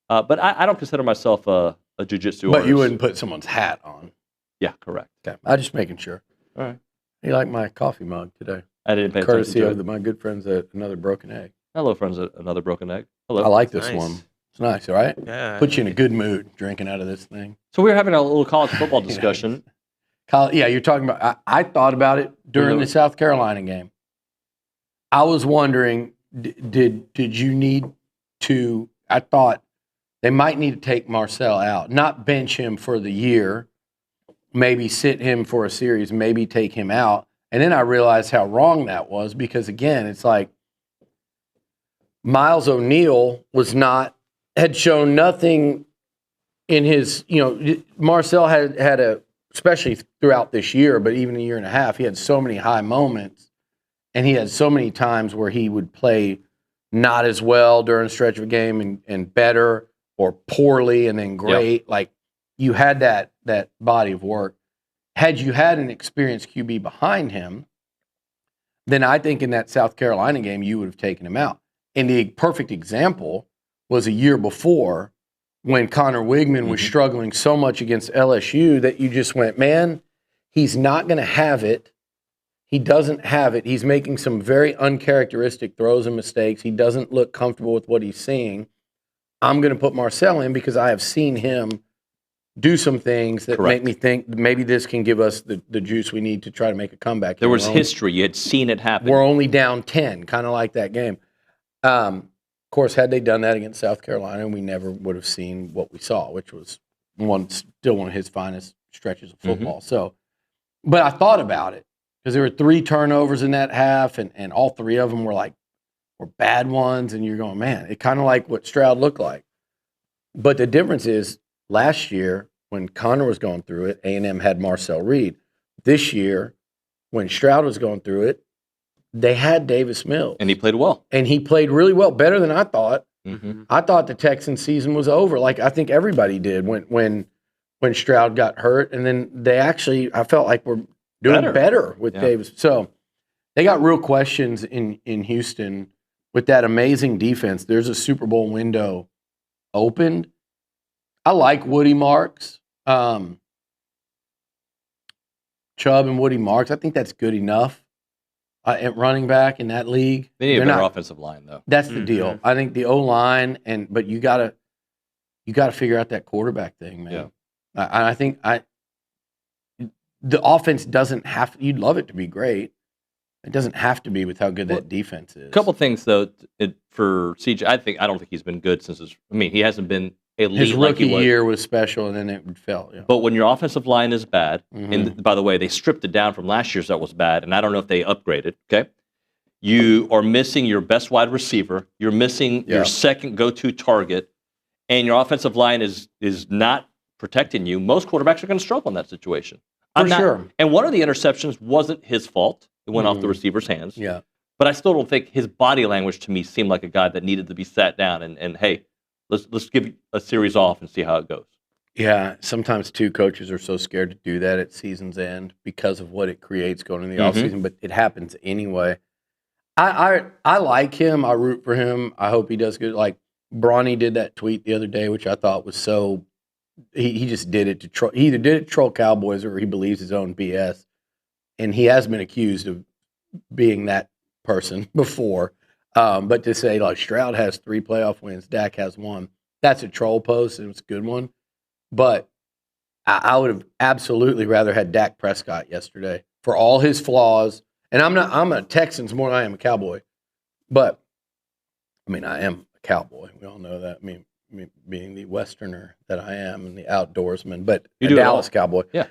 But I don't consider myself a jiu-jitsu But artist. you wouldn't put someone's hat on. Yeah, correct. Okay. I'm just making sure. All right. You like my coffee mug today? I didn't pay Courtesy attention to of my good friends at Another Broken Egg. Hello, friends at Another Broken Egg. Hello. I like this one. It's nice, right? Yeah. Puts you in a good mood drinking out of this thing. So we were having a little college football discussion. Yeah, you're talking about. I thought about it during the South Carolina game. I was wondering, did you need to? I thought they might need to take Marcel out, not bench him for the year, maybe sit him for a series, maybe take him out. And then I realized how wrong that was because, again, it's like Miles O'Neill had shown nothing in his, Marcel had especially throughout this year, but even a year and a half, he had so many high moments. And he had so many times where he would play not as well during a stretch of a game and better or poorly and then great. Yep. Like you had that body of work. Had you had an experienced QB behind him, then I think in that South Carolina game, you would have taken him out. And the perfect example was a year before when Connor Wigman was struggling so much against LSU that you just went, man, he's not going to have it. He doesn't have it. He's making some very uncharacteristic throws and mistakes. He doesn't look comfortable with what he's seeing. I'm going to put Marcel in because I have seen him do some things that make me think maybe this can give us the juice we need to try to make a comeback. There was history. You had seen it happen. We're only down 10, kind of like that game. Of course, had they done that against South Carolina, we never would have seen what we saw, which was still one of his finest stretches of football. So, but I thought about it. Because there were 3 turnovers in that half, and all 3 of them were bad ones, and you're going, man, it kind of like what Stroud looked like. But the difference is, last year, when Connor was going through it, A&M had Marcel Reed. This year, when Stroud was going through it, they had Davis Mills. And he played well. And he played really well, better than I thought. I thought the Texans season was over, like I think everybody did when Stroud got hurt. And then they actually, I felt like we're doing better with Davis. So they got real questions in Houston with that amazing defense. There's a Super Bowl window opened. I like Woody Marks. Chubb and Woody Marks. I think that's good enough at running back in that league. They need a better offensive line, though. That's the deal. I think the O-line, but you gotta figure out that quarterback thing, man. Yeah. I think the offense doesn't have to, you'd love it to be great. It doesn't have to be with how good that defense is. A couple things, though, for CJ. I don't think he's been good since he hasn't been elite. His rookie year was special, and then it fell. Yeah. But when your offensive line is bad, and by the way, they stripped it down from last year's that was bad, and I don't know if they upgraded, okay? You are missing your best wide receiver. You're missing your second go-to target, and your offensive line is not protecting you. Most quarterbacks are going to struggle in that situation. For sure. And one of the interceptions wasn't his fault. It went off the receiver's hands. Yeah. But I still don't think his body language to me seemed like a guy that needed to be sat down and hey, let's give a series off and see how it goes. Yeah. Sometimes, too, coaches are so scared to do that at season's end because of what it creates going into the offseason, but it happens anyway. I like him. I root for him. I hope he does good. Like, Bronny did that tweet the other day, which I thought was so... He just did it to troll. He either did it to troll Cowboys or he believes his own BS. And he has been accused of being that person before. But to say, like, Stroud has 3 playoff wins, Dak has 1, that's a troll post, and it's a good one. But I would have absolutely rather had Dak Prescott yesterday for all his flaws. And I'm a Texans more than I am a Cowboy. But, I mean, I am a Cowboy. We all know that. I mean, being the Westerner that I am and the outdoorsman, but a Dallas Cowboy. Yeah.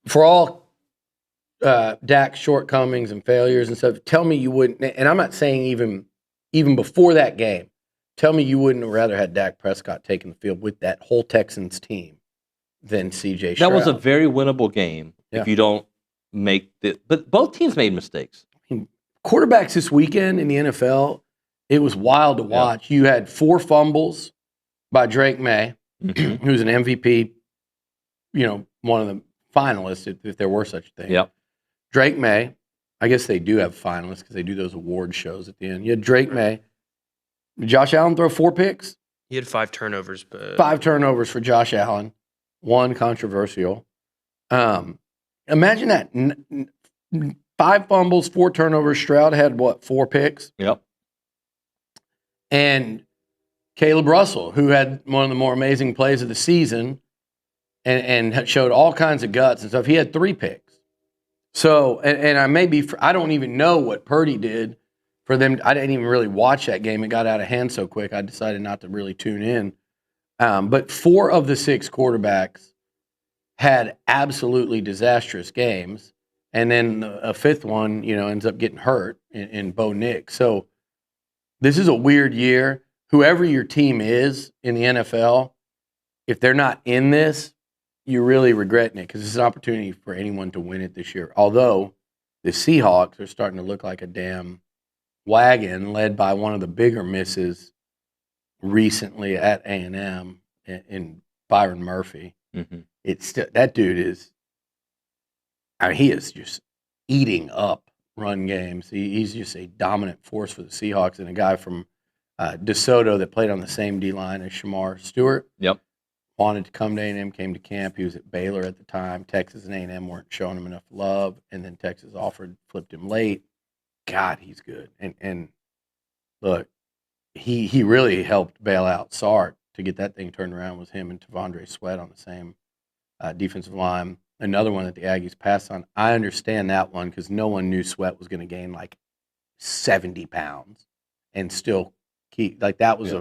For all Dak's shortcomings and failures and stuff, tell me you wouldn't, and I'm not saying even before that game, tell me you wouldn't have rather had Dak Prescott taking the field with that whole Texans team than C.J. Stroud. That was a very winnable game if you don't make the – but both teams made mistakes. I mean, quarterbacks this weekend in the NFL – it was wild to watch. You had 4 fumbles by Drake May, who's an MVP, one of the finalists, if there were such a thing. Yep. Drake May, I guess they do have finalists because they do those award shows at the end. You had Drake May. Did Josh Allen throw 4 picks? He had 5 turnovers. But 5 turnovers for Josh Allen, 1 controversial. Imagine that. 5 fumbles, 4 turnovers. Stroud had, 4 picks? Yep. And Caleb Russell, who had one of the more amazing plays of the season and showed all kinds of guts and stuff, he had 3 picks. So, and I don't even know what Purdy did for them. I didn't even really watch that game. It got out of hand so quick. I decided not to really tune in. But 4 of the 6 quarterbacks had absolutely disastrous games. And then a 5th one, ends up getting hurt in Bo Nix. So this is a weird year. Whoever your team is in the NFL, if they're not in this, you're really regretting it because it's an opportunity for anyone to win it this year. Although the Seahawks are starting to look like a damn wagon led by one of the bigger misses recently at A&M in Byron Murphy. Mm-hmm. It's that dude is, he is just eating up run games. He's just a dominant force for the Seahawks, and a guy from DeSoto that played on the same D-line as Shamar Stewart. Yep. Wanted to come to A&M, came to camp. He was at Baylor at the time. Texas and A&M weren't showing him enough love, and then Texas flipped him late. God, he's good. And look, he really helped bail out Sark to get that thing turned around. Was him and Tavondre Sweat on the same defensive line. Another one that the Aggies passed on. I understand that one because no one knew Sweat was going to gain like 70 pounds and still keep like that was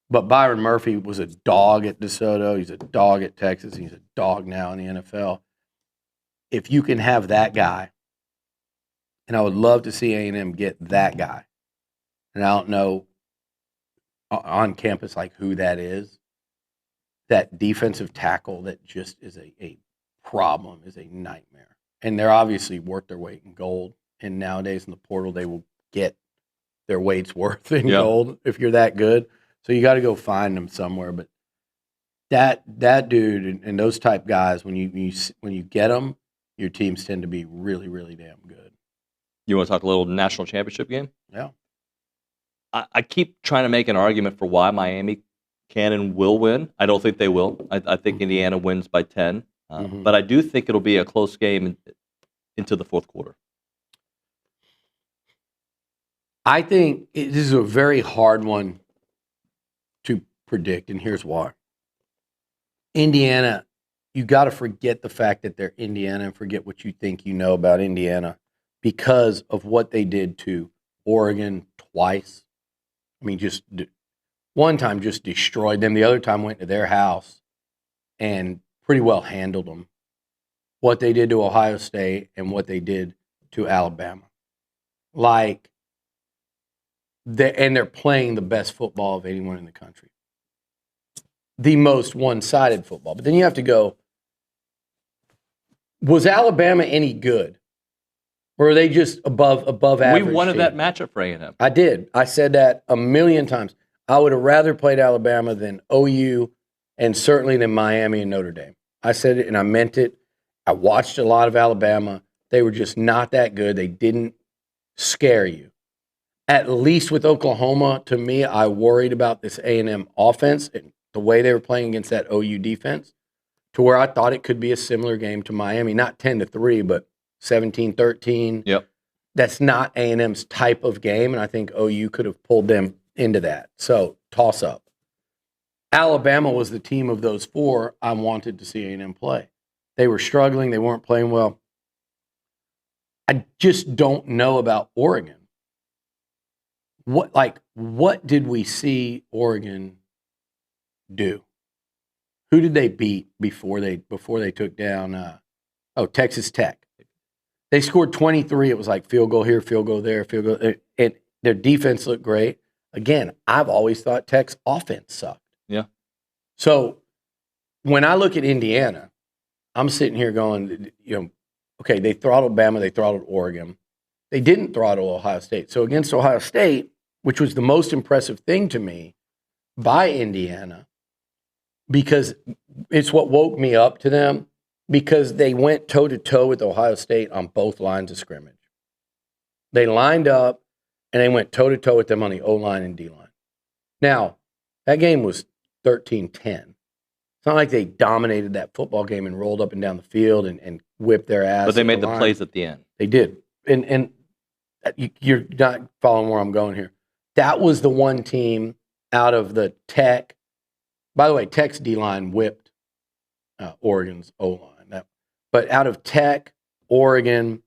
But Byron Murphy was a dog at DeSoto. He's a dog at Texas. He's a dog now in the NFL. If you can have that guy, and I would love to see A&M get that guy, and I don't know on campus like who that is, that defensive tackle that just is a problem, is a nightmare. And they're obviously worth their weight in gold. And nowadays in the portal, they will get their weight's worth in gold if you're that good. So you got to go find them somewhere. But that dude and those type guys, when you get them, your teams tend to be really, really damn good. You want to talk a little national championship game? Yeah. I keep trying to make an argument for why Miami can and will win. I don't think they will. I think Indiana wins by 10. But I do think it'll be a close game into the fourth quarter. I think this is a very hard one to predict, and here's why. Indiana, you got to forget the fact that they're Indiana and forget what you think you know about Indiana because of what they did to Oregon twice. I mean, just one time just destroyed them. The other time went to their house and pretty well handled them. What they did to Ohio State and what they did to Alabama. They're playing the best football of anyone in the country. The most one-sided football. But then you have to go, was Alabama any good? Or are they just above average? We wanted team? that matchup for A&M. I did. I said that a million times. I would have rather played Alabama than OU and certainly than Miami and Notre Dame. I said it and I meant it. I watched a lot of Alabama. They were just not that good. They didn't scare you. At least with Oklahoma, to me, I worried about this A&M offense and the way they were playing against that OU defense to where I thought it could be a similar game to Miami. Not 10-3, but 17-13. Yep. That's not A&M's type of game, and I think OU could have pulled them into that. So, toss up. Alabama was the team of those 4 I wanted to see A&M play. They were struggling. They weren't playing well. I just don't know about Oregon. What did we see Oregon do? Who did they beat before they took down Texas Tech? They scored 23. It was like field goal here, field goal there, field goal. And their defense looked great. Again, I've always thought Tech's offense sucked. Yeah. So when I look at Indiana, I'm sitting here going, okay, they throttled Bama, they throttled Oregon. They didn't throttle Ohio State. So against Ohio State, which was the most impressive thing to me by Indiana, because it's what woke me up to them, because they went toe-to-toe with Ohio State on both lines of scrimmage. They lined up, and they went toe-to-toe with them on the O-line and D-line. Now, that game was 13-10. It's not like they dominated that football game and rolled up and down the field and whipped their ass. But they made the plays at the end. They did. And you're not following where I'm going here. That was the one team out of the Tech. By the way, Tech's D-line whipped Oregon's O-line. But out of Tech, Oregon,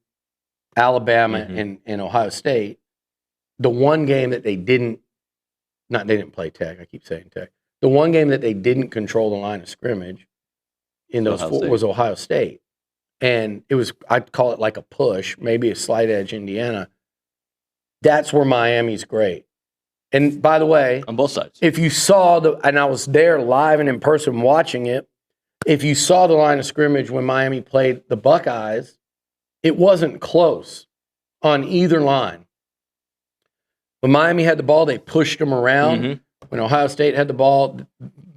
Alabama, and Ohio State, the one game that they didn't play Tech. I keep saying Tech. The one game that they didn't control the line of scrimmage in those four was Ohio State. And it was, I'd call it like a push, maybe a slight edge Indiana. That's where Miami's great. And by the way, on both sides, if you saw and I was there live and in person watching it, if you saw the line of scrimmage when Miami played the Buckeyes, it wasn't close on either line. When Miami had the ball, they pushed them around. When Ohio State had the ball,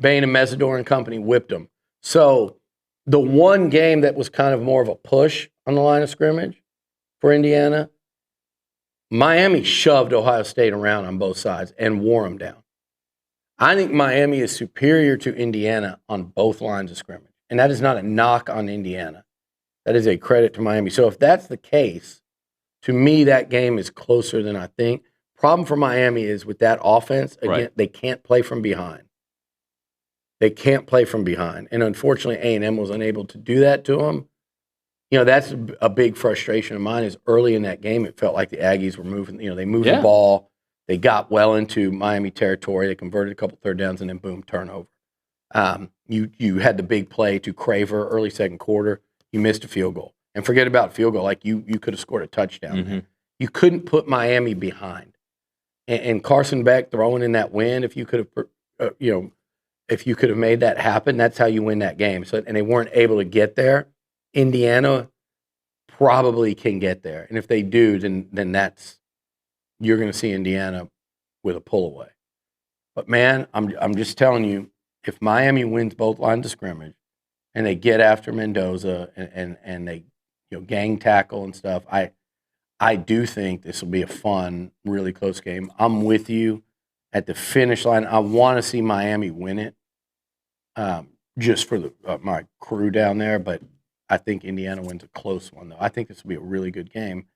Bain and Mesidor and company whipped them. So the one game that was kind of more of a push on the line of scrimmage for Indiana, Miami shoved Ohio State around on both sides and wore them down. I think Miami is superior to Indiana on both lines of scrimmage. And that is not a knock on Indiana. That is a credit to Miami. So if that's the case, to me, that game is closer than I think. Problem for Miami is with that offense, again, they can't play from behind. They can't play from behind. And unfortunately, A&M was unable to do that to them. You know, that's a big frustration of mine is early in that game, it felt like the Aggies were moving. You know, they moved the ball. They got well into Miami territory. They converted a couple third downs and then boom, turnover. You had the big play to Craver early second quarter. You missed a field goal. And forget about field goal. Like you could have scored a touchdown there. You couldn't put Miami behind. And Carson Beck throwing in that wind, if you could have, if you could have made that happen, that's how you win that game. So, and they weren't able to get there. Indiana probably can get there, and if they do, then that's you're going to see Indiana with a pull away. But man, I'm just telling you, if Miami wins both lines of scrimmage and they get after Mendoza and they gang tackle and stuff, I do think this will be a fun, really close game. I'm with you at the finish line. I want to see Miami win it, just for my crew down there. But I think Indiana wins a close one, though. I think this will be a really good game.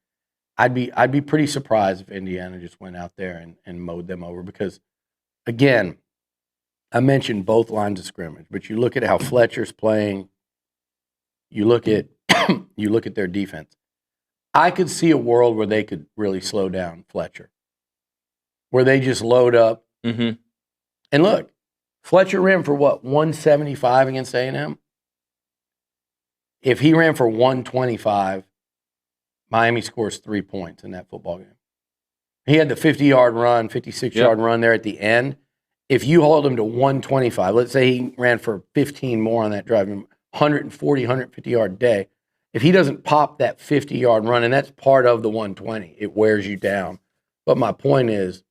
I'd be pretty surprised if Indiana just went out there and mowed them over because, again, I mentioned both lines of scrimmage, but you look at how Fletcher's playing. You look at their defense. I could see a world where they could really slow down Fletcher, where they just load up. And look, Fletcher ran for what, 175 against A&M? If he ran for 125, Miami scores 3 points in that football game. He had the 50-yard run, 56-yard run there at the end. If you hold him to 125, let's say he ran for 15 more on that drive, 140, 150-yard day. If he doesn't pop that 50-yard run, and that's part of the 120, it wears you down. But my point is,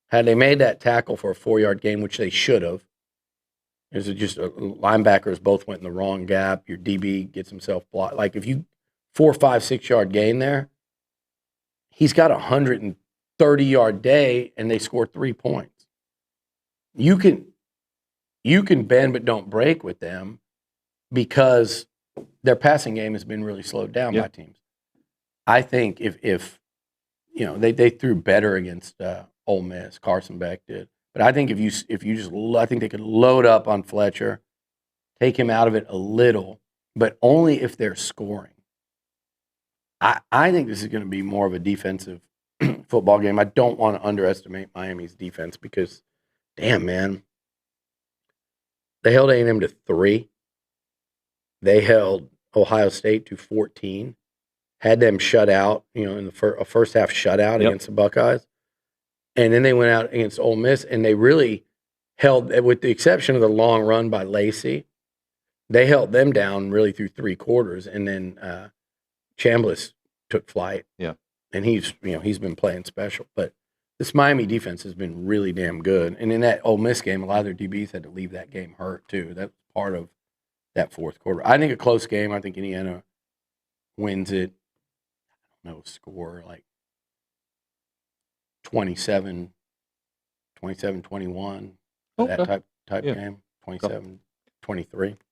had they made that tackle for a 4-yard gain, which they should have, is it just linebackers both went in the wrong gap, your DB gets himself blocked. Like if you 4, 5, 6-yard gain there, he's got a 130-yard day and they score 3 points. You can bend but don't break with them because their passing game has been really slowed down by teams. I think if they threw better against Ole Miss, Carson Beck did. But I think I think they could load up on Fletcher, take him out of it a little, but only if they're scoring. I think this is going to be more of a defensive football game. I don't want to underestimate Miami's defense because, damn, man, they held A&M to 3. They held Ohio State to 14, had them shut out, in the a first half shutout against the Buckeyes. And then they went out against Ole Miss, and they really held, with the exception of the long run by Lacey, they held them down really through 3 quarters. And then Chambliss took flight. Yeah. And he's been playing special. But this Miami defense has been really damn good. And in that Ole Miss game, a lot of their DBs had to leave that game hurt, too. That's part of that fourth quarter. I think a close game. I think Indiana wins it. I don't know, score like 27-21, that type game, 27-23.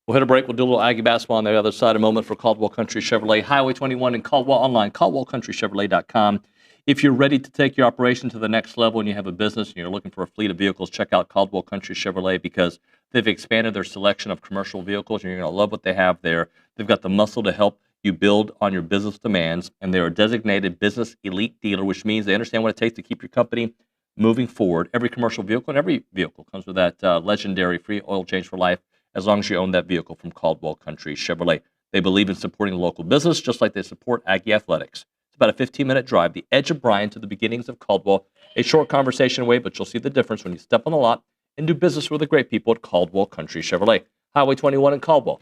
We'll hit a break. We'll do a little Aggie basketball on the other side in a moment for Caldwell Country Chevrolet, Highway 21 in Caldwell, online, caldwellcountrychevrolet.com. If you're ready to take your operation to the next level and you have a business and you're looking for a fleet of vehicles, check out Caldwell Country Chevrolet because they've expanded their selection of commercial vehicles and you're going to love what they have there. They've got the muscle to help You build on your business demands, and they're a designated business elite dealer, which means they understand what it takes to keep your company moving forward. Every commercial vehicle and every vehicle comes with that legendary free oil change for life as long as you own that vehicle from Caldwell Country Chevrolet. They believe in supporting local business just like they support Aggie Athletics. It's about a 15-minute drive, the edge of Bryan to the beginnings of Caldwell. A short conversation away, but you'll see the difference when you step on the lot and do business with the great people at Caldwell Country Chevrolet. Highway 21 in Caldwell.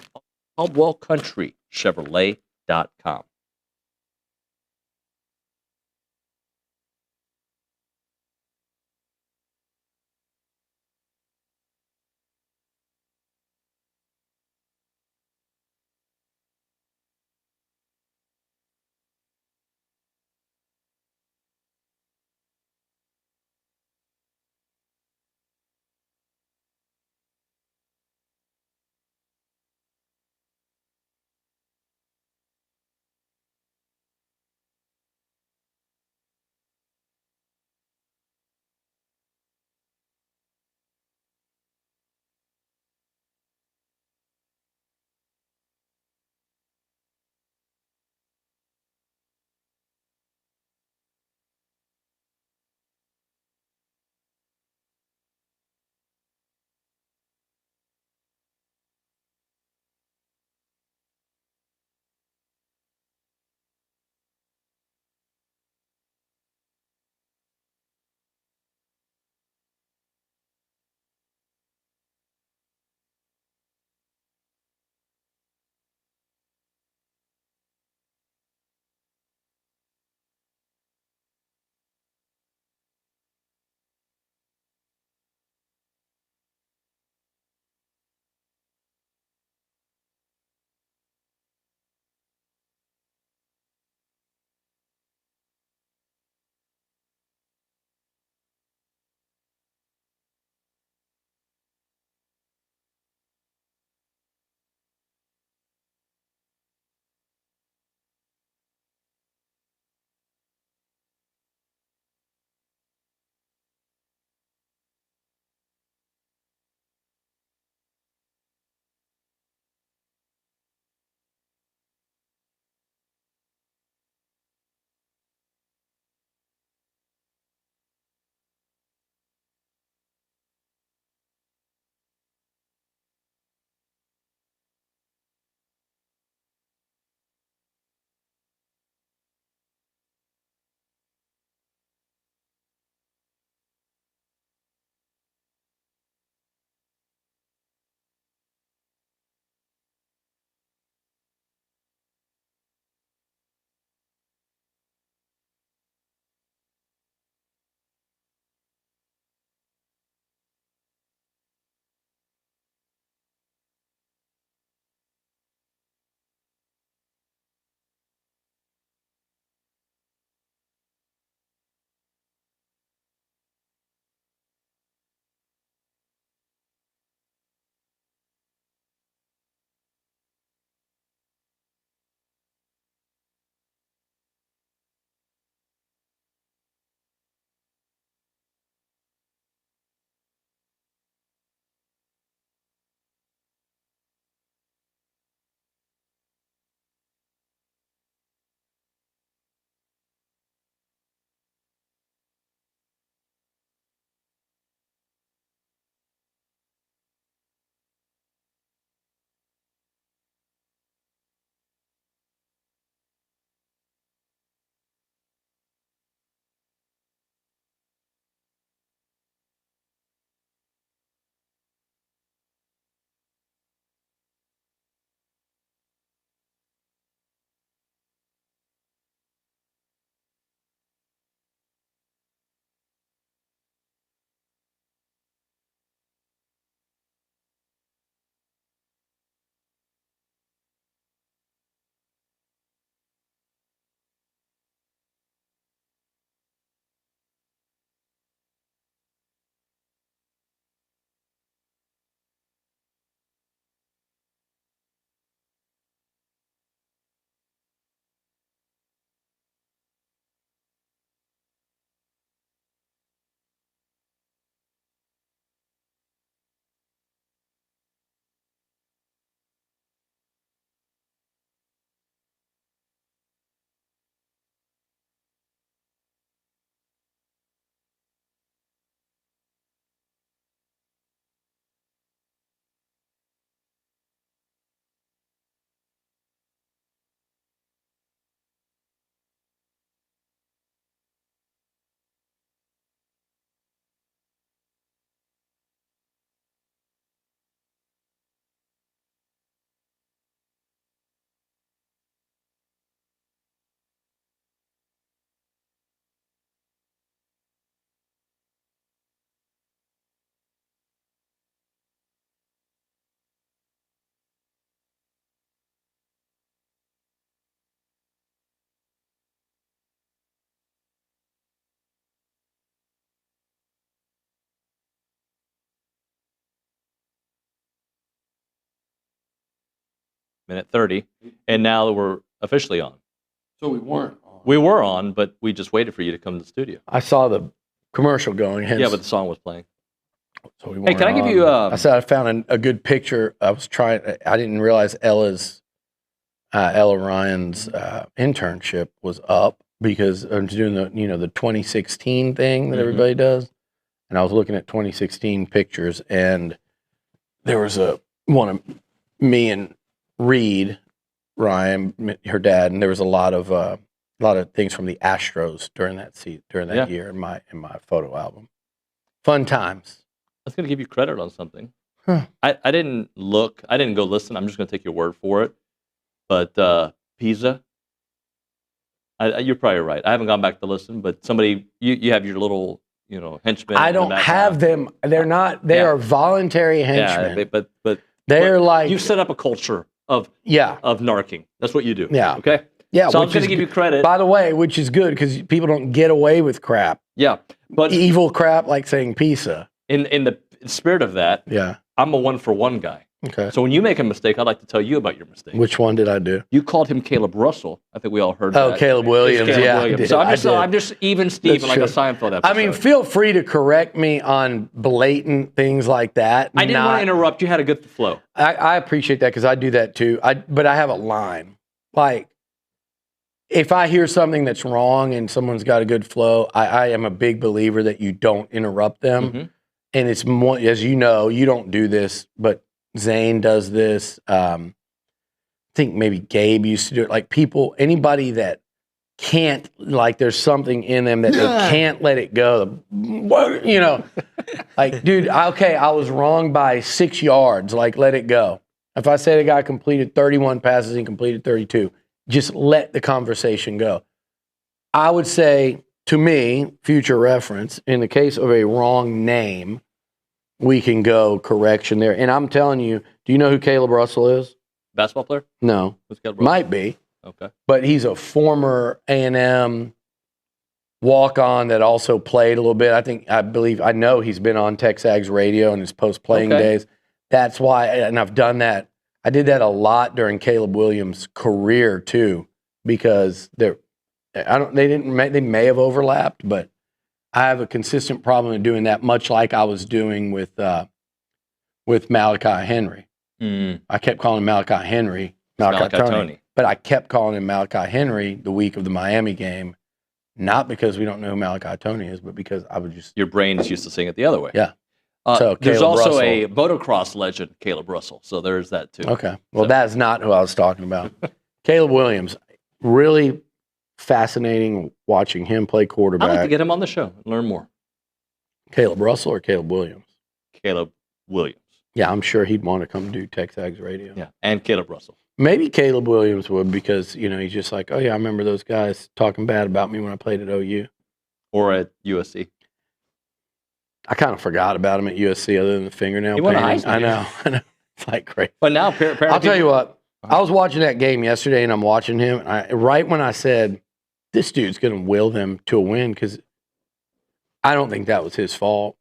CaldwellCountryChevrolet.com. minute 30, and now we're officially on. So we weren't on. We were on, but we just waited for you to come to the studio. I saw the commercial going. Hence, Yeah, but the song was playing. so we Hey, can I give on. you? I said I found a good picture. I didn't realize Ella Ryan's internship was up because I'm doing the 2016 thing that everybody does, and I was looking at 2016 pictures, and there was one of me and Reed, Ryan, her dad, and there was a lot of things from the Astros during that year in my photo album. Fun times. I was going to give you credit on something. Huh. I didn't look. I didn't go listen. I'm just going to take your word for it. But Pisa, you're probably right. I haven't gone back to listen, but somebody, you have your little, henchmen. I don't have them. They're not. They are voluntary henchmen. Yeah, but they're like you set up a culture of narking. That's what you do. Yeah. Okay. Yeah. So I'm going to give you credit. By the way, which is good because people don't get away with crap. Yeah, but evil crap like saying pizza. In the spirit of that, I'm a 1-for-1 guy. Okay. So when you make a mistake, I'd like to tell you about your mistake. Which one did I do? You called him Caleb Russell. I think we all heard that. Oh, Caleb Williams. Williams. So I'm just even Steven like a Seinfeld episode. I mean, feel free to correct me on blatant things like that. I didn't want to interrupt. You had a good flow. I appreciate that because I do that too. But I have a line. Like, if I hear something that's wrong and someone's got a good flow, I am a big believer that you don't interrupt them. And it's more, as you know, you don't do this, but Zane does this. I think maybe Gabe used to do it. Like anybody that can't, like there's something in them that they can't let it go. Like, dude, okay, I was wrong by 6 yards. Like, let it go. If I say the guy completed 31 passes and completed 32, just let the conversation go. I would say, to me, future reference, in the case of a wrong name, we can go correction there. And I'm telling you, do you know who Caleb Russell is? Basketball player? No. Who's Caleb Russell? Might be. Okay. But he's a former A&M walk-on that also played a little bit. I know he's been on TexAgs radio in his post-playing days. That's why, and I've done that. I did that a lot during Caleb Williams' career too, because they may have overlapped, but I have a consistent problem in doing that, much like I was doing with Malachi Henry. I kept calling him Malachi Henry, Malachi Tony, but I kept calling him Malachi Henry the week of the Miami game, not because we don't know who Malachi Tony is, but because I would just... Your brain is used to seeing it the other way. Yeah. So there's also a motocross legend, Caleb Russell. So there's that too. Okay. Well, that's not who I was talking about. Caleb Williams, really fascinating watching him play quarterback. I'd like to get him on the show and learn more. Caleb Russell or Caleb Williams? Caleb Williams. Yeah, I'm sure he'd want to come do TexAgs radio. Yeah, and Caleb Russell. Maybe Caleb Williams would because, he's just like, oh, yeah, I remember those guys talking bad about me when I played at OU. Or at USC. I kind of forgot about him at USC other than the fingernail He won a painting. Heisman. I know. It's like crazy. But now, I'll tell you what. I was watching that game yesterday, and I'm watching him. And right when I said, this dude's going to will them to a win, because I don't think that was his fault.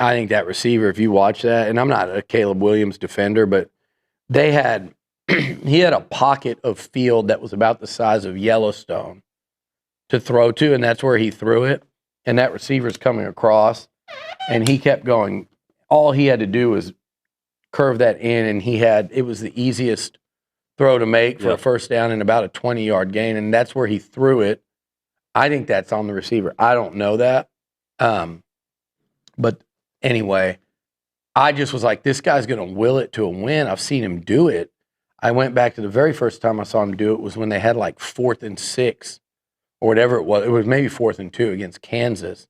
I think that receiver, if you watch that, and I'm not a Caleb Williams defender, but he had a pocket of field that was about the size of Yellowstone to throw to, and that's where he threw it. And that receiver's coming across, and he kept going. All he had to do was curve that in, and it was the easiest throw to make for a first down and about a 20-yard gain, and that's where he threw it. I think that's on the receiver. I don't know that. But anyway, I just was like, this guy's going to will it to a win. I've seen him do it. I went back to the very first time I saw him do it was when they had like 4th and 6 or whatever it was. It was maybe 4th and 2 against Kansas.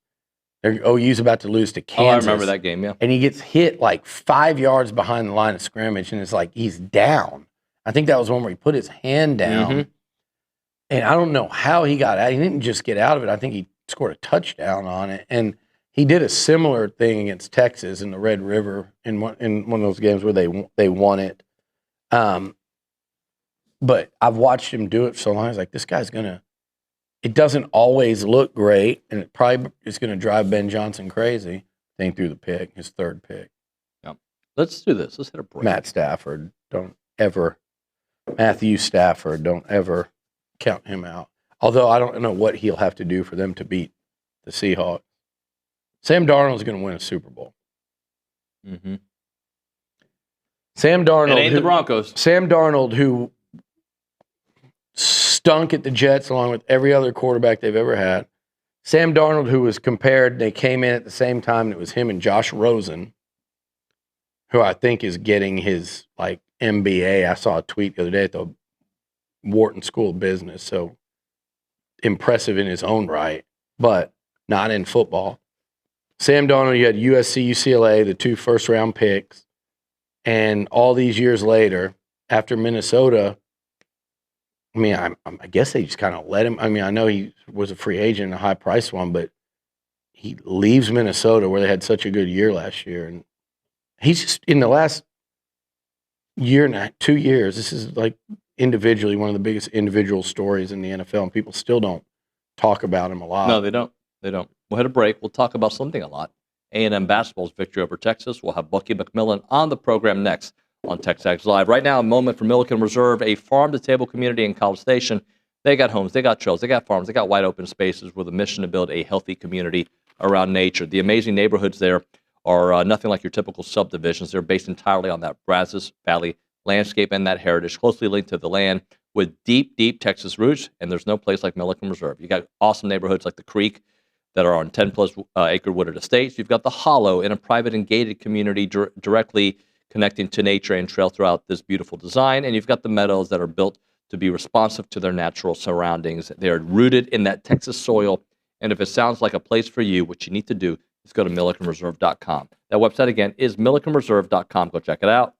OU's about to lose to Kansas. Oh, I remember that game, yeah. And he gets hit like 5 yards behind the line of scrimmage, and it's like he's down. I think that was one where he put his hand down. And I don't know how he got out. He didn't just get out of it. I think he scored a touchdown on it. And he did a similar thing against Texas in the Red River in one of those games where they won it. But I've watched him do it for so long. I was like, this guy's going to – it doesn't always look great, and it probably is going to drive Ben Johnson crazy. Then he threw the pick, his 3rd pick. Yeah. Let's do this. Let's hit a break. Matt Stafford, don't ever Matthew Stafford, don't ever count him out. Although I don't know what he'll have to do for them to beat the Seahawks. Sam Darnold's going to win a Super Bowl. Mm-hmm. Sam Darnold. It ain't the Broncos. Sam Darnold, who stunk at the Jets along with every other quarterback they've ever had. Sam Darnold, who was compared, they came in at the same time, and it was him and Josh Rosen, who I think is getting his like MBA. I saw a tweet the other day at the Wharton School of Business, so impressive in his own right, but not in football. Sam Darnold, you had USC, UCLA, the 2 first-round picks, and all these years later, after Minnesota, I mean, I guess they just kind of let him. I mean, I know he was a free agent, a high-priced one, but he leaves Minnesota where they had such a good year last year, and he's just in the last year and 2 years. This is like individually one of the biggest individual stories in the NFL, and people still don't talk about him a lot. No, they don't. They don't. We'll hit a break. We'll talk about something a lot. A&M basketball's victory over Texas. We'll have Bucky McMillan on the program next on TexAgs Live. Right now, a moment for Milliken Reserve, a farm-to-table community in College Station. They got homes, they got trails, they got farms, they got wide open spaces with a mission to build a healthy community around nature. The amazing neighborhoods there are nothing like your typical subdivisions. They're based entirely on that Brazos Valley landscape and that heritage, closely linked to the land with deep, deep Texas roots, and there's no place like Milliken Reserve. You got awesome neighborhoods like the Creek that are on 10-plus acre wooded estates. You've got the Hollow in a private and gated community directly connecting to nature and trail throughout this beautiful design. And you've got the meadows that are built to be responsive to their natural surroundings. They are rooted in that Texas soil. And if it sounds like a place for you, what you need to do is go to millikenreserve.com. That website, again, is millikenreserve.com. Go check it out.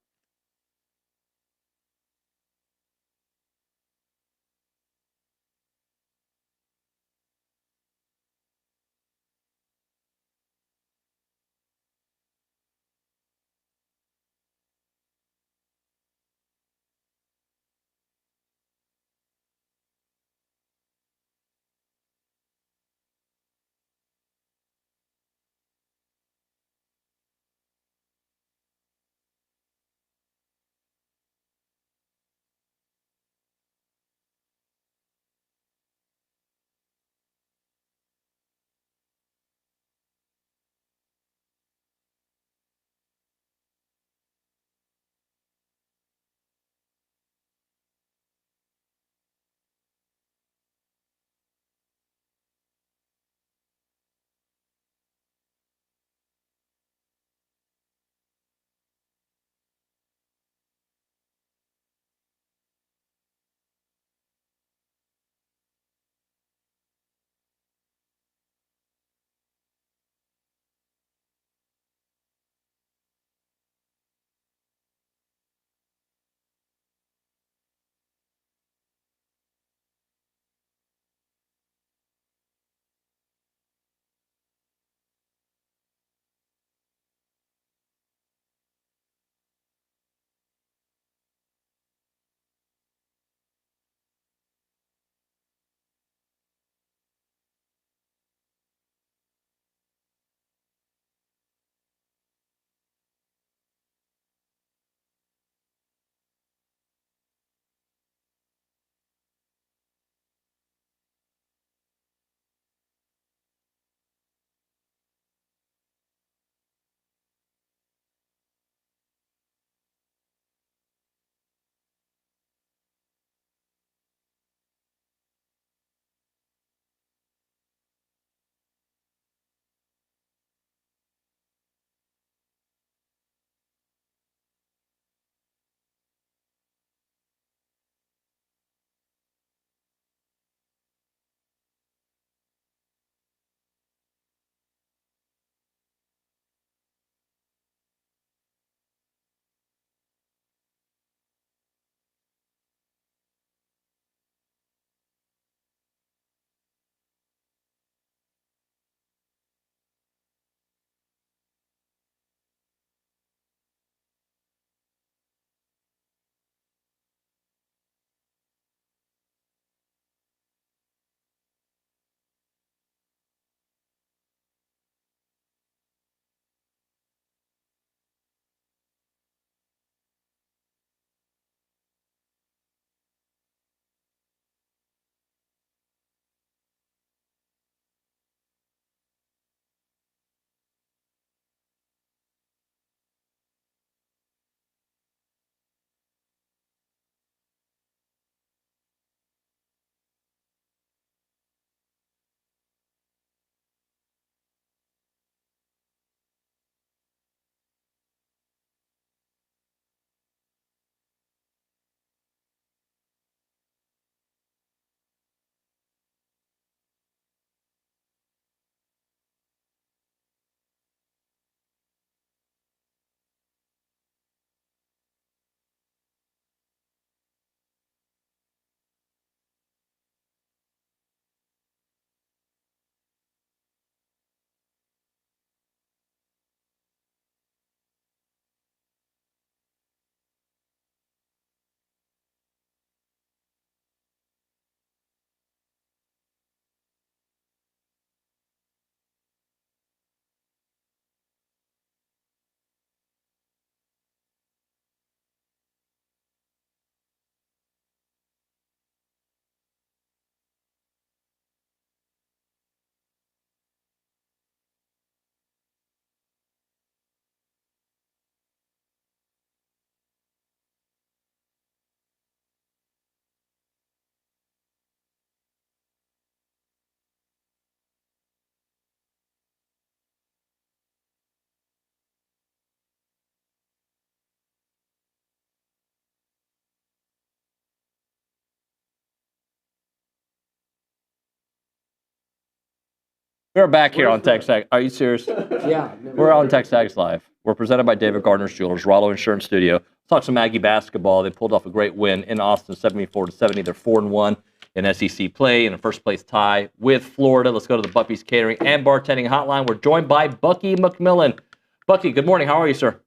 We're back here on TexAgs. Are you serious? Yeah. We're on TexAgs Live. We're presented by David Gardner's Jewelers, Rollo Insurance Studio. Let's talk some Aggie basketball. They pulled off a great win in Austin, 74-70. They're 4-1 in SEC play in a first-place tie with Florida. Let's go to the Buffy's Catering and Bartending Hotline. We're joined by Bucky McMillan. Bucky, good morning. How are you, sir?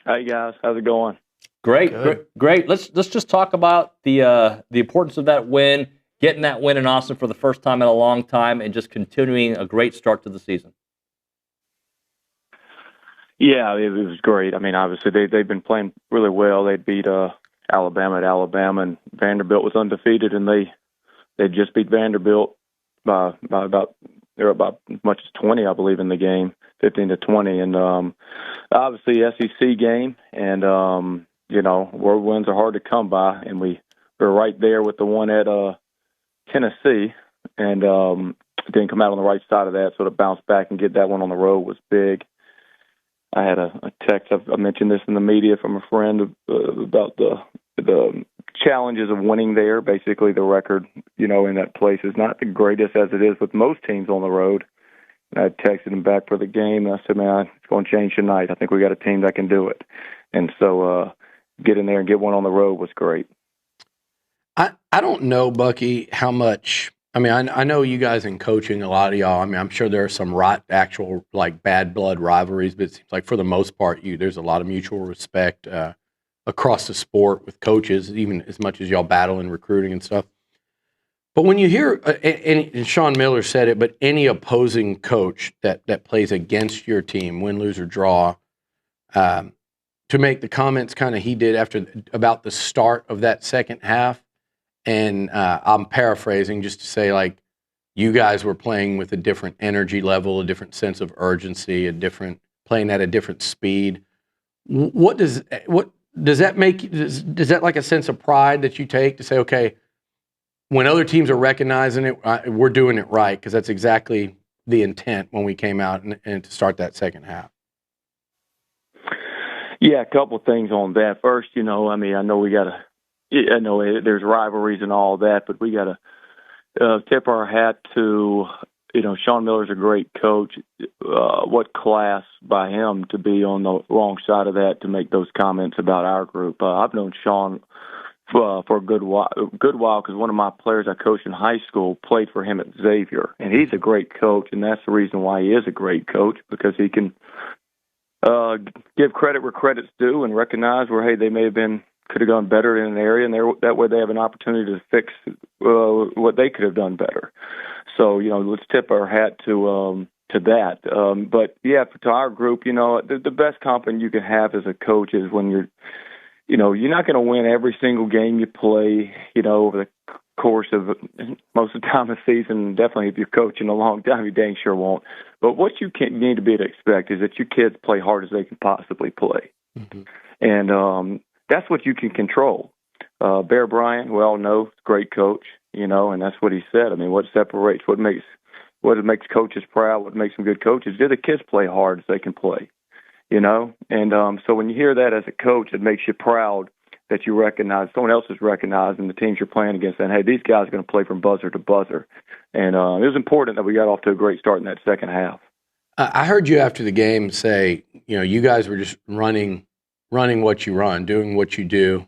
Hi, guys. How's it going? Great. Let's just talk about the importance of that win, getting that win in Austin for the first time in a long time, and just continuing a great start to the season. Yeah, it was great. I mean, obviously they've been playing really well. They beat Alabama at Alabama, and Vanderbilt was undefeated, and they just beat Vanderbilt by about as much as 20, I believe, in the game, 15-20, and obviously SEC game, and road wins are hard to come by, and we're right there with the one at Tennessee, and didn't come out on the right side of that, so to bounce back and get that one on the road was big. I had a text, I mentioned this in the media, from a friend about the challenges of winning there. Basically, the record, in that place is not the greatest as it is with most teams on the road. And I texted him back for the game, and I said, man, it's going to change tonight. I think we got a team that can do it. And so get in there and get one on the road was great. I don't know, Bucky, how much. I mean, I know you guys in coaching, a lot of y'all. I mean, I'm sure there are some actual like bad blood rivalries, but it seems like for the most part, there's a lot of mutual respect across the sport with coaches, even as much as y'all battle in recruiting and stuff. But when you hear, and Sean Miller said it, but any opposing coach that plays against your team, win, lose, or draw, to make the comments kind of he did about the start of that second half. And I'm paraphrasing just to say, like, you guys were playing with a different energy level, a different sense of urgency, playing at a different speed. What does that make? Does that like a sense of pride that you take to say, okay, when other teams are recognizing it, we're doing it right, because that's exactly the intent when we came out and to start that second half? Yeah, a couple of things on that. First, I know I know there's rivalries and all that, but we got to tip our hat to, Sean Miller's a great coach. What class by him to be on the wrong side of that to make those comments about our group. I've known Sean for a good while because one of my players I coached in high school played for him at Xavier, and he's a great coach, and that's the reason why he is a great coach, because he can give credit where credit's due and recognize where, hey, they could have gone better in an area, and that way they have an opportunity to fix what they could have done better. So, let's tip our hat to that. But yeah, to our group, the best compliment you can have as a coach is when you're not going to win every single game you play, over the course of most of the time of the season. Definitely if you're coaching a long time, you dang sure won't. But what you need to be to expect is that your kids play hard as they can possibly play. Mm-hmm. And, that's what you can control. Bear Bryant, we all know, great coach, and that's what he said. I mean, what makes coaches proud, what makes them good coaches, do the kids play hard as they can play, And so when you hear that as a coach, it makes you proud that you recognize, someone else is recognizing the teams you're playing against, and, hey, these guys are going to play from buzzer to buzzer. And it was important that we got off to a great start in that second half. I heard you after the game say, you guys were just running what you run, doing what you do.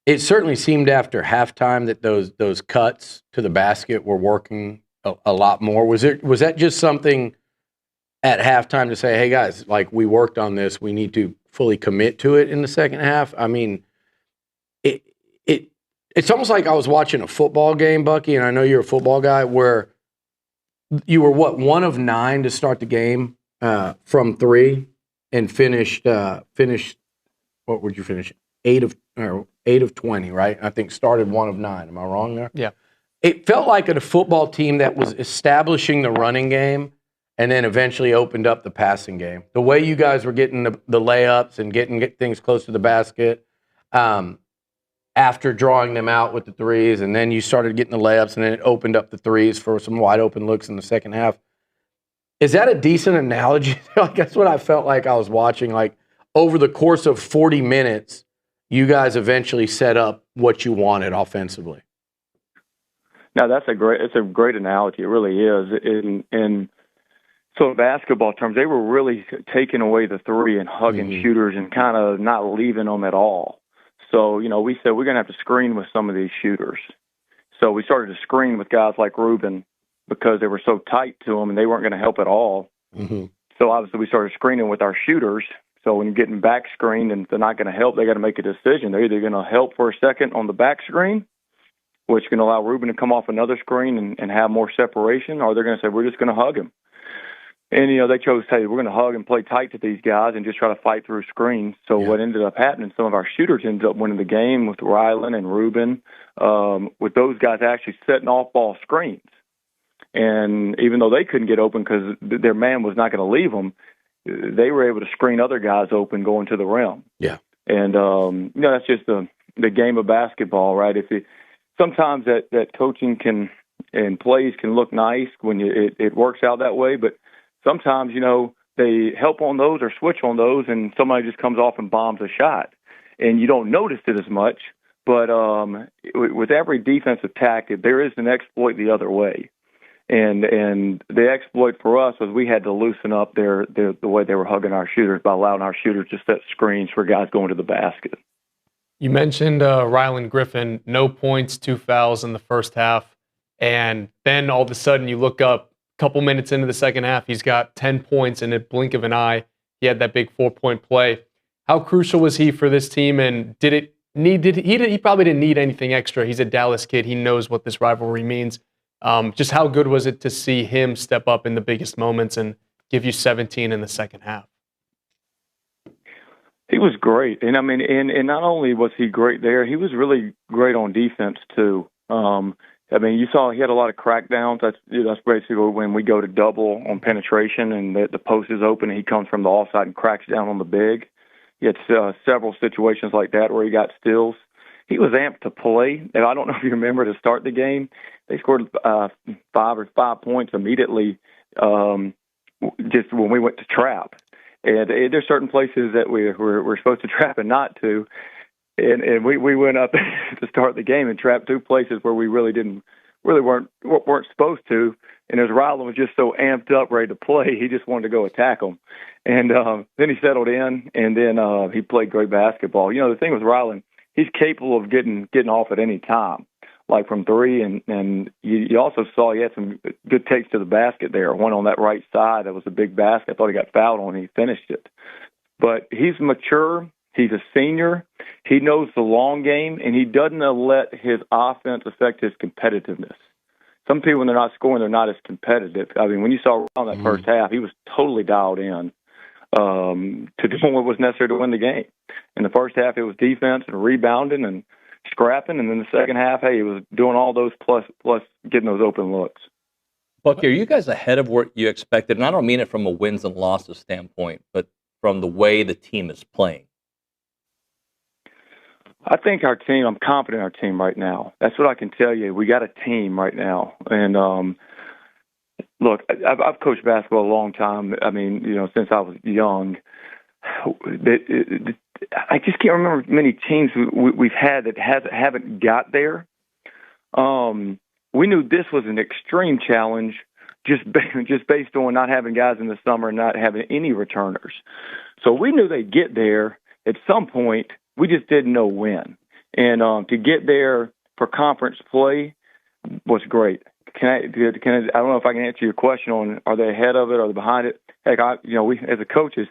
It certainly seemed after halftime that those cuts to the basket were working a lot more. Was that just something at halftime to say, hey guys, like, we worked on this, we need to fully commit to it in the second half? I mean, it's almost like I was watching a football game, Bucky, and I know you're a football guy, where you were 1 of 9 to start the game from 3. And finished. What would you finish? 8 of 20, right? I think started 1 of 9. Am I wrong there? Yeah. It felt like a football team that was establishing the running game, and then eventually opened up the passing game. The way you guys were getting the layups and getting things close to the basket, after drawing them out with the threes, and then you started getting the layups, and then it opened up the threes for some wide open looks in the second half. Is that a decent analogy? Like, that's what I felt like I was watching. Like, over the course of 40 minutes, you guys eventually set up what you wanted offensively. No, it's a great analogy. It really is. So in basketball terms, they were really taking away the three and hugging shooters and kind of not leaving them at all. So, we said we're going to have to screen with some of these shooters. So we started to screen with guys like Rubin because they were so tight to them and they weren't going to help at all. So obviously we started screening with our shooters. So when you're getting back screened and they're not going to help, they got to make a decision. They're either going to help for a second on the back screen, which can allow Rubin to come off another screen and have more separation, or they're going to say, we're just going to hug him. And, they chose to say, we're going to hug and play tight to these guys and just try to fight through screens. So what ended up happening, some of our shooters ended up winning the game with Rylan and Rubin, with those guys actually setting off ball screens. And even though they couldn't get open because their man was not going to leave them, they were able to screen other guys open going to the rim. Yeah. And, that's just the game of basketball, right? Sometimes that coaching and plays can look nice when it works out that way, but sometimes, they help on those or switch on those and somebody just comes off and bombs a shot. And you don't notice it as much, but with every defensive tactic, there is an exploit the other way. And the exploit for us was we had to loosen up the way they were hugging our shooters by allowing our shooters to set screens for guys going to the basket. You mentioned Rylan Griffin, no points, 2 fouls in the first half. And then all of a sudden you look up, couple minutes into the second half, he's got 10 points in a blink of an eye. He had that big 4-point play. How crucial was he for this team? And he probably didn't need anything extra. He's a Dallas kid. He knows what this rivalry means. Just how good was it to see him step up in the biggest moments and give you 17 in the second half? He was great. And and not only was he great there, he was really great on defense too. You saw he had a lot of crackdowns. That's basically when we go to double on penetration and the post is open and he comes from the offside and cracks down on the big. He had several situations like that where he got steals. He was amped to play. And I don't know if you remember to start the game, they scored 5 points immediately just when we went to trap. And there's certain places that we're supposed to trap and not to. And we went up to start the game and trapped 2 places where we really weren't supposed to. And as Rylan was just so amped up, ready to play, he just wanted to go attack them. And then he settled in, and then he played great basketball. The thing with Rylan, he's capable of getting off at any time, like from three. And you also saw he had some good takes to the basket there. One on that right side that was a big basket. I thought he got fouled on, and he finished it. But he's mature. He's a senior. He knows the long game, and he doesn't let his offense affect his competitiveness. Some people, when they're not scoring, they're not as competitive. When you saw around that first half, he was totally dialed in to do what was necessary to win the game. In the first half, it was defense and rebounding and scrapping, and then the second half, he was doing all those plus getting those open looks. Bucky, are you guys ahead of what you expected? And I don't mean it from a wins and losses standpoint, but from the way the team is playing. I think our team, I'm confident in our team right now. That's what I can tell you. We got a team right now. And look, I've coached basketball a long time. Since I was young. I just can't remember many teams we've had that haven't got there. We knew this was an extreme challenge just based on not having guys in the summer and not having any returners. So we knew they'd get there at some point. We just didn't know when. And to get there for conference play was great. I don't know if I can answer your question on are they ahead of it or are they behind it. Heck, we as a coaches,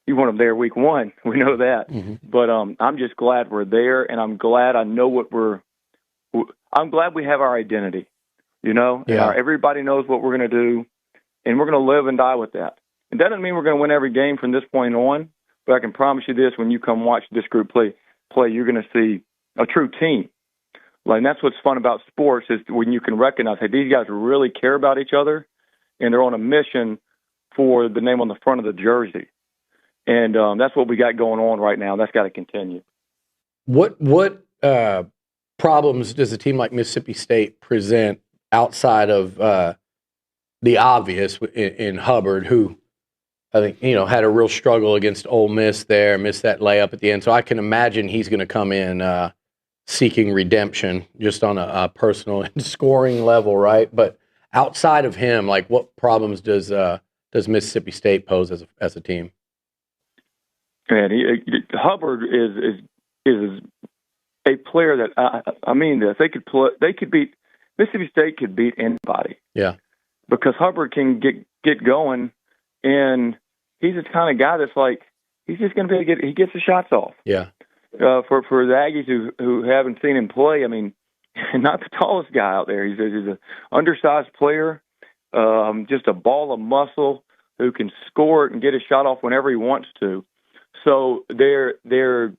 you want them there week 1. We know that. Mm-hmm. But I'm just glad we're there, and I'm glad I know I'm glad we have our identity. Yeah. Everybody knows what we're going to do, and we're going to live and die with that. It doesn't mean we're going to win every game from this point on. But I can promise you this: when you come watch this group play, you're going to see a true team. And that's what's fun about sports is when you can recognize, hey, these guys really care about each other, and they're on a mission for the name on the front of the jersey. And that's what we got going on right now. That's got to continue. What problems does a team like Mississippi State present outside of the obvious in Hubbard, who I think, had a real struggle against Ole Miss there, missed that layup at the end. So I can imagine he's going to come in seeking redemption just on a personal and scoring level, right? But outside of him, like what problems does Mississippi State pose as a team? And Hubbard is a player that I mean, if they could beat Mississippi State could beat anybody. Yeah, because Hubbard can get going, and he's the kind of guy that's like he's just going to be he gets the shots off. Yeah. For the Aggies who haven't seen him play, I mean, not the tallest guy out there. He's an undersized player, just a ball of muscle who can score it and get a shot off whenever he wants to. So they're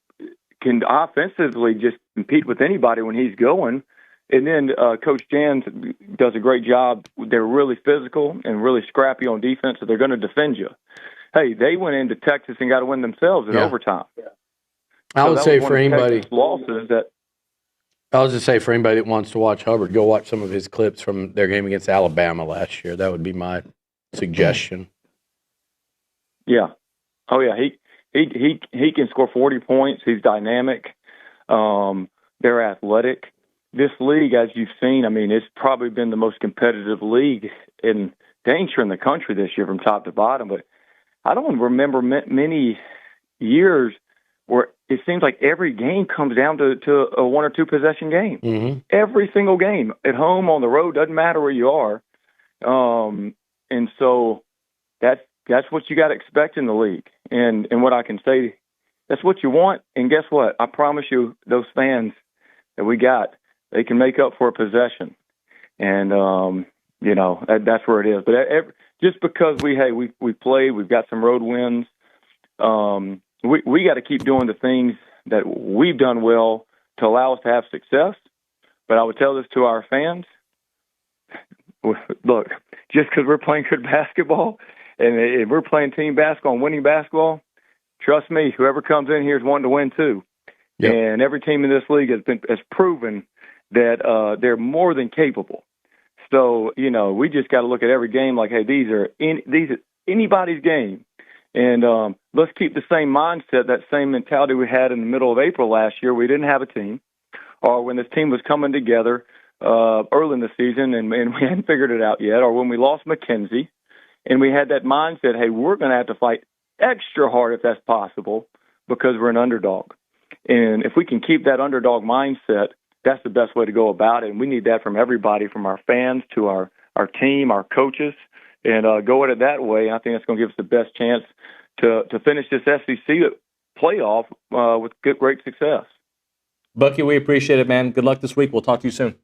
can offensively just compete with anybody when he's going. And then Coach Jans does a great job. They're really physical and really scrappy on defense, so they're going to defend you. Hey, they went into Texas and got to win themselves in overtime. Yeah. I would say for anybody losses that. I was just say for anybody that wants to watch Hubbard, go watch some of his clips from their game against Alabama last year. That would be my suggestion. Yeah. Oh yeah. He can score 40 points. He's dynamic. They're athletic. This league, as you've seen, I mean, it's probably been the most competitive league in danger in the country this year from top to bottom. But I don't remember many years where it seems like every game comes down to a 1 or 2 possession game. Mm-hmm. Every single game, at home, on the road, doesn't matter where you are. And so that's what you got to expect in the league. And what I can say, that's what you want. And guess what? I promise you, those fans that we got, they can make up for a possession. And, that's where it is. But just because we played, we've got some road wins, we got to keep doing the things that we've done well to allow us to have success. But I would tell this to our fans. Look, just because we're playing good basketball and we're playing team basketball and winning basketball, trust me, whoever comes in here is wanting to win too. Yep. And every team in this league has proven that they're more than capable. So, we just got to look at every game like, hey, these are anybody's game. And let's keep the same mindset, that same mentality we had in the middle of April last year. We didn't have a team, or when this team was coming together early in the season and we hadn't figured it out yet, or when we lost McKenzie and we had that mindset, hey, we're going to have to fight extra hard if that's possible because we're an underdog. And if we can keep that underdog mindset, that's the best way to go about it. And we need that from everybody, from our fans to our team, our coaches, and go at it that way. I think that's going to give us the best chance to finish this SEC playoff with great success. Bucky, we appreciate it, man. Good luck this week. We'll talk to you soon.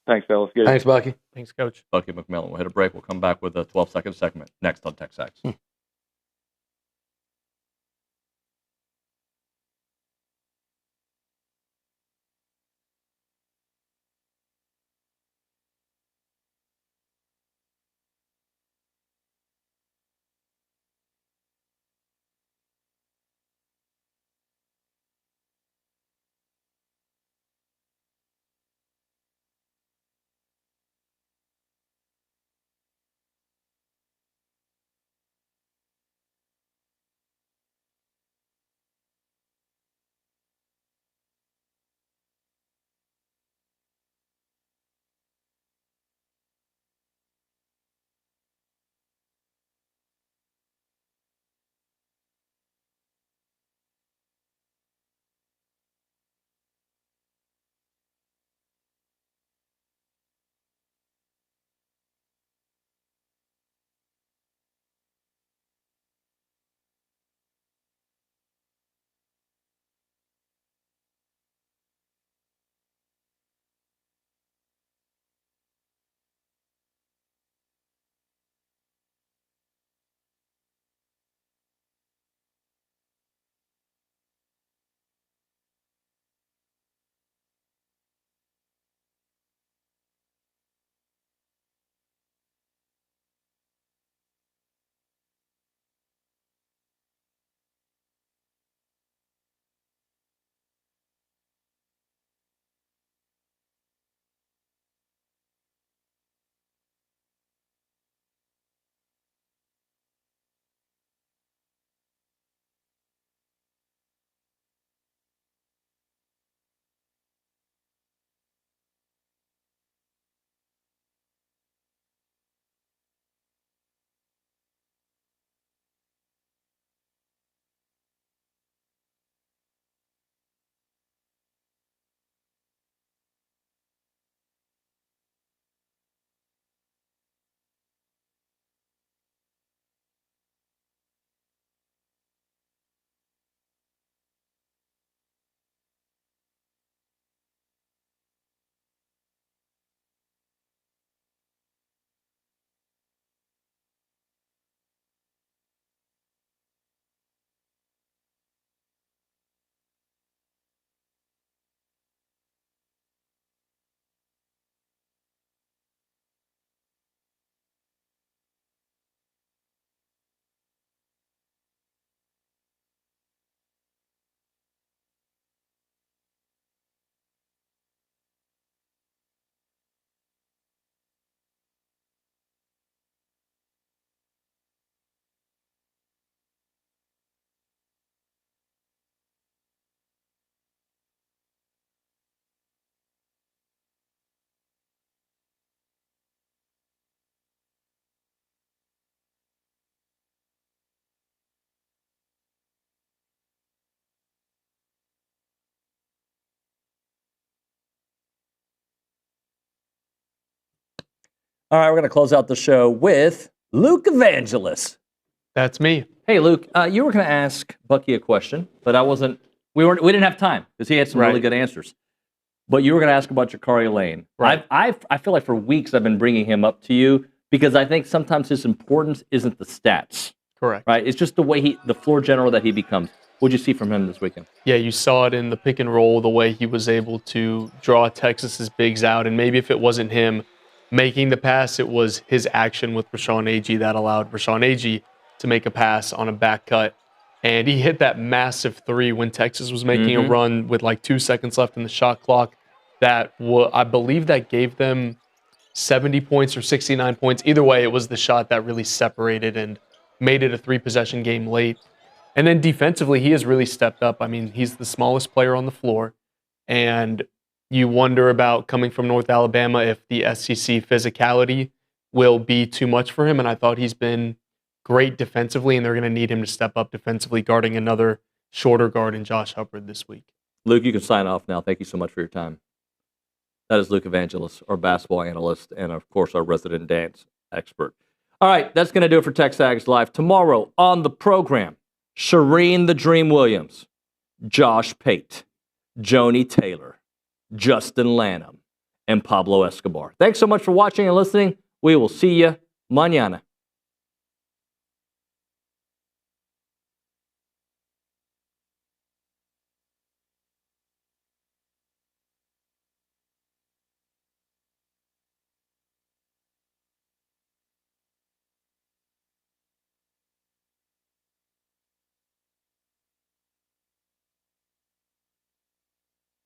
Thanks, fellas. Thanks, Bucky. Thanks, Coach. Bucky McMillan. We'll hit a break. We'll come back with a 12-second segment next on TexAgs. All right, we're going to close out the show with Luke Evangelist. That's me. Hey, Luke, you were going to ask Bucky a question, but I wasn't. We didn't have time because he had some really good answers. But you were going to ask about Jakari Lane. Right. I feel like for weeks I've been bringing him up to you because I think sometimes his importance isn't the stats. Correct. Right? It's just the way the floor general that he becomes. What'd you see from him this weekend? Yeah, you saw it in the pick and roll, the way he was able to draw Texas's bigs out. And maybe if it wasn't him making the pass, it was his action with Rashawn Agee that allowed Rashawn Agee to make a pass on a back cut. And he hit that massive three when Texas was making a run with like 2 seconds left in the shot clock. I believe that gave them 70 points or 69 points. Either way, it was the shot that really separated and made it a 3-possession game late. And then defensively, he has really stepped up. I mean, he's the smallest player on the floor. And you wonder about coming from North Alabama if the SEC physicality will be too much for him. And I thought he's been great defensively, and they're going to need him to step up defensively, guarding another shorter guard in Josh Hubbard this week. Luke, you can sign off now. Thank you so much for your time. That is Luke Evangelist, our basketball analyst, and of course, our resident dance expert. All right, that's going to do it for TexAgs Live. Tomorrow on the program, Shireen the Dream Williams, Josh Pate, Joni Taylor, Justin Lanham, and Pablo Escobar. Thanks so much for watching and listening. We will see you mañana.